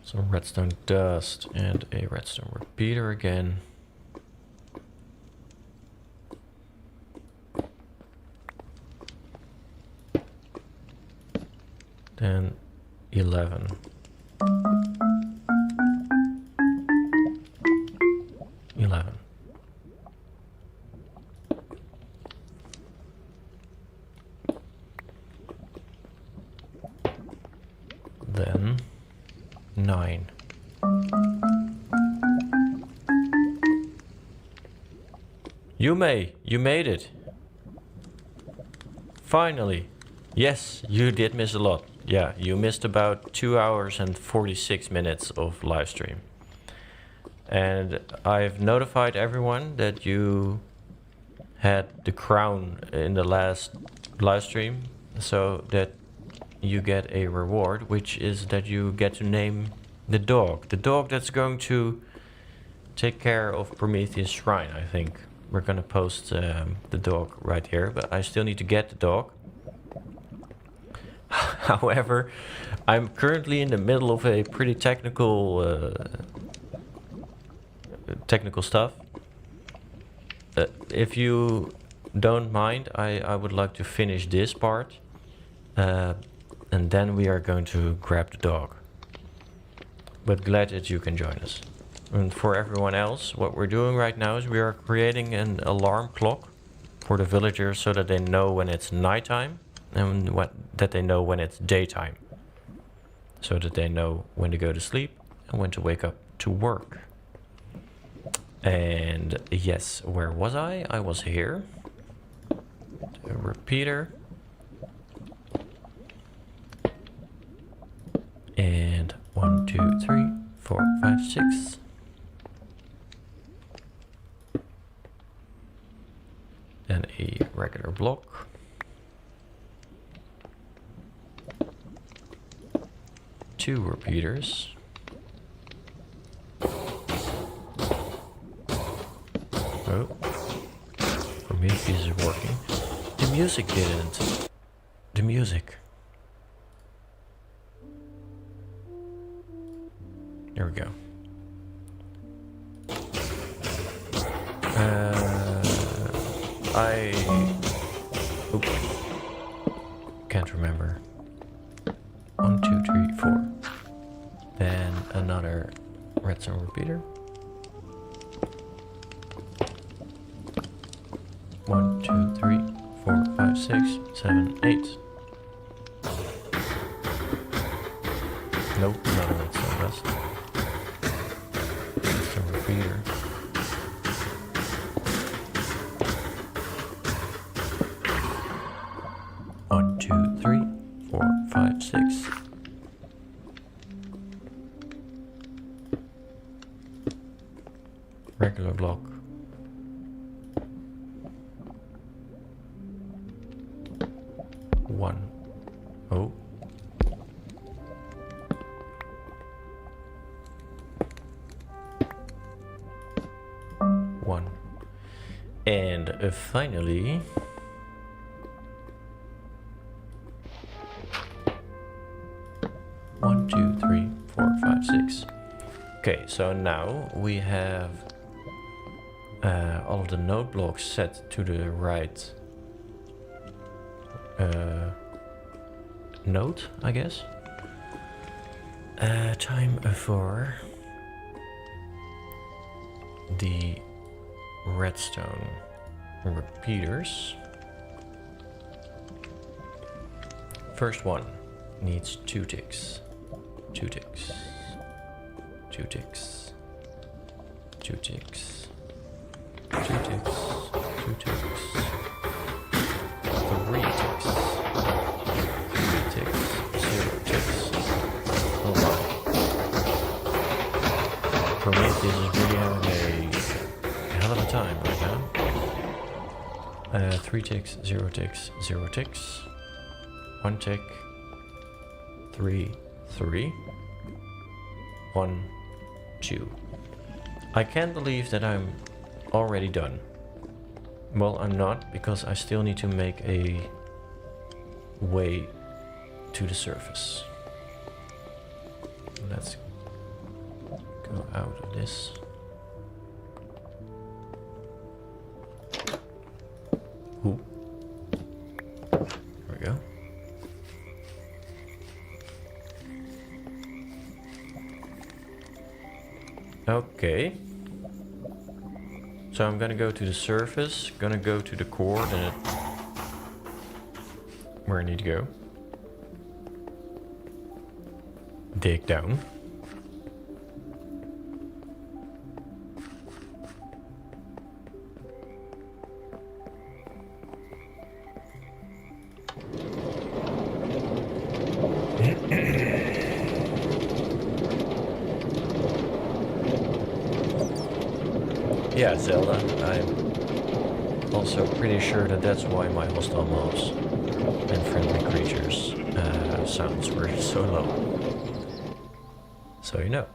A: Some redstone dust and a redstone repeater again. Then 11. Then 9. You made it. Finally. Yes, you did miss a lot. Yeah, you missed about 2 hours and 46 minutes of live stream. And I've notified everyone that you had the crown in the last live stream, so that you get a reward, which is that you get to name the dog. The dog that's going to take care of Prometheus Shrine, I think. We're gonna post the dog right here, but I still need to get the dog. However, I'm currently in the middle of a pretty technical stuff. If you don't mind, I would like to finish this part, and then we are going to grab the dog. But glad that you can join us. And for everyone else, what we're doing right now is we are creating an alarm clock for the villagers so that they know when it's nighttime and that they know when it's daytime. So that they know when to go to sleep and when to wake up to work. And yes, where was I? I was here. A repeater. And 1, 2, 3, 4, 5, 6. Then a regular block. Two repeaters. Oh, for me this is working. The music didn't. The music. There we go. Oops. Can't remember. 1, 2, 3, 4. Then another redstone repeater. 1, 2, 3, 4, 5, 6, 7, 8. Nope, not a redstone dust. Redstone repeater. One, two, 3, 4, 5, 6. Regular block. One. Oh. One. And finally, one, 2, 3, 4, 5, 6. Okay, so now we have all of the node blocks set to the right node, I guess. Time for the redstone repeaters. First one needs 2 ticks. 2 ticks. 2 ticks. 2 ticks. 2 ticks. 2 ticks. 3 ticks. 3 ticks. 0 ticks. Oh wow. For me, this is really having a hell of a time right now. 3 ticks, 0 ticks, 0 ticks. 1 tick. 3, 3. 1, 2. I can't believe that I'm already done. Well, I'm not, because I still need to make a way to the surface. Let's go out of this. Ooh. There we go. Okay. So I'm gonna go to the surface, gonna go to the coordinate where I need to go. Dig down. Yeah, Zelda, I'm also pretty sure that that's why my hostile mobs and friendly creatures sounds were so low. So you know.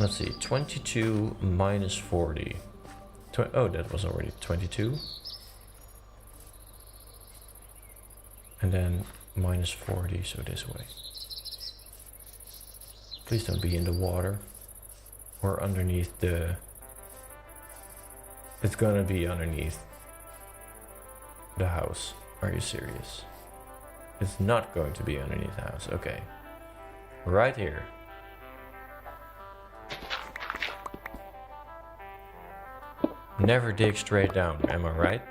A: Let's see, 22 minus 40. Oh, that was already 22. And then minus 40, so this way. Please don't be in the water. Or underneath the... It's gonna be underneath the house. Are you serious? It's not going to be underneath the house. Okay. Right here. Never dig straight down, am I right?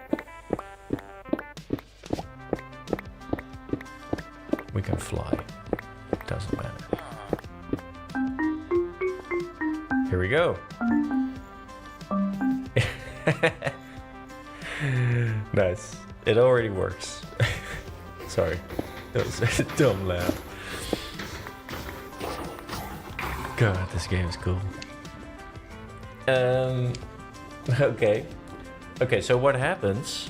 A: We can fly. Doesn't matter. Here we go. Nice. It already works. Sorry. That was a dumb laugh. God, this game is cool. Okay. Okay, so what happens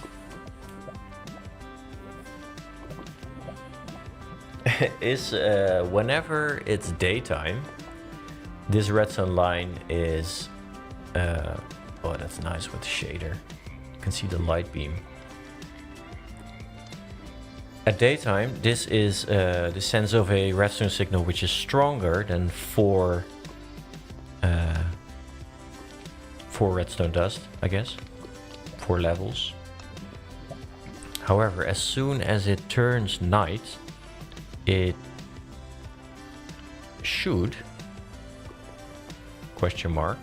A: is whenever it's daytime, this redstone line is... oh, that's nice with the shader. You can see the light beam. At daytime, this is the sense of a redstone signal which is stronger than 4 redstone dust, I guess. 4 levels. However, as soon as it turns night, it should, question mark,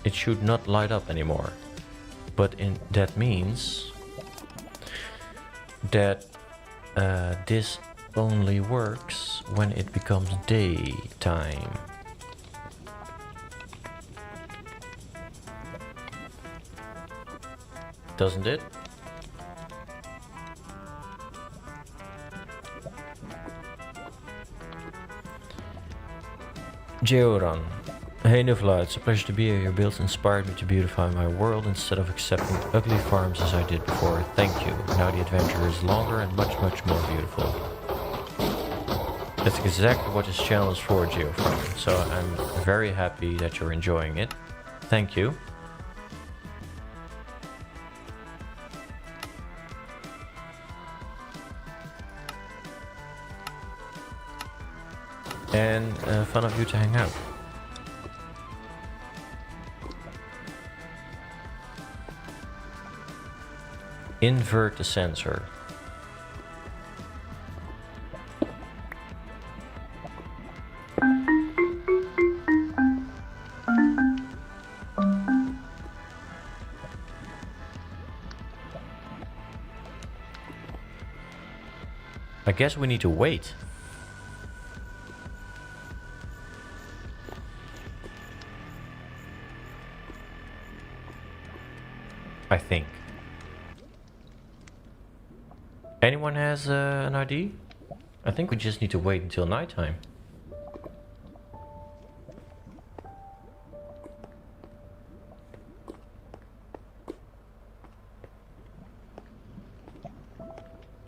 A: it should not light up anymore. But that means that this only works when it becomes daytime. Doesn't it? Georan. Hey Nuvola, it's a pleasure to be here. Your builds inspired me to beautify my world instead of accepting ugly farms as I did before. Thank you. Now the adventure is longer and much more beautiful. That's exactly what this channel is for, geofarming. So I'm very happy that you're enjoying it. Thank you. And fun of you to hang out. Invert the sensor. I guess we need to wait. I think. Anyone has an ID? I think we just need to wait until nighttime.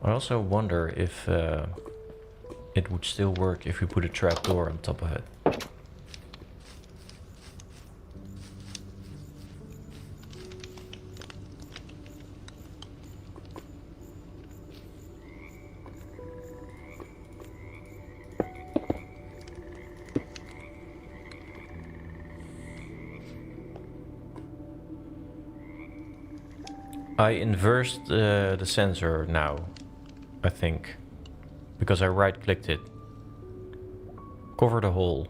A: I also wonder if it would still work if we put a trapdoor on top of it. I inversed the sensor now, I think, because I right-clicked it. Cover the hole.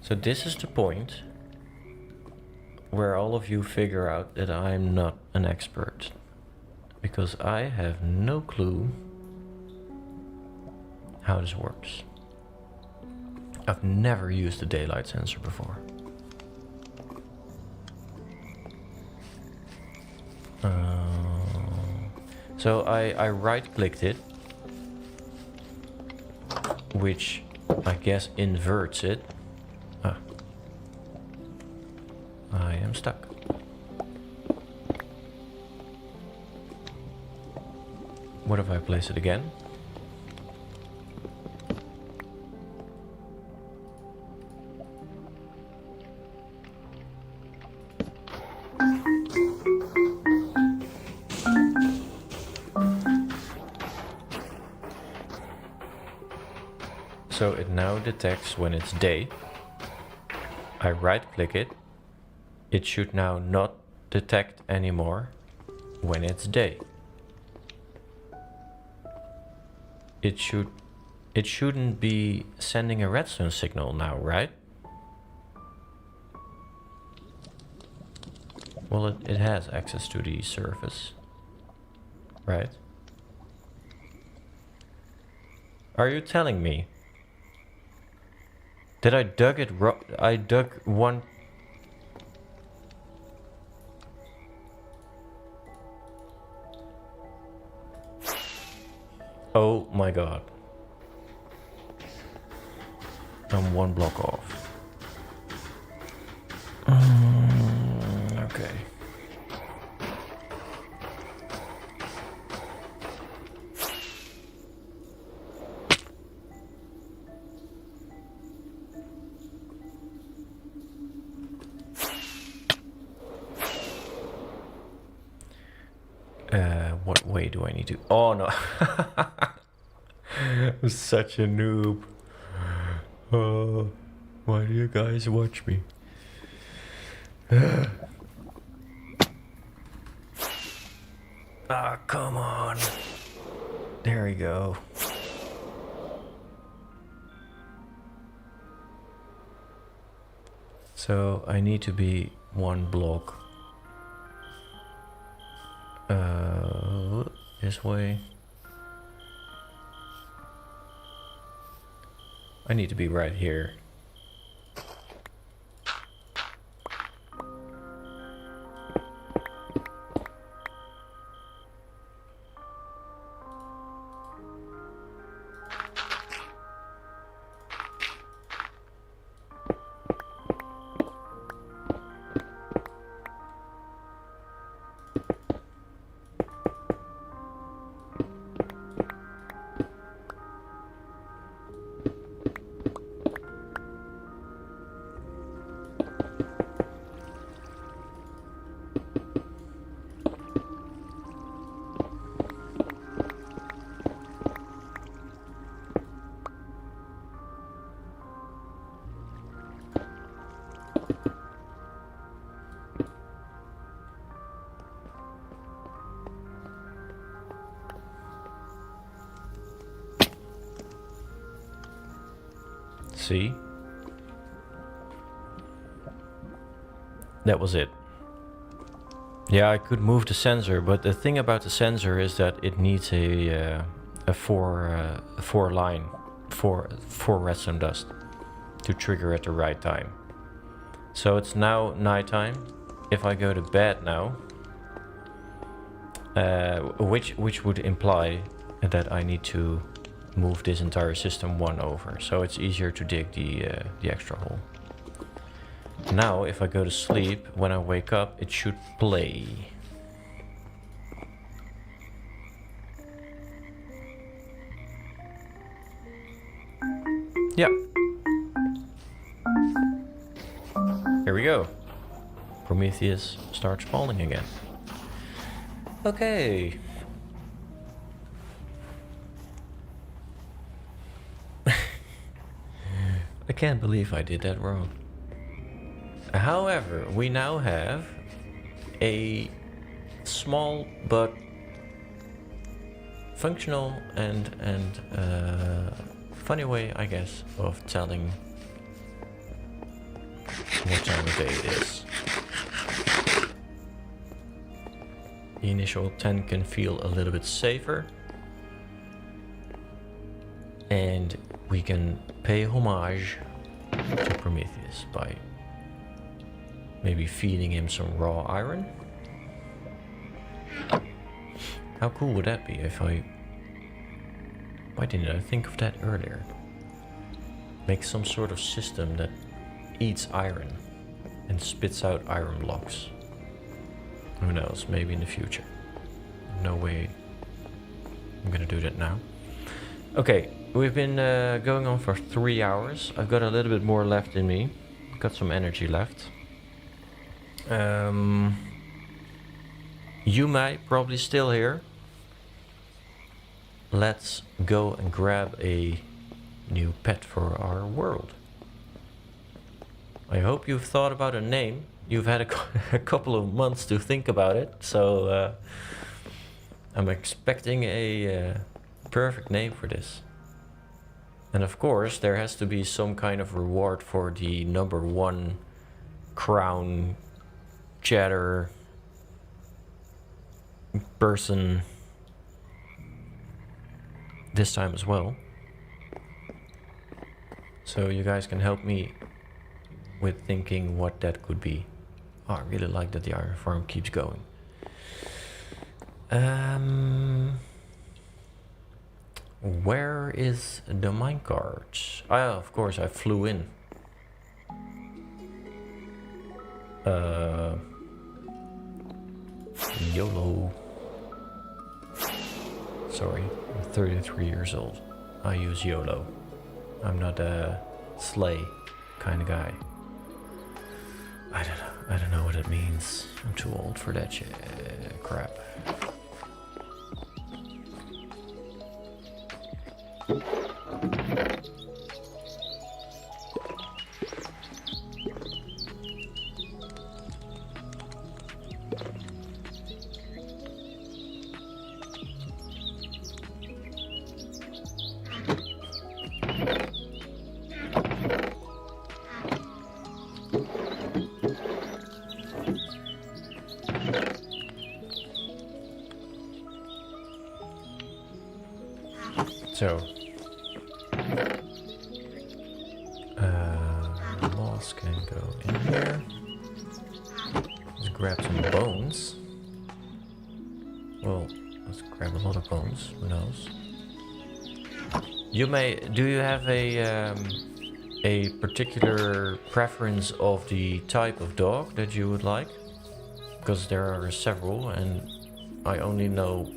A: So this is the point where all of you figure out that I'm not an expert, because I have no clue how this works. I've never used a daylight sensor before. So I right-clicked it, which I guess inverts it. Ah. I am stuck. What if I place it again? So it now detects when it's day. I right click it, it should now not detect anymore when it's day. It shouldn't be sending a redstone signal now, right? Well, it has access to the surface, right? Are you telling me? Did I dug it I dug one... Oh my god. I'm one block off. Okay. What way do I need to... Oh no. I'm such a noob. Oh, why do you guys watch me? Ah, come on. There we go. So I need to be one block this way. I need to be right here. See? That was it. Yeah, I could move the sensor, but the thing about the sensor is that it needs a four redstone dust to trigger at the right time. So it's now nighttime. If I go to bed now, which would imply that I need to move this entire system one over, so it's easier to dig the extra hole. Now if I go to sleep, when I wake up it should play. Yeah. Here we go. Prometheus starts falling again. Okay. I can't believe I did that wrong. However, we now have a small but functional and funny way, I guess, of telling what time of day it is. The initial 10 can feel a little bit safer, and we can pay homage to Prometheus by maybe feeding him some raw iron. How cool would that be if why didn't I think of that earlier? Make some sort of system that eats iron and spits out iron blocks. Who knows, maybe in the future. No way I'm gonna do that now. Okay, we've been going on for 3 hours. I've got a little bit more left in me. Got some energy left. You might probably still here. Let's go and grab a new pet for our world. I hope you've thought about a name. You've had a couple of months to think about it, so I'm expecting a perfect name for this. And of course, there has to be some kind of reward for the #1 crown chatter person this time as well. So you guys can help me with thinking what that could be. Oh, I really like that the iron farm keeps going. Where is the minecart? Ah, of course, I flew in. YOLO. Sorry, I'm 33 years old. I use YOLO. I'm not a slay kind of guy. I don't know what it means. I'm too old for that shit. Crap. So, moss can go in here. Let's grab some bones. Well, let's grab a lot of bones. Who knows? Do you have a particular preference of the type of dog that you would like? Because there are several, and I only know.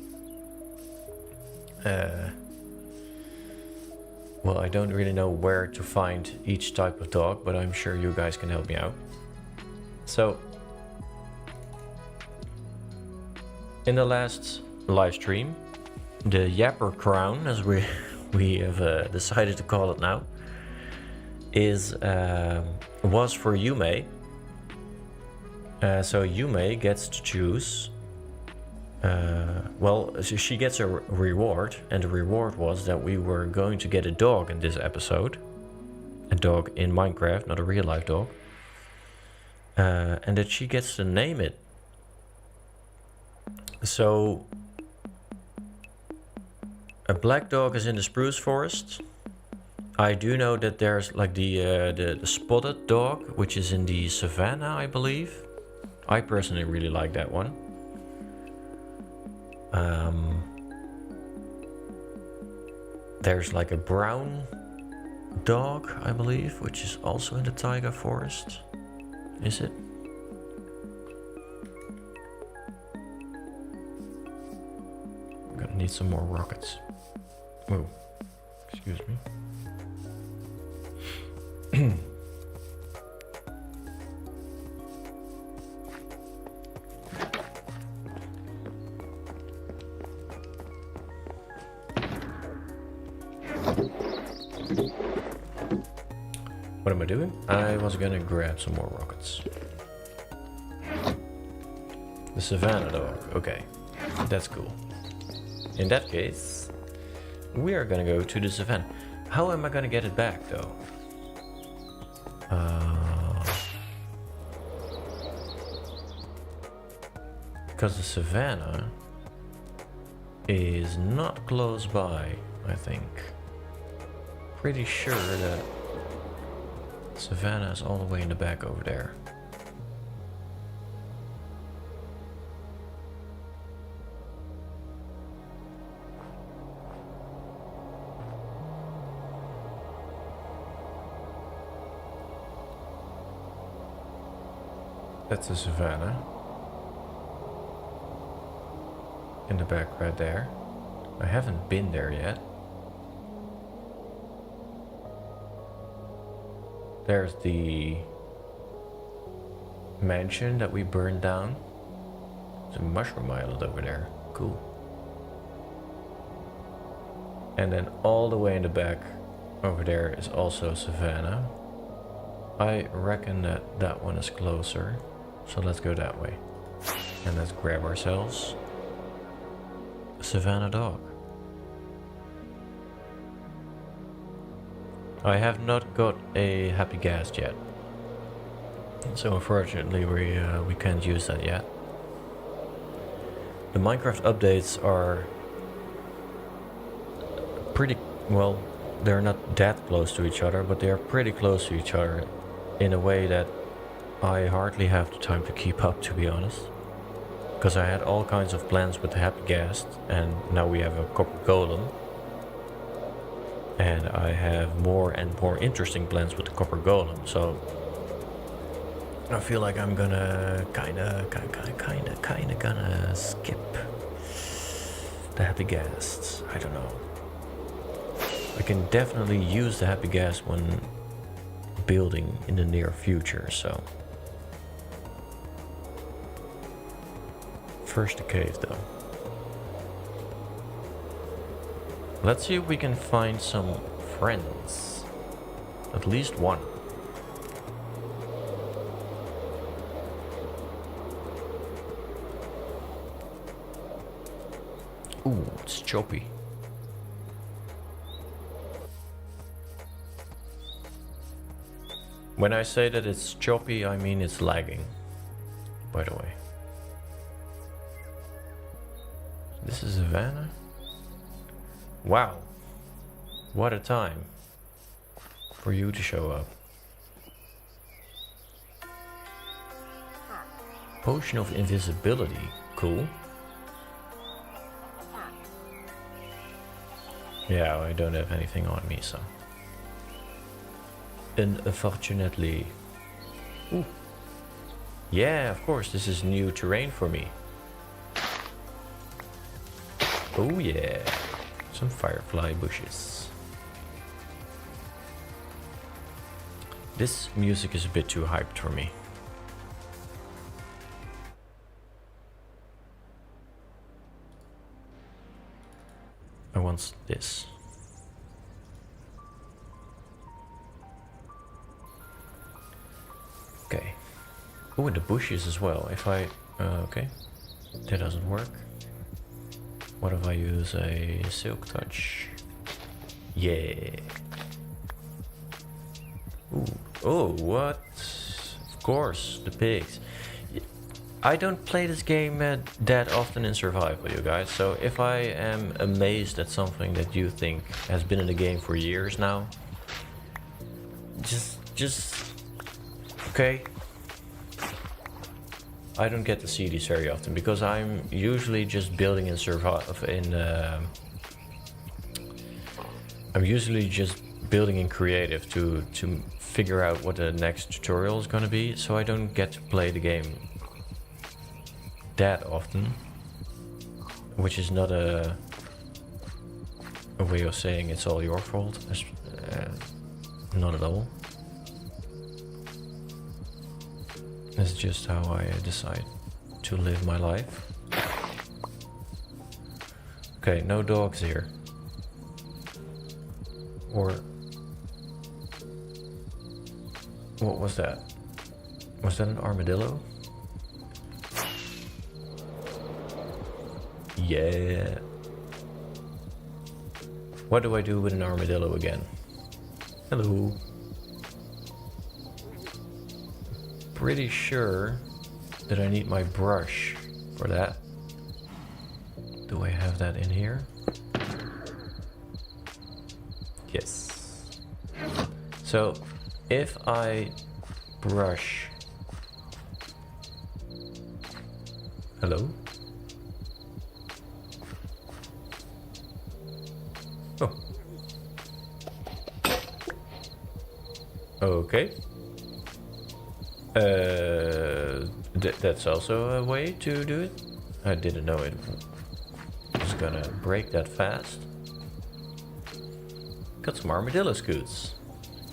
A: Well, I don't really know where to find each type of dog, but I'm sure you guys can help me out. So, in the last live stream, the Yapper Crown, as we have decided to call it now, was for Yume. So Yume gets to choose. Well, she gets a reward, and the reward was that we were going to get a dog in this episode. A dog in Minecraft, not a real life dog. And that she gets to name it. So, a black dog is in the spruce forest. I do know that there's like the spotted dog, which is in the savannah, I believe. I personally really like that one. There's like a brown dog, I believe, which is also in the taiga forest. Is it? I'm gonna need some more rockets. Whoa, excuse me. What am I doing? I was gonna grab some more rockets. The savannah dog, okay. That's cool. In that case, we are gonna go to the savannah. How am I gonna get it back though? Because the savannah is not close by, I think. Pretty sure that savannah is all the way in the back over there. That's the savannah. In the back right there. I haven't been there yet. There's the mansion that we burned down. There's a mushroom island over there. Cool. And then all the way in the back over there is also savannah. I reckon that that one is closer. So let's go that way. And let's grab ourselves a Savannah dog. I have not got a happy gas yet. So unfortunately we can't use that yet. The Minecraft updates are pretty, well, they're not that close to each other, but they are pretty close to each other in a way that I hardly have the time to keep up, to be honest. Because I had all kinds of plans with the Happy Ghast, and now we have a Copper Golem. And I have more and more interesting plans with the Copper Golem, so I feel like I'm gonna kinda gonna skip the Happy Ghast. I don't know. I can definitely use the Happy Ghast when building in the near future, so. First the cave though. Let's see if we can find some friends. At least one. Ooh, it's choppy. When I say that it's choppy, I mean it's lagging, by the way. This is Savannah? Wow. What a time for you to show up. Potion of invisibility. Cool. Yeah, I don't have anything on me, so. Unfortunately. Ooh. Yeah, of course, this is new terrain for me. Oh yeah. Some firefly bushes. This music is a bit too hyped for me. I want this. Okay. Oh, and the bushes as well. If I... okay. That doesn't work. What if I use a silk touch? Yeah. Ooh. Oh, what? Of course, the pigs. I don't play this game that often in survival, you guys. So if I am amazed at something that you think has been in the game for years now, just okay. I don't get to see these very often because I'm usually just building in I'm usually just building in creative to figure out what the next tutorial is gonna be, so I don't get to play the game that often, which is not a way of saying it's all your fault. Not at all. That's just how I decide to live my life. Okay, no dogs here. Or... what was that? Was that an armadillo? Yeah. What do I do with an armadillo again? Hello. Pretty sure that I need my brush for that. Do I have that in here? Yes. So if I brush... hello? Oh. Okay. That's also a way to do it. I didn't know it was gonna break that fast. Got some armadillo scoots,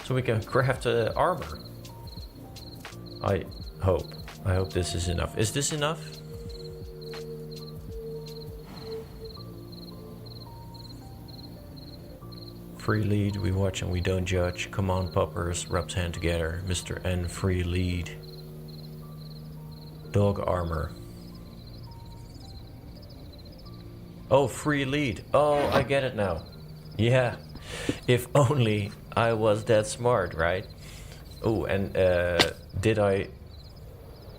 A: so we can craft armor. I hope this is enough. Is this enough? Free lead, we watch and we don't judge. Come on, poppers, rubs hand together. Mr. N, free lead. Dog armor. Oh, free lead. Oh, I get it now. Yeah, if only I was that smart, right? Oh, and did I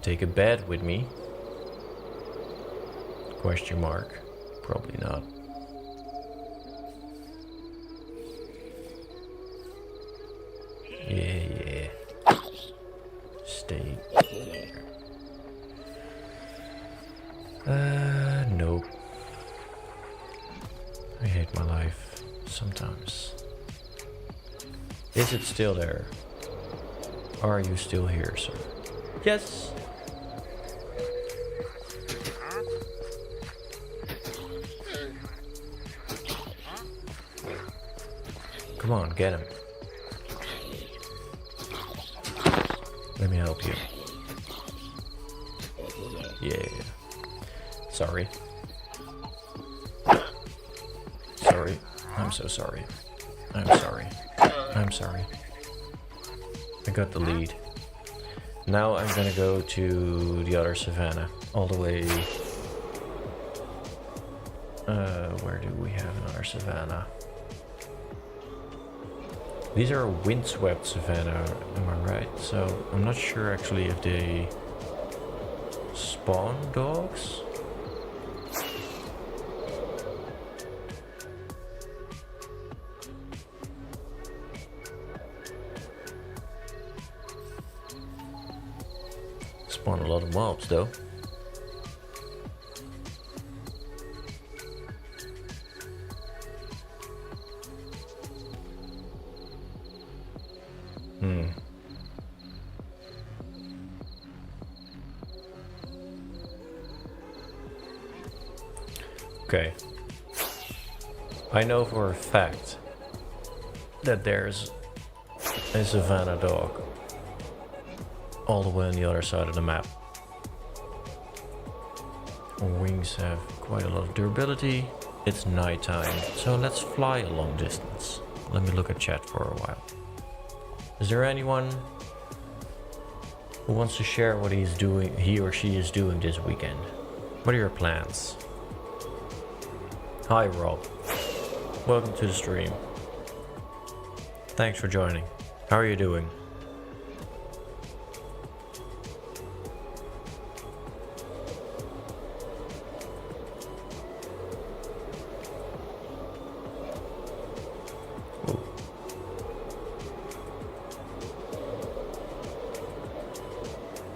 A: take a bed with me? Question mark. Probably not. Yeah. Stay here. Nope. I hate my life sometimes. Is it still there? Are you still here, sir? Yes. Come on, get him. Let me help you. Yeah. Sorry. Sorry. I'm so sorry. I'm sorry. I'm sorry. I got the lead. Now I'm gonna go to the other savannah. All the way... where do we have another savannah? These are windswept savanna, am I right? So I'm not sure actually if they spawn dogs. Spawn a lot of mobs though. Okay. I know for a fact that there's a savannah dog all the way on the other side of the map. Wings have quite a lot of durability. It's nighttime, so let's fly a long distance. Let me look at chat for a while. Is there anyone who wants to share what he or she is doing this weekend? What are your plans? Hi Rob, welcome to the stream. Thanks for joining. How are you doing? Ooh.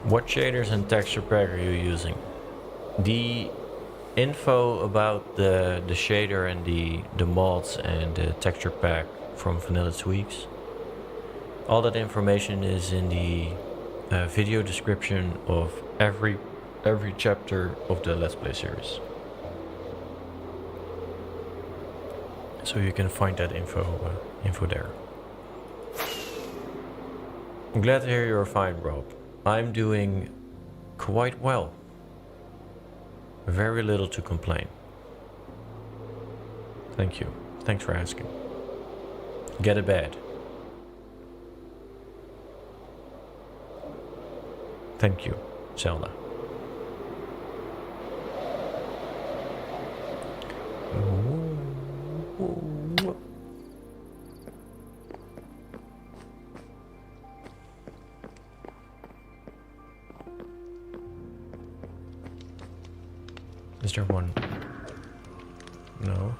A: What shaders and texture pack are you using? The info about the shader and the mods and the texture pack from Vanilla Tweaks. All that information is in the video description of every chapter of the Let's Play series. So you can find that info there. I'm glad to hear you're fine, Rob. I'm doing quite well. Very little to complain. Thank you. Thanks for asking. Get a bed. Thank you, Zelda. Is there one? No.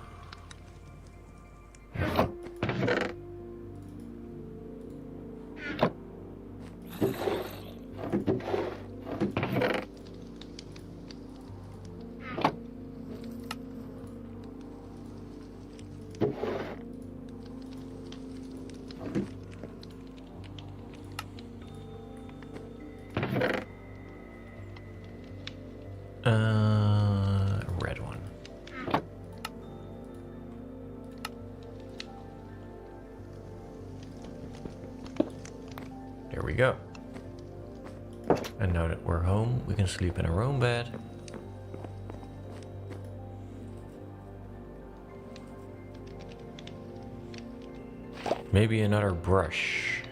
A: Red one. There we go. And now that we're home, we can sleep in our own bed. Maybe another brush.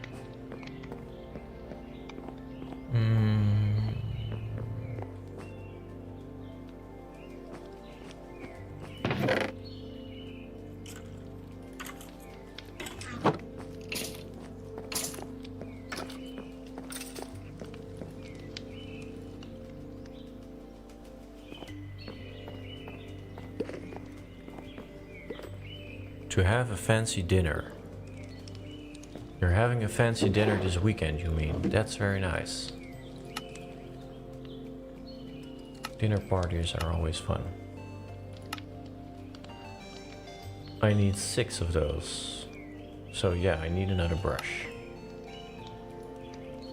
A: To have a fancy dinner. You're having a fancy dinner this weekend, you mean? That's very nice. Dinner parties are always fun. I need 6 of those. So yeah, I need another brush.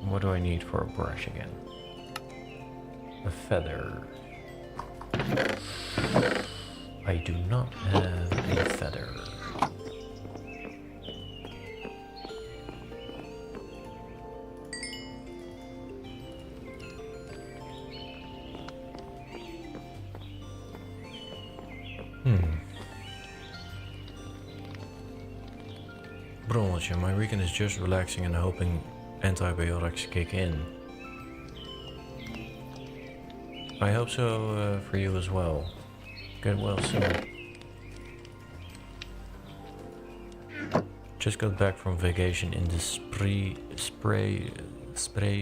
A: What do I need for a brush again? A feather. I do not have a feather. Bronnetje, my weekend is just relaxing and hoping antibiotics kick in. I hope so for you as well. Get well soon. Just got back from vacation in the spray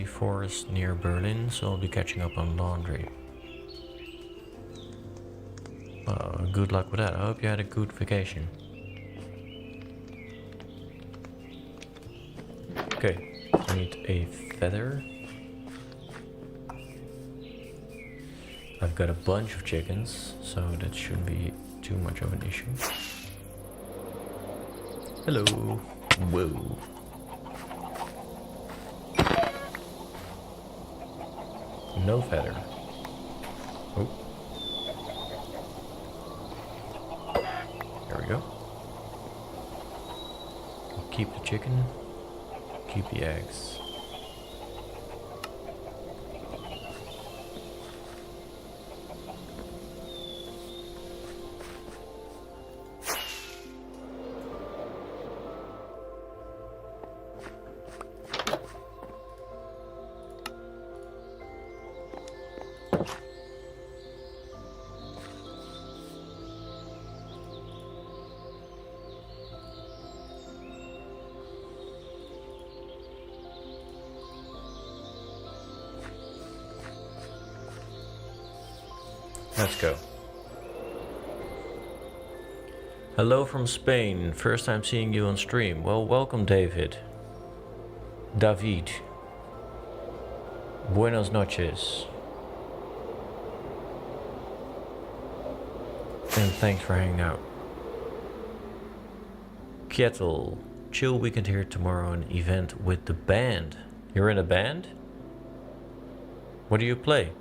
A: forest near Berlin, so I'll be catching up on laundry. Good luck with that. I hope you had a good vacation. Okay, I need a feather. I've got a bunch of chickens, so that shouldn't be too much of an issue. Hello. Whoa. No feather. Oh. There we go. Keep the chicken. Keep the eggs. Let's go. Hello from Spain. First time seeing you on stream. Well, welcome, David. David. Buenas noches. And thanks for hanging out. Kettle. Chill weekend here tomorrow, an event with the band. You're in a band? What do you play?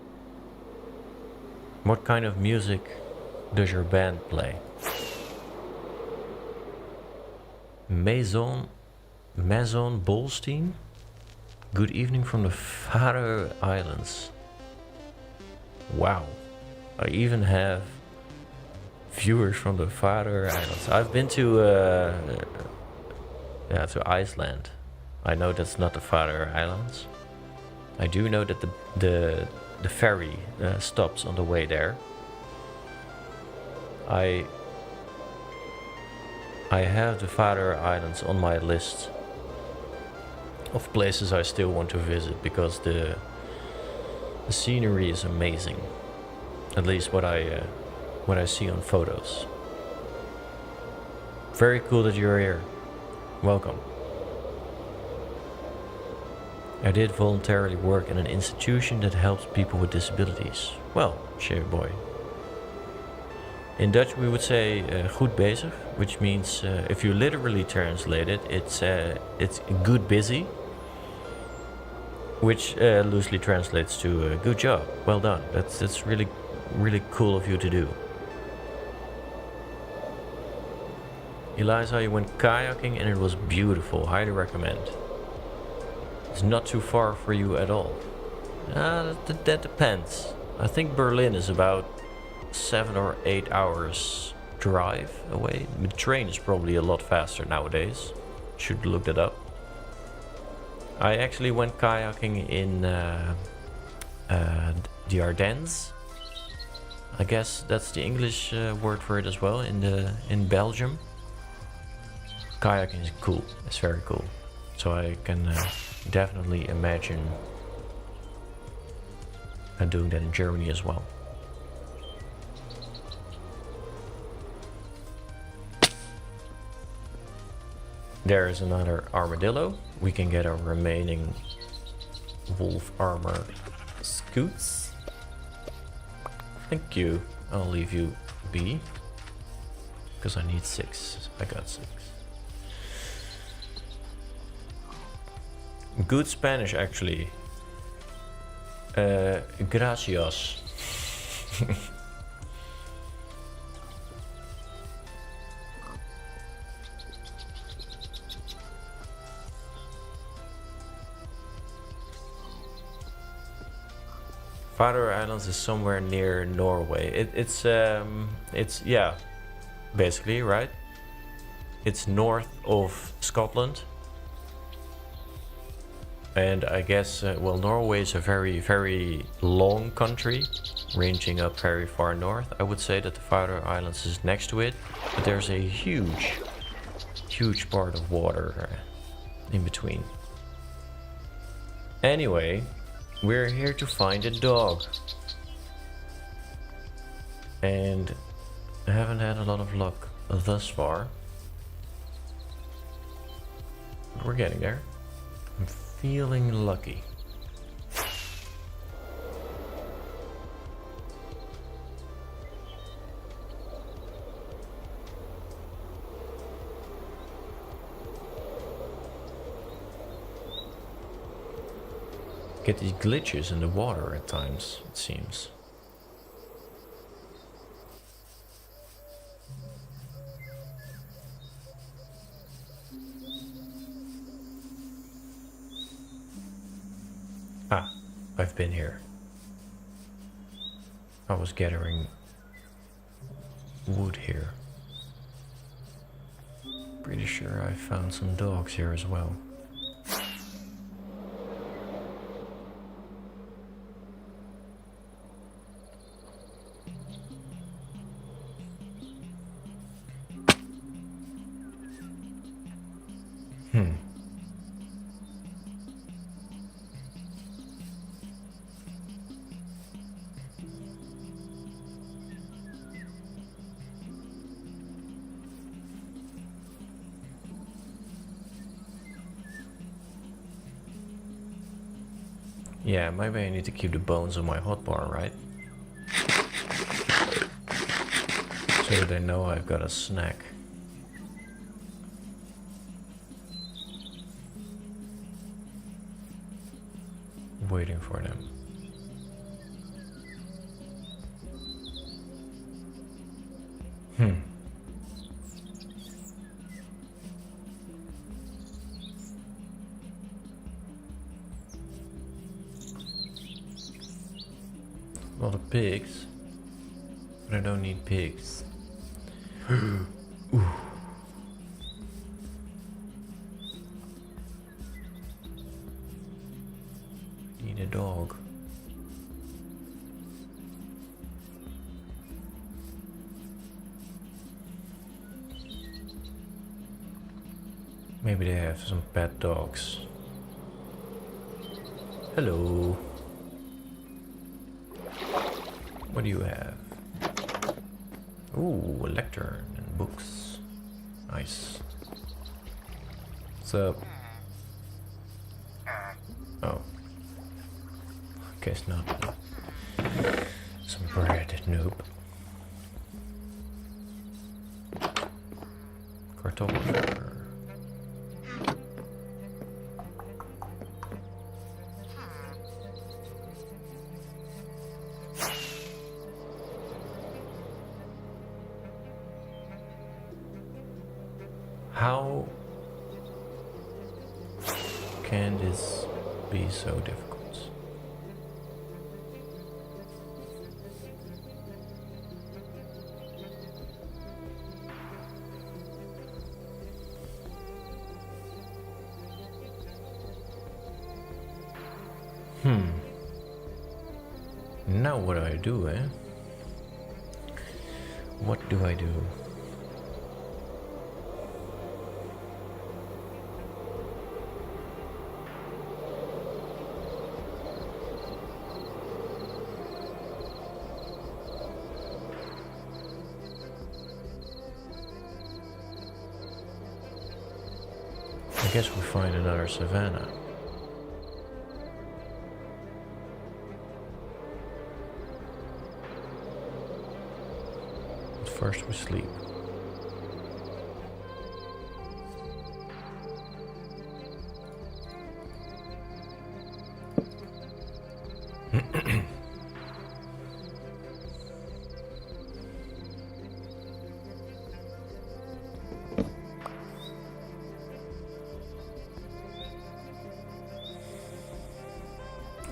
A: What kind of music does your band play? Maison Bolstein? Good evening from the Faroe Islands. Wow. I even have viewers from the Faroe Islands. I've been to Iceland. I know that's not the Faroe Islands. I do know that the ferry stops on the way there. I have the Faroe Islands on my list of places I still want to visit because the scenery is amazing. At least what I see on photos. Very cool that you're here. Welcome. I did voluntarily work in an institution that helps people with disabilities. Well, shave boy. In Dutch we would say goed bezig, which means if you literally translate it, it's good busy, which loosely translates to good job, well done. That's really cool of you to do. Eliza, you went kayaking and it was beautiful. Highly recommend. It's not too far for you at all. That depends. I think Berlin is about 7 or 8 hours drive away. The train is probably a lot faster nowadays. should look that up. I actually went kayaking in the Ardennes. I guess that's the English word for it as well, in Belgium. Kayaking is cool. It's very cool. So I can definitely imagine doing that in Germany as well. There is another armadillo. We can get our remaining wolf armor scoots. Thank you. I'll leave you be. Because I need 6. I got 6. Good Spanish, actually. Gracias. Faroe Islands is somewhere near Norway. It's yeah, basically, right? It's north of Scotland. And I guess, well, Norway is a very, very long country, ranging up very far north. I would say that the Faroe Islands is next to it, but there's a huge, huge part of water in between. Anyway, we're here to find a dog. And I haven't had a lot of luck thus far. But we're getting there. I'm feeling lucky. Get these glitches in the water at times, it seems. Ah, I've been here. I was gathering wood here. Pretty sure I found some dogs here as well. Yeah, maybe I need to keep the bones on my hotbar, right? So that they know I've got a snack. Waiting for them. A lot of pigs, but I don't need pigs. Ooh. Need a dog. Maybe they have some pet dogs. Hello. What do you have? Ooh, a lectern and books. Nice. What's up? Oh. Guess not. Some bread, noob. Cartographer. How can this be so difficult? Now what do I do, eh? What do I do? I guess we find another savanna. But first we sleep.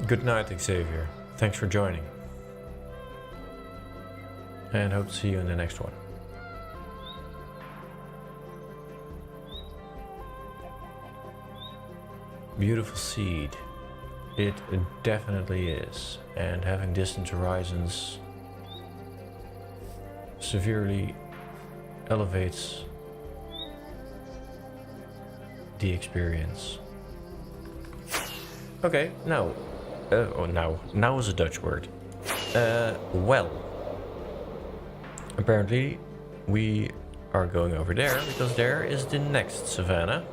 A: Good night, Xavier. Thanks for joining. And hope to see you in the next one. Beautiful seed. It definitely is. And having distant horizons severely elevates the experience. Okay, now. Now is a Dutch word. Well. Apparently, we are going over there because there is the next savanna.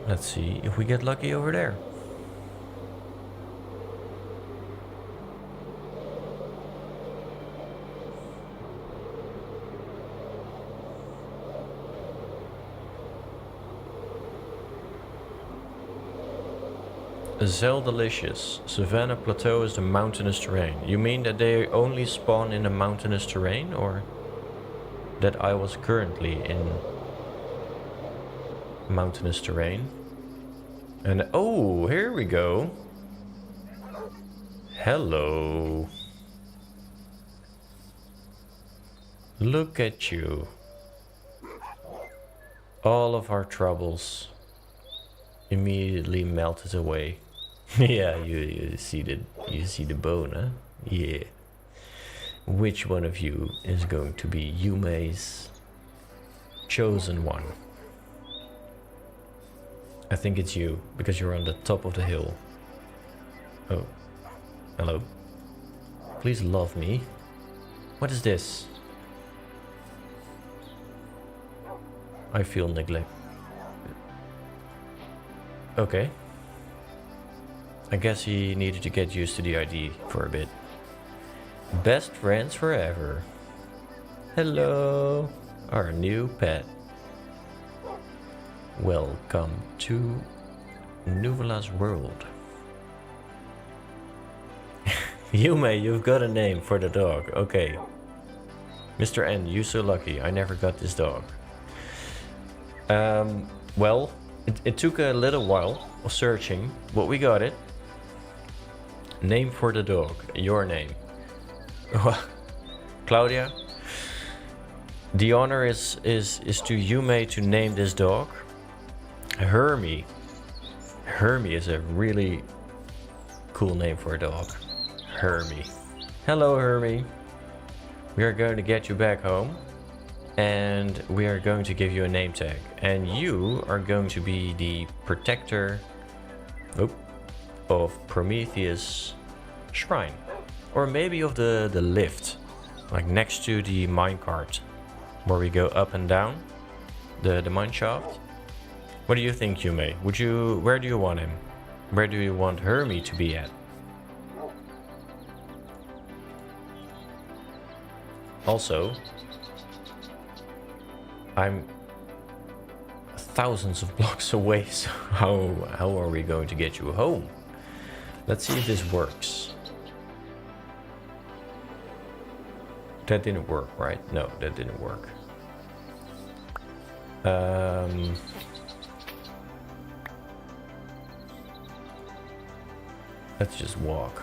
A: Let's see if we get lucky over there. Delicious. Savannah Plateau is the mountainous terrain. You mean that they only spawn in the mountainous terrain, or that I was currently in mountainous terrain? And oh, here we go. Hello. Look at you. All of our troubles immediately melted away. Yeah, you see the bone, huh? Yeah. Which one of you is going to be Yume's chosen one? I think it's you, because you're on the top of the hill. Oh. Hello. Please love me. What is this? I feel neglect. Okay. I guess he needed to get used to the ID for a bit. Best friends forever. Hello, our new pet. Welcome to Nuvola's world. Yume, you've got a name for the dog. Okay. Mr. N, you so lucky. I never got this dog. Well, it took a little while of searching, but we got it. Name for the dog. Your name. Claudia. The honor is to Yume to name this dog. Hermie. Hermie is a really cool name for a dog. Hermie. Hello, Hermie. We are going to get you back home. And we are going to give you a name tag. And you are going to be the protector of Prometheus Shrine. Or maybe of the lift. Like next to the minecart. Where we go up and down. The mine shaft. What do you think, Yume? Where do you want him? Where do you want Hermie to be at? Also, I'm thousands of blocks away, so how are we going to get you home? Let's see if this works. That didn't work, right? No, that didn't work. Let's just walk.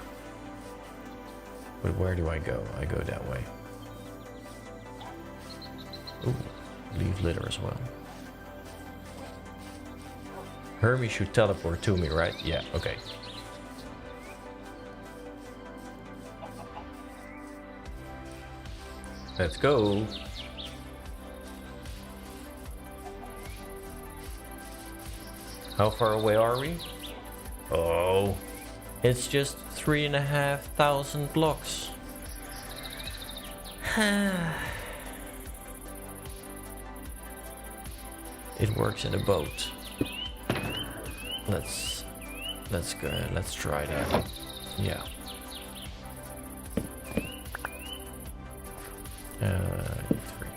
A: But where do I go? I go that way. Ooh, leave litter as well. Hermie should teleport to me, right? Yeah, okay. Let's go. How far away are we? Oh, it's just 3,500 blocks. It works in a boat. Let's go. Let's try that. Yeah. Three.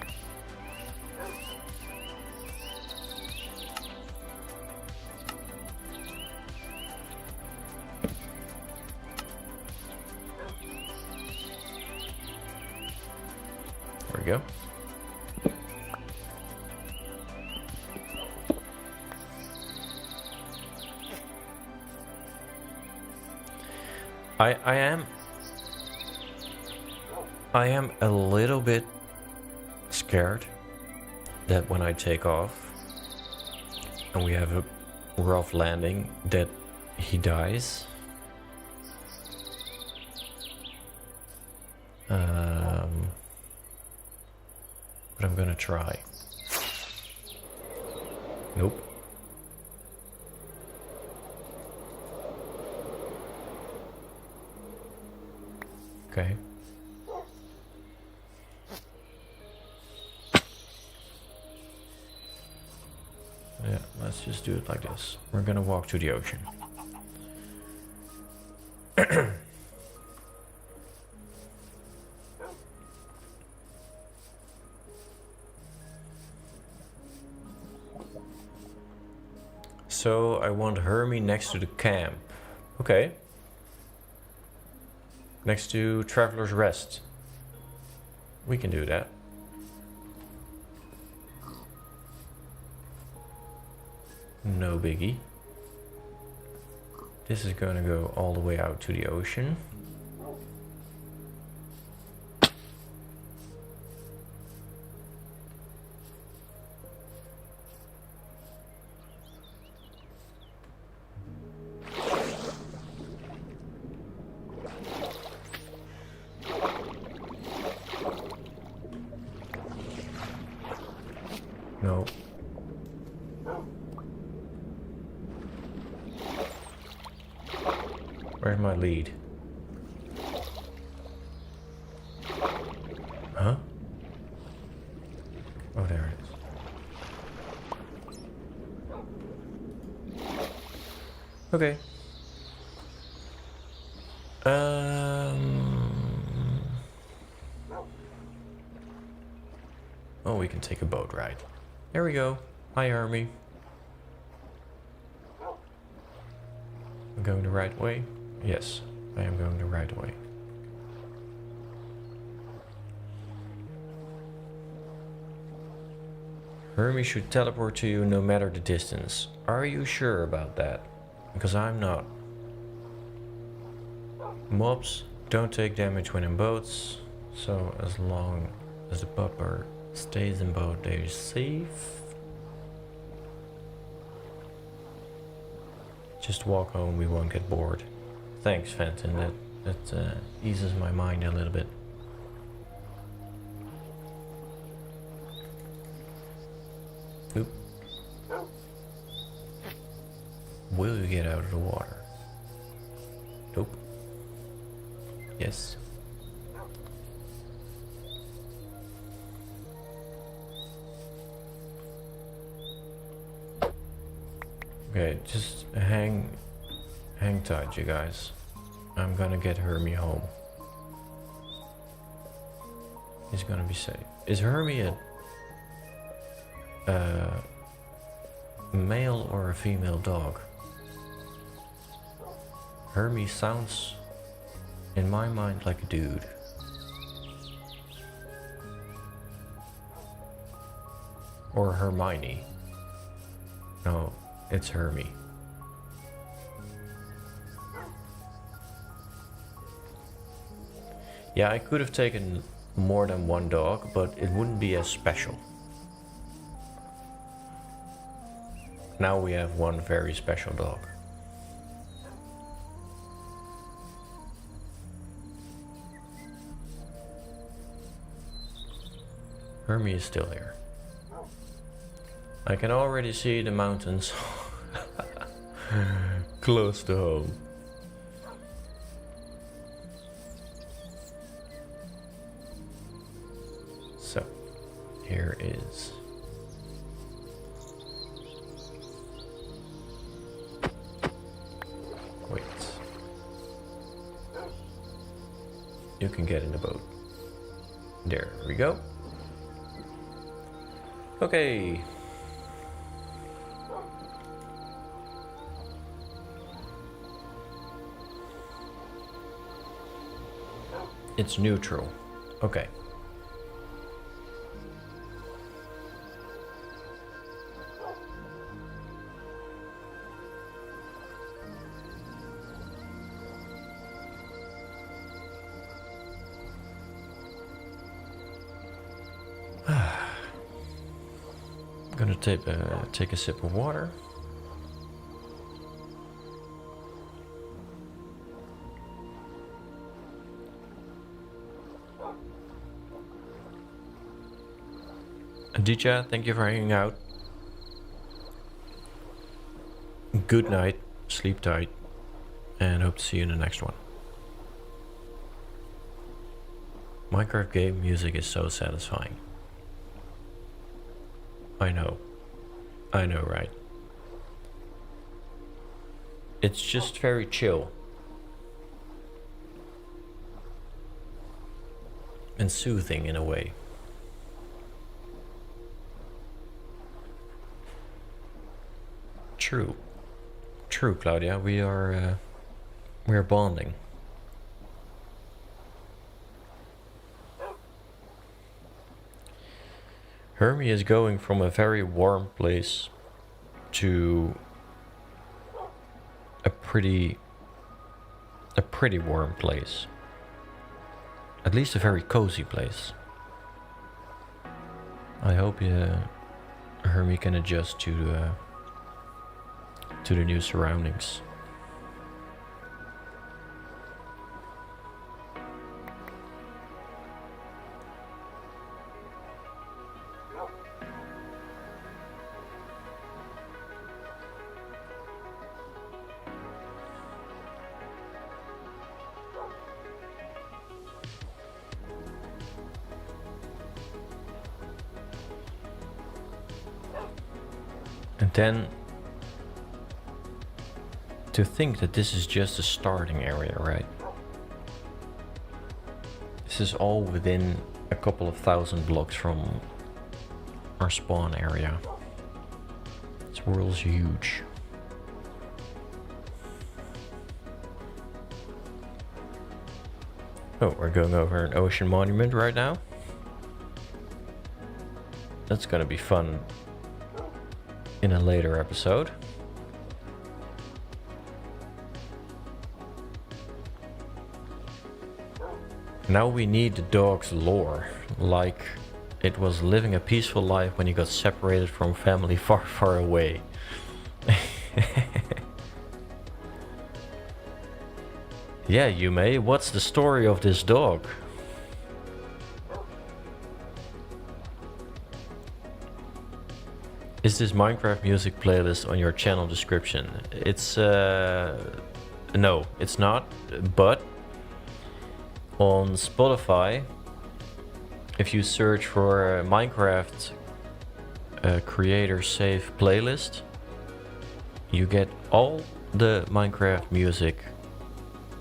A: There we go. I am a little bit scared that when I take off and we have a rough landing that he dies. But I'm gonna try. Nope. Okay. Yeah, let's just do it like this. We're gonna walk to the ocean. So I want Hermie next to the camp. Okay. Next to Traveler's Rest. We can do that. No biggie. This is gonna go all the way out to the ocean. No. Where's my lead? Huh? Oh, there it is. Okay. Oh, we can take a boat ride. There we go. Hi, Hermie. I'm going the right way? Yes, I am going the right way. Hermie should teleport to you no matter the distance. Are you sure about that? Because I'm not. Mobs don't take damage when in boats, so as long as the pupper stays in boat, they're safe. Just walk home, we won't get bored. Thanks, Fenton, that eases my mind a little bit. Oop. Will you get out of the water? Nope. Yes. Okay, just hang tight, you guys. I'm gonna get Hermie home. He's gonna be safe. Is Hermie a male or a female dog? Hermie sounds, in my mind, like a dude. Or Hermione. No, it's Hermie. Yeah, I could have taken more than one dog, but it wouldn't be as special. Now we have one very special dog. Hermie is still here. I can already see the mountains close to home. So, here is wait. You can get in the boat. There we go. Okay. It's neutral. Okay. I'm gonna take a sip of water. Aditya, thank you for hanging out. Good night, sleep tight, and hope to see you in the next one. Minecraft game music is so satisfying. I know, right? It's just very chill and soothing in a way. True, Claudia. We are bonding. Hermie is going from a very warm place to a pretty warm place. At least a very cozy place. I hope Hermie can adjust to the new surroundings. And then to think that this is just a starting area, right? This is all within a couple of thousand blocks from our spawn area. This world's huge. Oh, we're going over an ocean monument right now. That's gonna be fun in a later episode. Now we need the dog's lore, like it was living a peaceful life when he got separated from family far, far away. Yeah, Yume, what's the story of this dog? Is this Minecraft music playlist on your channel description? It's no, it's not, but on Spotify, if you search for Minecraft creator save playlist, you get all the Minecraft music,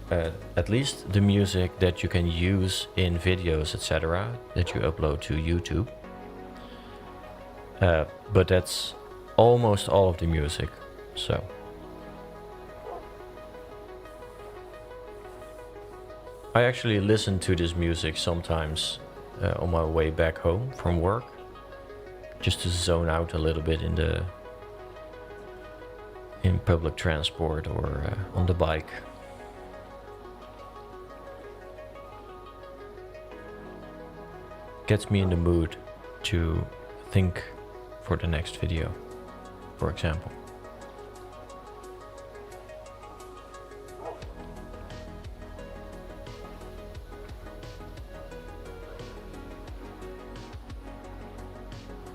A: at least the music that you can use in videos, etc., that you upload to YouTube. But that's almost all of the music, so. I actually listen to this music sometimes on my way back home from work, just to zone out a little bit in public transport or on the bike. Gets me in the mood to think for the next video, for example.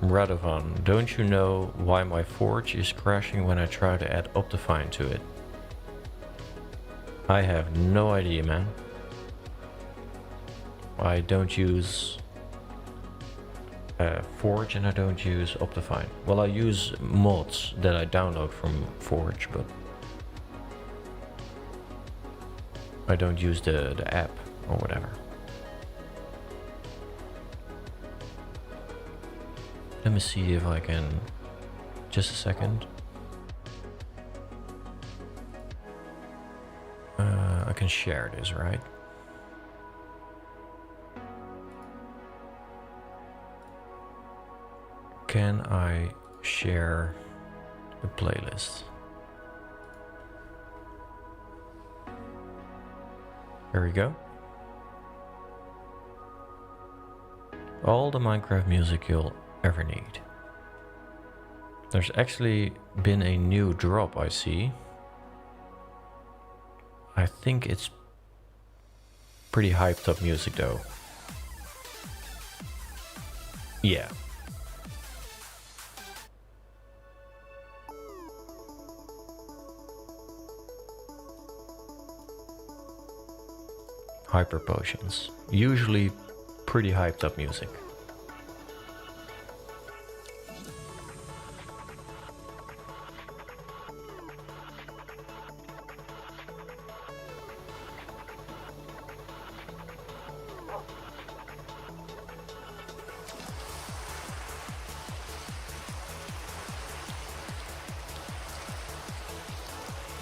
A: Radovan, don't you know why my forge is crashing when I try to add Optifine to it? I have no idea, man. I don't use Forge and I don't use Optifine. Well, I use mods that I download from Forge, but I don't use the app or whatever. Let me see if I can... Just a second. I can share this, right? Can I share the playlist? There we go. All the Minecraft music you'll ever need. There's actually been a new drop, I see. I think it's pretty hyped up music though. Yeah. Hyper potions. Usually pretty hyped up music.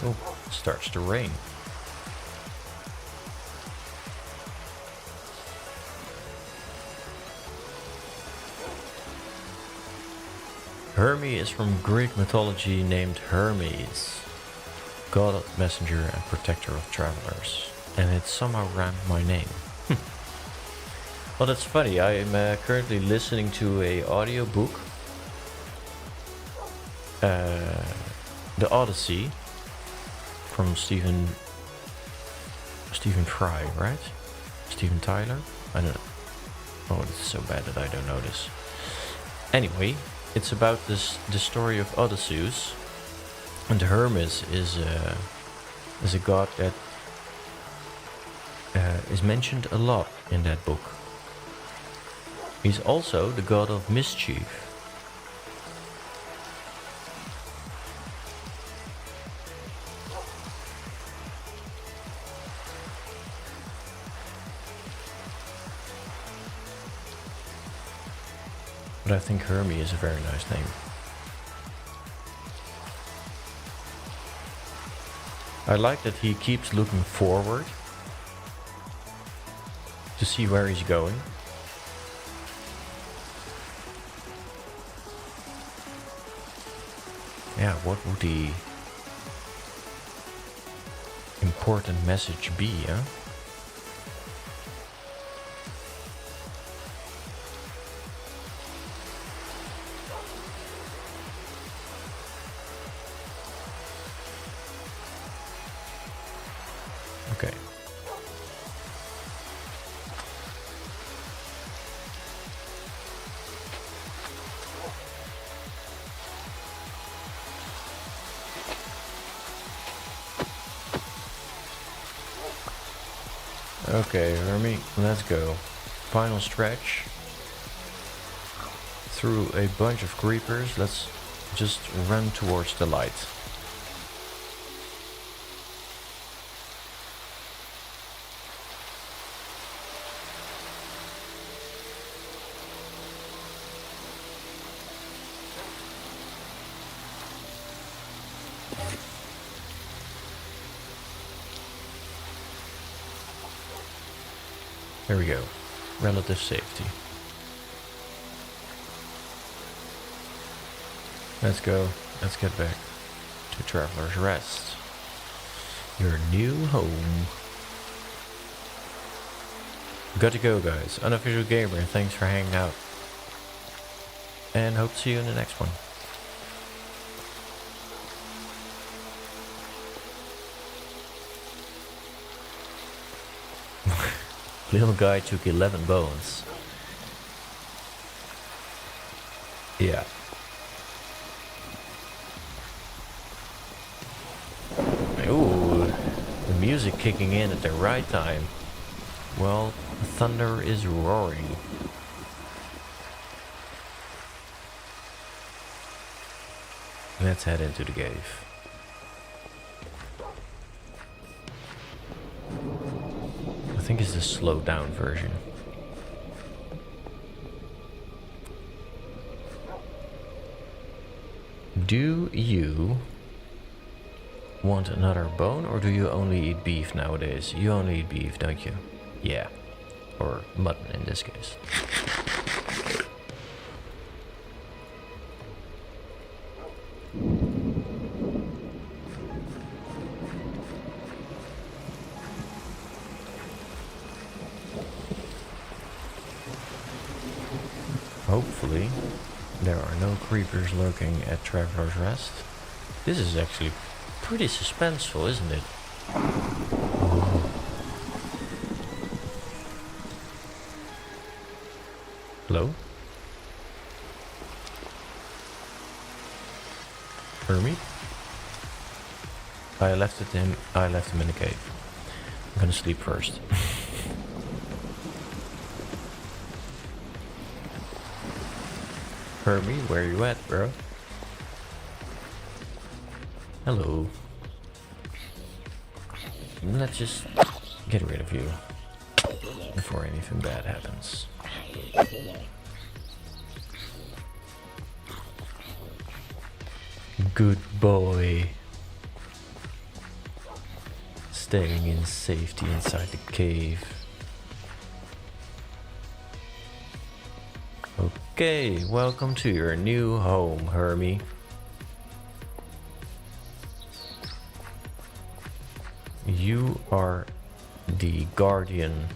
A: Oh, starts to rain. Hermes is from Greek mythology, named Hermes, god, messenger and protector of travelers, and it somehow rhymed my name. Well, that's funny. I am currently listening to a audiobook, The Odyssey, from Stephen Fry, right? Steven Tyler? I don't know. Oh, it's so bad that I don't know this. Anyway, it's about the story of Odysseus, and Hermes is a god that is mentioned a lot in that book. He's also the god of mischief. But I think Hermes is a very nice name. I like that he keeps looking forward to see where he's going. Yeah, what would the important message be, huh? Okay. Okay, Hermie, let's go. Final stretch. Through a bunch of creepers, let's just run towards the light. There we go. Relative safety. Let's go. Let's get back to Traveler's Rest. Your new home. Got to go, guys. Unofficial Gamer, thanks for hanging out. And hope to see you in the next one. Little guy took 11 bones. Yeah. Ooh, the music kicking in at the right time. Well, thunder is roaring. Let's head into the cave. I think it's the slowed down version. Do you want another bone, or do you only eat beef nowadays? You only eat beef, don't you? Yeah. Or mutton in this case. Hopefully, there are no creepers lurking at Traveler's Rest. This is actually pretty suspenseful, isn't it? Oh. Hello? Hermie? I left him in the cave. I'm gonna sleep first. Hermie, where you at, bro? Hello. Let's just get rid of you before anything bad happens. Good boy. Staying in safety inside the cave. Okay, welcome to your new home, Hermie. You are the guardian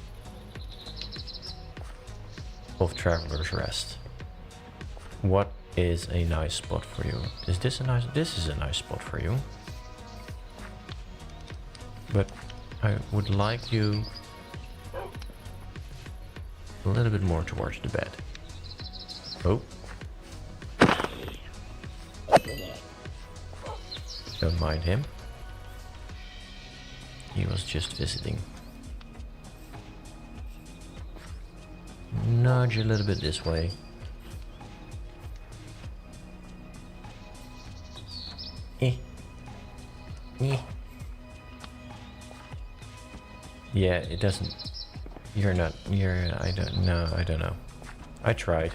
A: of Traveler's Rest. What is a nice spot for you? Is this a nice? This is a nice spot for you. But I would like you a little bit more towards the bed. Oh. Don't mind him. He was just visiting. Nudge a little bit this way. Yeah, it doesn't. I don't know. I tried.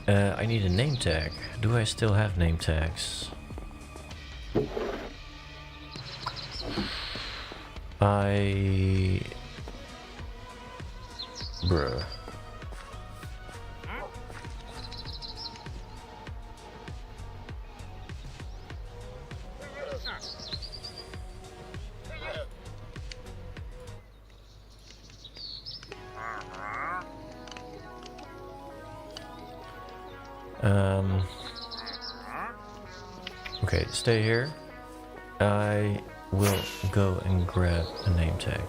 A: I need a name tag. Do I still have name tags? Bruh. Okay, stay here. I will go and grab a name tag.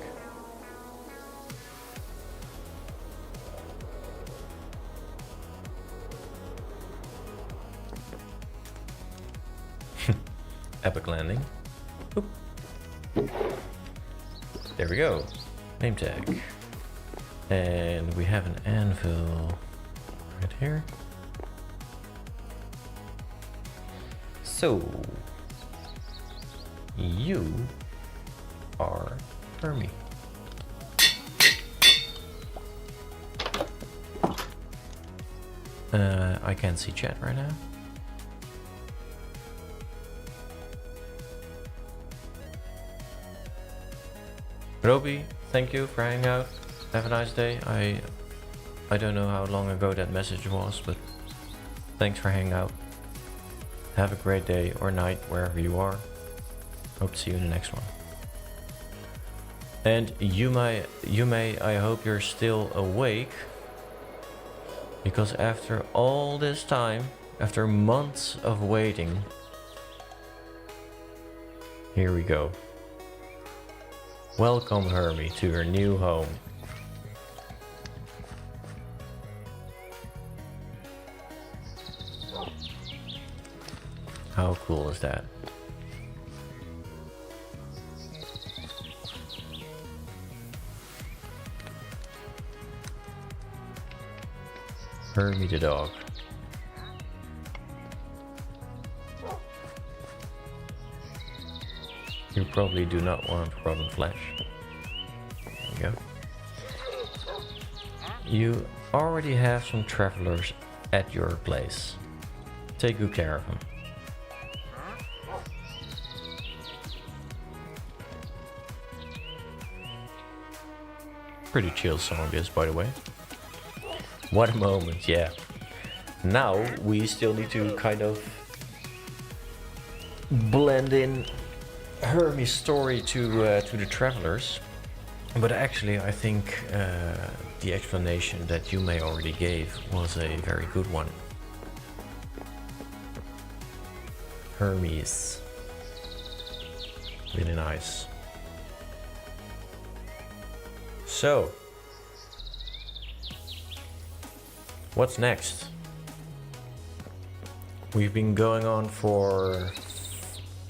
A: Epic landing. Oop. There we go. Name tag. And we have an anvil right here. So, you are Hermie. I can't see chat right now. Roby, thank you for hanging out. Have a nice day. I don't know how long ago that message was, but thanks for hanging out. Have a great day or night wherever you are. Hope to see you in the next one. And you may, I hope you're still awake. Because after all this time, after months of waiting, here we go. Welcome, Hermie, to your new home. How cool is that? Hermie the dog. You probably do not want rotten flesh. There you go. You already have some travelers at your place. Take good care of them. Pretty chill song this, by the way. What a moment, yeah. Now we still need to kind of blend in Hermie's story to the travelers. But actually I think the explanation that Yume already gave was a very good one. Hermie is really nice. So, what's next? We've been going on for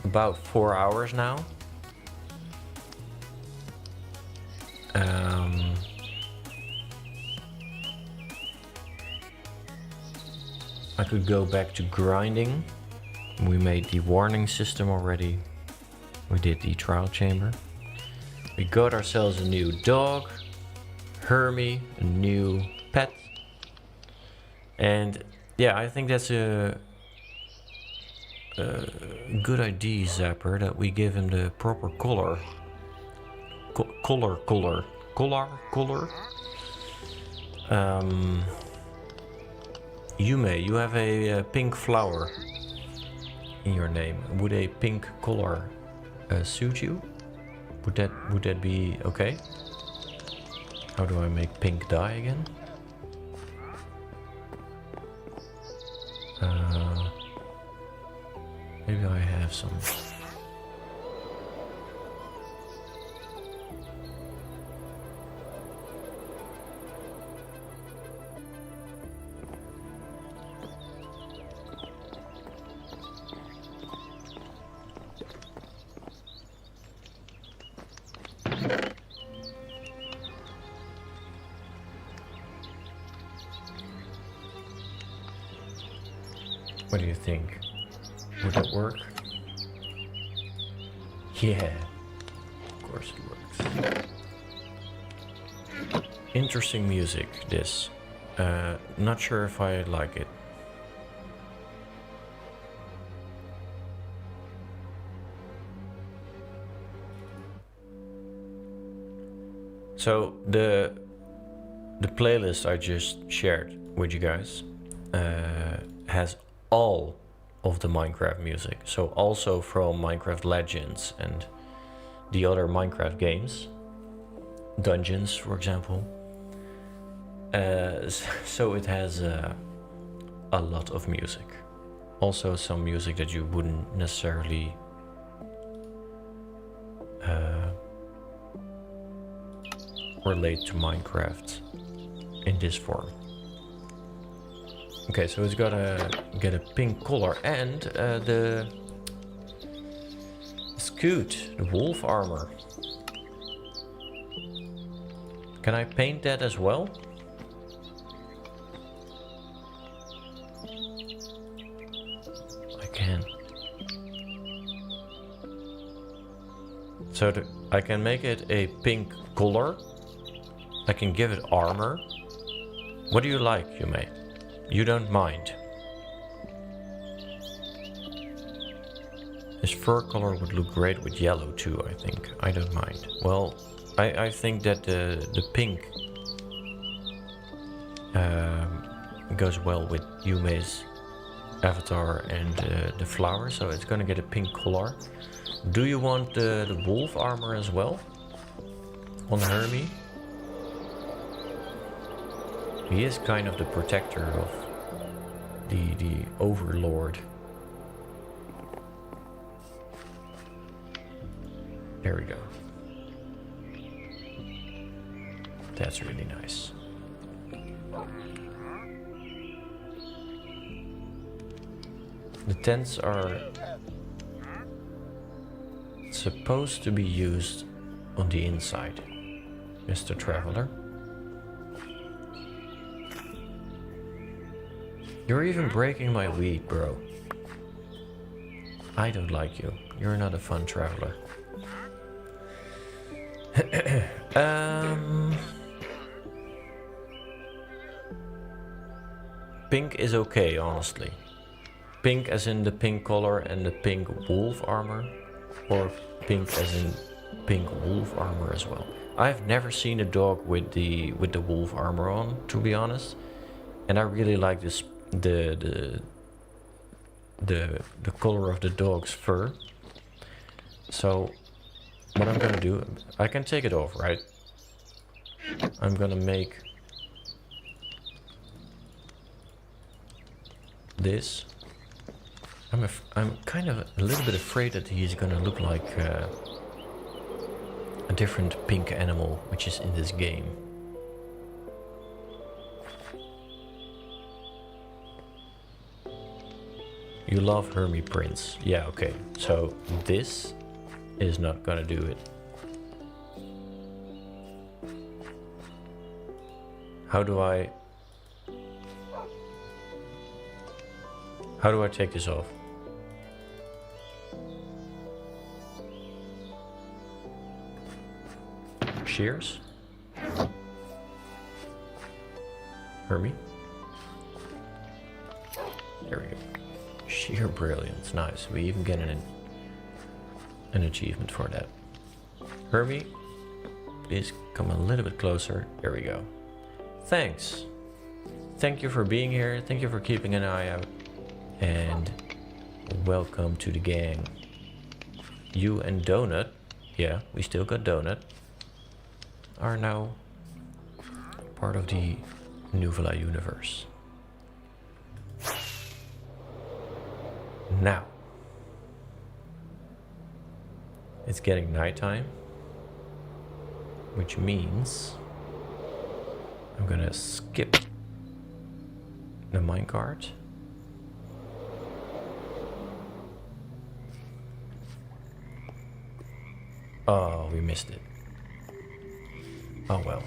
A: about 4 hours now. I could go back to grinding. We made the warning system already. We did the trial chamber. We got ourselves a new dog, Hermie, a new pet. And yeah, I think that's a good idea, Zapper, that we give him the proper color. Color. Yume, you have a pink flower in your name. Would a pink color suit you? Would that be okay? How do I make pink dye again? Maybe I have some. What do you think? Would that work? Yeah, of course it works. Interesting music, this. Not sure if I like it. So the playlist I just shared with you guys has all of the Minecraft music, so also from Minecraft Legends and the other Minecraft games, Dungeons for example. So it has a lot of music, also some music that you wouldn't necessarily relate to Minecraft in this form. Okay, so it's gotta get a pink color, and the scoot, the wolf armor. Can I paint that as well? I can. So I can make it a pink color. I can give it armor. What do you like, Yume? You don't mind. His fur color would look great with yellow too, I think. I don't mind. Well, I think that the pink goes well with Yume's avatar and the flower, so it's gonna get a pink color. Do you want the wolf armor as well on Hermie? He is kind of the protector of the overlord. There we go. That's really nice. The tents are supposed to be used on the inside, Mr. Traveler. You're even breaking my weed, bro. I don't like you. You're not a fun traveler. Pink is okay, honestly. Pink as in the pink color and the pink wolf armor, or pink as in pink wolf armor as well. I've never seen a dog with the wolf armor on, to be honest, and I really like this the color of the dog's fur. So what I'm gonna do, I can take it off, right? I'm gonna make this. I'm kind of a little bit afraid that he's gonna look like a different pink animal which is in this game. You love Hermie Prince. Yeah, okay. So this is not gonna do it. How do I take this off? Shears? Hermie? There we go. Sheer brilliance, nice. We even get an achievement for that. Hermie, please come a little bit closer. There we go. Thanks. Thank you for being here. Thank you for keeping an eye out. And welcome to the gang. You and Donut, yeah, we still got Donut, are now part of the Nuvola universe. Now, it's getting nighttime, which means I'm gonna skip the minecart. Oh, we missed it. Oh well.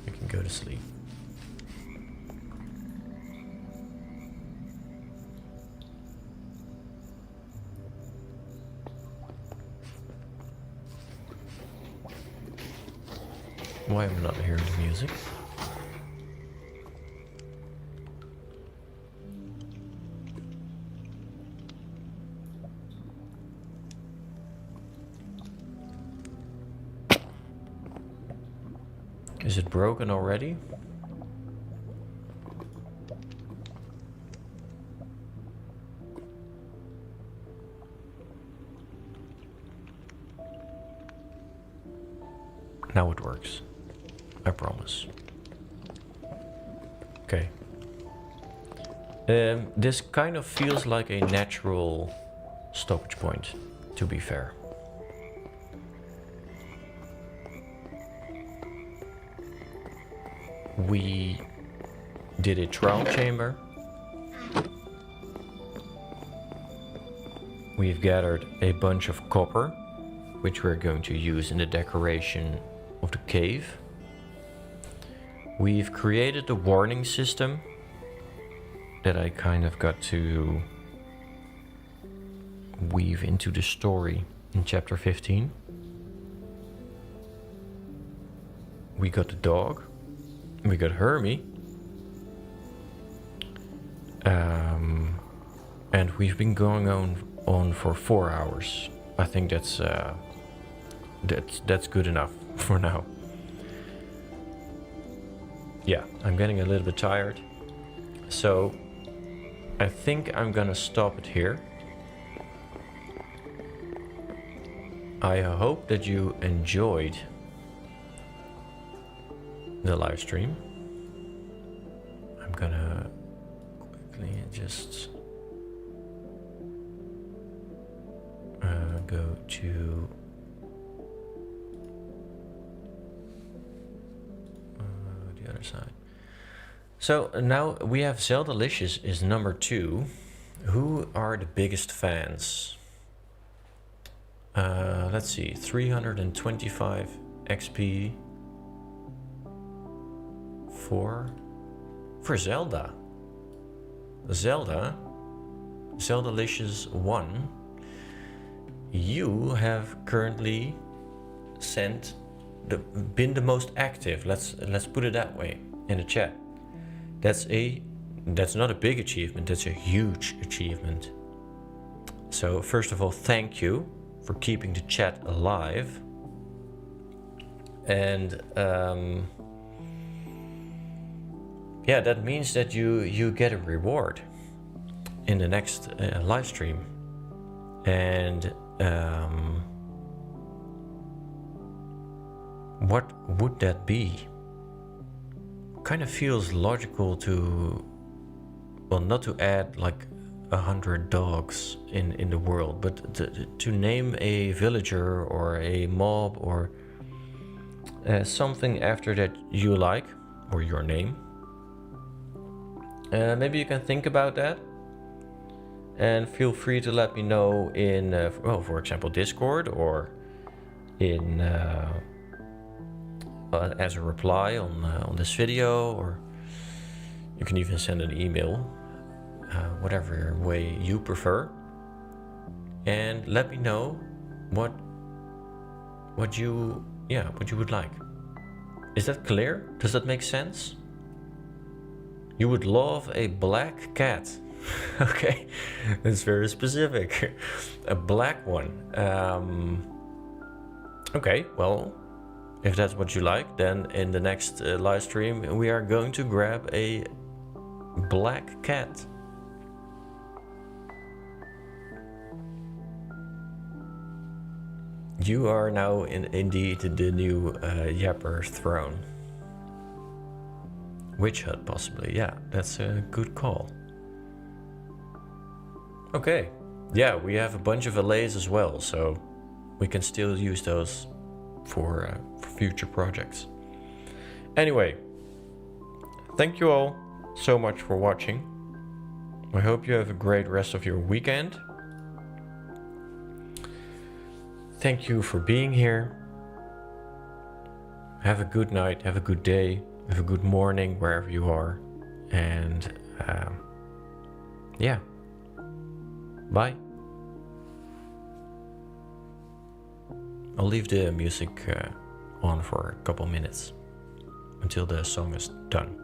A: We can go to sleep. Why am I not hearing the music? Is it broken already? Now it works. I promise. Okay. This kind of feels like a natural stoppage point, to be fair. We did a trial chamber. We've gathered a bunch of copper, which we're going to use in the decoration of the cave. We've created a warning system that I kind of got to weave into the story in chapter 15. We got the dog. We got Hermie. And we've been going on for 4 hours. I think that's good enough for now. Yeah, I'm getting a little bit tired. So I think I'm gonna stop it here. I hope that you enjoyed the live stream. I'm gonna quickly just go to the other side. So now we have Zeldalicious is number 2. Who are the biggest fans? Let's see, 325 XP for Zelda. Zeldalicious 1. You have currently been the most active. Let's put it that way in the chat. That's not a big achievement. That's a huge achievement. So first of all, thank you for keeping the chat alive. And yeah, that means that you get a reward in the next live stream. And what would that be? Kind of feels logical to, well, not to add like 100 dogs in the world, but to name a villager or a mob or something after that you like, or your name. Maybe you can think about that, and feel free to let me know in, well, for example, Discord, or in as a reply on this video, or you can even send an email, whatever way you prefer, and let me know what you would like. Is that clear? Does that make sense? You would love a black cat. Okay, that's very specific. A black one. Okay, well, if that's what you like, then in the next live stream we are going to grab a black cat. You are now indeed the new Yapper throne. Witch Hut, possibly. Yeah, that's a good call. Okay, yeah, we have a bunch of allays as well, so we can still use those for future projects. Anyway, thank you all so much for watching. I hope you have a great rest of your weekend. Thank you for being here. Have a good night, have a good day, have a good morning wherever you are. And yeah, bye. I'll leave the music on for a couple minutes until the song is done.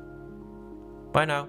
A: Bye now.